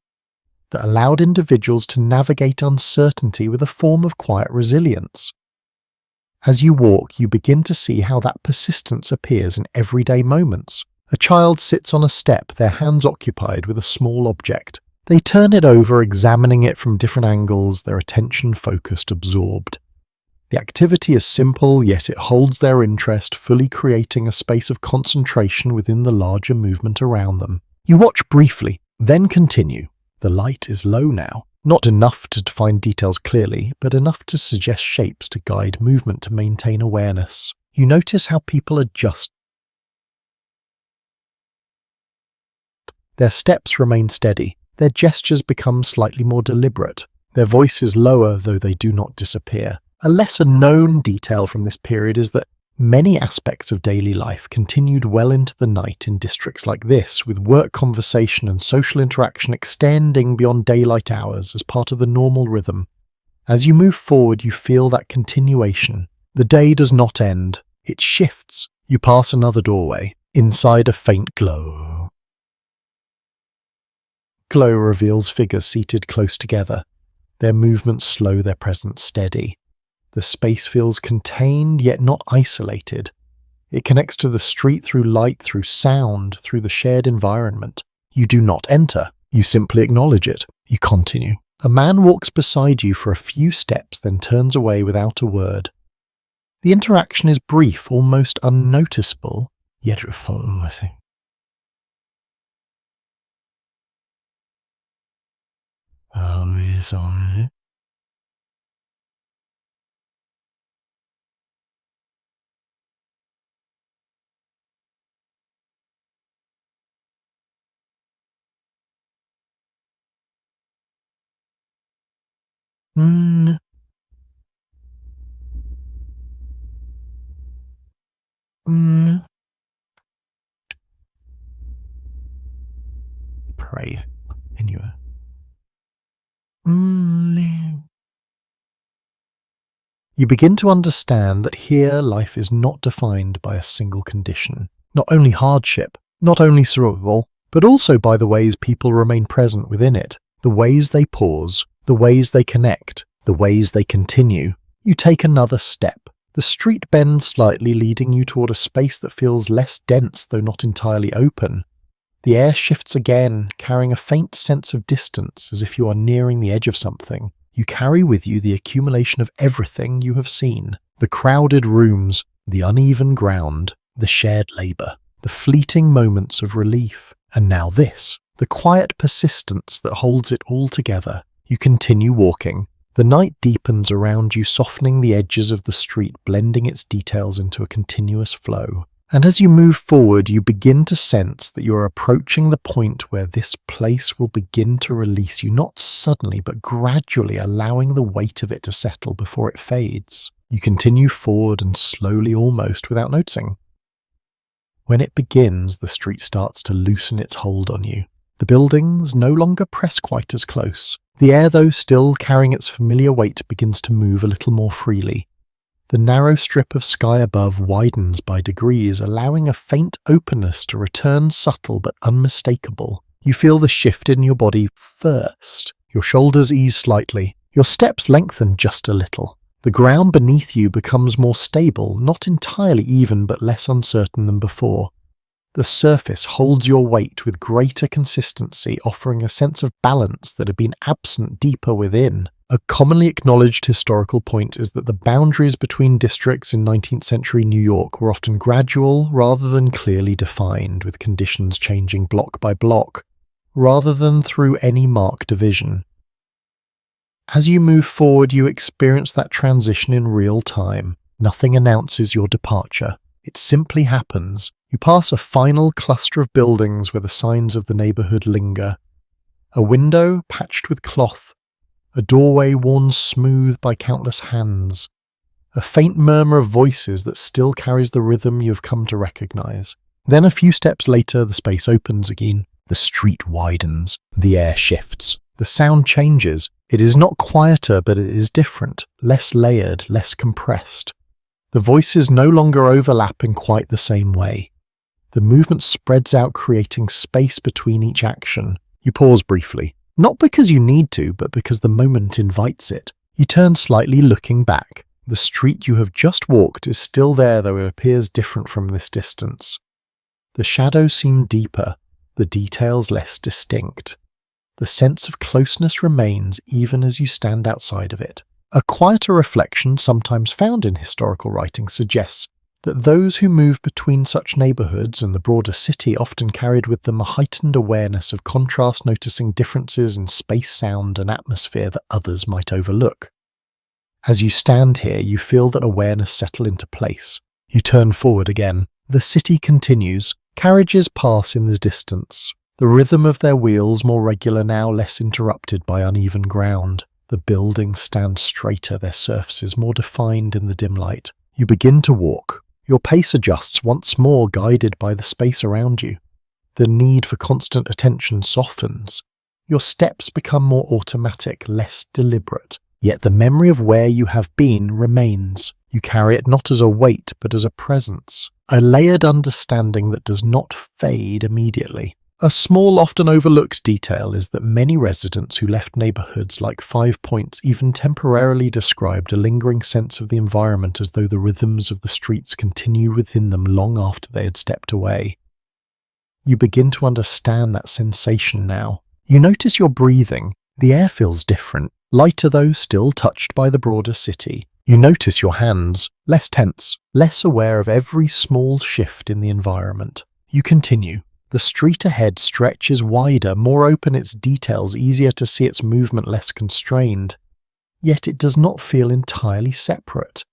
that allowed individuals to navigate uncertainty with a form of quiet resilience. As you walk, you begin to see how that persistence appears in everyday moments. A child sits on a step, their hands occupied with a small object. They turn it over, examining it from different angles, their attention focused, absorbed. The activity is simple, yet it holds their interest, fully creating a space of concentration within the larger movement around them. You watch briefly, then continue. The light is low now, not enough to define details clearly, but enough to suggest shapes to guide movement, to maintain awareness. You notice how people adjust. Their steps remain steady, their gestures become slightly more deliberate, their voice is lower though they do not disappear. A lesser known detail from this period is that many aspects of daily life continued well into the night in districts like this, with work, conversation and social interaction extending beyond daylight hours as part of the normal rhythm. As you move forward, you feel that continuation. The day does not end, it shifts. You pass another doorway. Inside, a faint glow. Glow reveals figures seated close together, their movements slow, their presence steady. The space feels contained yet not isolated. It connects to the street through light, through sound, through the shared environment. You do not enter, you simply acknowledge it. You continue. A man walks beside you for a few steps, then turns away without a word. The interaction is brief, almost unnoticeable, yet refreshing. Mm. Mm. You begin to understand that here life is not defined by a single condition, not only hardship, not only survival, but also by the ways people remain present within it, the ways they pause, the ways they connect, the ways they continue. You take another step. The street bends slightly, leading you toward a space that feels less dense though not entirely open. The air shifts again, carrying a faint sense of distance, as if you are nearing the edge of something. You carry with you the accumulation of everything you have seen. The crowded rooms, the uneven ground, the shared labour, the fleeting moments of relief. And now this, the quiet persistence that holds it all together. You continue walking. The night deepens around you, softening the edges of the street, blending its details into a continuous flow. And as you move forward, you begin to sense that you are approaching the point where this place will begin to release you, not suddenly, but gradually, allowing the weight of it to settle before it fades. You continue forward and slowly, almost without noticing. When it begins, the street starts to loosen its hold on you. The buildings no longer press quite as close. The air, though still carrying its familiar weight, begins to move a little more freely. The narrow strip of sky above widens by degrees, allowing a faint openness to return, subtle but unmistakable. You feel the shift in your body first. Your shoulders ease slightly. Your steps lengthen just a little. The ground beneath you becomes more stable, not entirely even but less uncertain than before. The surface holds your weight with greater consistency, offering a sense of balance that had been absent deeper within. A commonly acknowledged historical point is that the boundaries between districts in 19th century New York were often gradual rather than clearly defined, with conditions changing block by block, rather than through any marked division. As you move forward, you experience that transition in real time. Nothing announces your departure. It simply happens. You pass a final cluster of buildings where the signs of the neighbourhood linger. A window patched with cloth, a doorway worn smooth by countless hands, a faint murmur of voices that still carries the rhythm you have come to recognise. Then a few steps later, the space opens again. The street widens. The air shifts. The sound changes. It is not quieter, but it is different, less layered, less compressed. The voices no longer overlap in quite the same way. The movement spreads out, creating space between each action. You pause briefly, not because you need to, but because the moment invites it. You turn slightly, looking back. The street you have just walked is still there, though it appears different from this distance. The shadows seem deeper, the details less distinct. The sense of closeness remains even as you stand outside of it. A quieter reflection, sometimes found in historical writing, suggests that those who move between such neighbourhoods and the broader city often carried with them a heightened awareness of contrast, noticing differences in space, sound, and atmosphere that others might overlook. As you stand here, you feel that awareness settle into place. You turn forward again. The city continues. Carriages pass in the distance. The rhythm of their wheels more regular now, less interrupted by uneven ground. The buildings stand straighter, their surfaces more defined in the dim light. You begin to walk. Your pace adjusts once more, guided by the space around you. The need for constant attention softens. Your steps become more automatic, less deliberate. Yet the memory of where you have been remains. You carry it not as a weight, but as a presence. A layered understanding that does not fade immediately. A small, often overlooked detail is that many residents who left neighbourhoods like 5 Points even temporarily described a lingering sense of the environment, as though the rhythms of the streets continued within them long after they had stepped away. You begin to understand that sensation now. You notice your breathing. The air feels different, lighter though, still touched by the broader city. You notice your hands, less tense, less aware of every small shift in the environment. You continue. The street ahead stretches wider, more open, its details easier to see, its movement less constrained. Yet it does not feel entirely separate.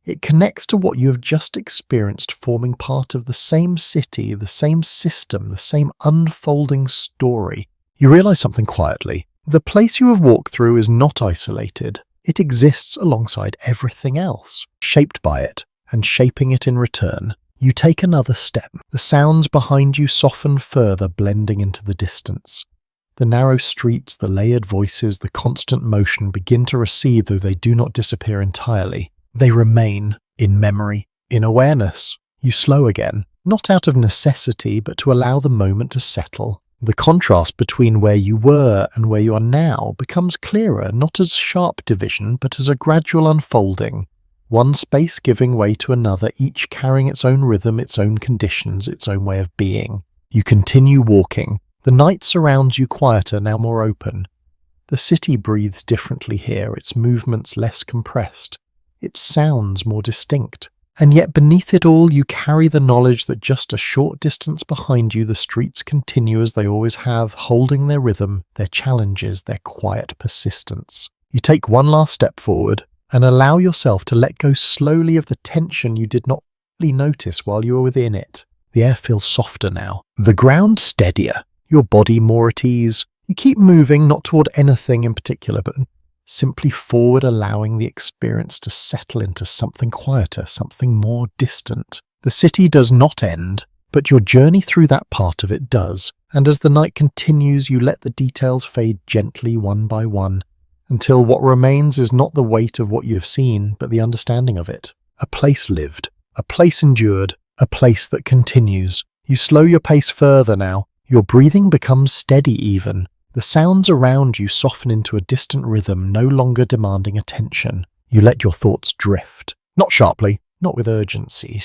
It connects to what you have just experienced, forming part of the same city, the same system, the same unfolding story. You realize something quietly. The place you have walked through is not isolated. It exists alongside everything else, shaped by it, and shaping it in return. You take another step. The sounds behind you soften further, blending into the distance. The narrow streets, the layered voices, the constant motion begin to recede, though they do not disappear entirely. They remain in memory, in awareness. You slow again, not out of necessity, but to allow the moment to settle. The contrast between where you were and where you are now becomes clearer, not as sharp division, but as a gradual unfolding. One space giving way to another, each carrying its own rhythm, its own conditions, its own way of being. You continue walking. The night surrounds you quieter, now more open. The city breathes differently here, its movements less compressed, its sounds more distinct. And yet beneath it all you carry the knowledge that just a short distance behind you the streets continue as they always have, holding their rhythm, their challenges, their quiet persistence. You take one last step forward and allow yourself to let go slowly of the tension you did not really notice while you were within it. The air feels softer now, the ground steadier, your body more at ease. You keep moving, not toward anything in particular, but simply forward, allowing the experience to settle into something quieter, something more distant. The city does not end, but your journey through that part of it does, and as the night continues you let the details fade gently one by one, until what remains is not the weight of what you have seen, but the understanding of it. A place lived, a place endured, a place that continues. You slow your pace further now. Your breathing becomes steady even. The sounds around you soften into a distant rhythm, no longer demanding attention. You let your thoughts drift. Not sharply, not with urgency,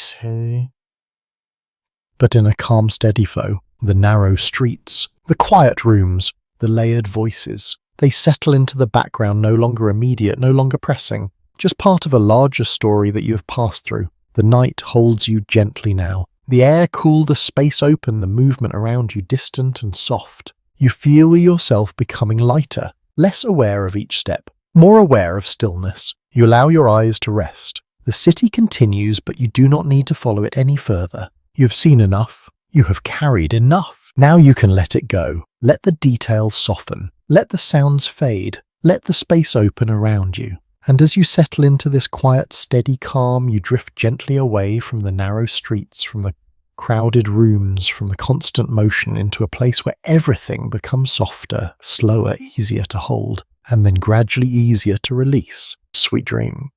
but in a calm, steady flow. The narrow streets, the quiet rooms, the layered voices. They settle into the background, no longer immediate, no longer pressing. Just part of a larger story that you have passed through. The night holds you gently now. The air cool, the space open, the movement around you distant and soft. You feel yourself becoming lighter, less aware of each step, more aware of stillness. You allow your eyes to rest. The city continues, but you do not need to follow it any further. You have seen enough. You have carried enough. Now you can let it go. Let the details soften. Let the sounds fade. Let the space open around you. And as you settle into this quiet, steady calm, you drift gently away from the narrow streets, from the crowded rooms, from the constant motion, into a place where everything becomes softer, slower, easier to hold, and then gradually easier to release. Sweet dreams.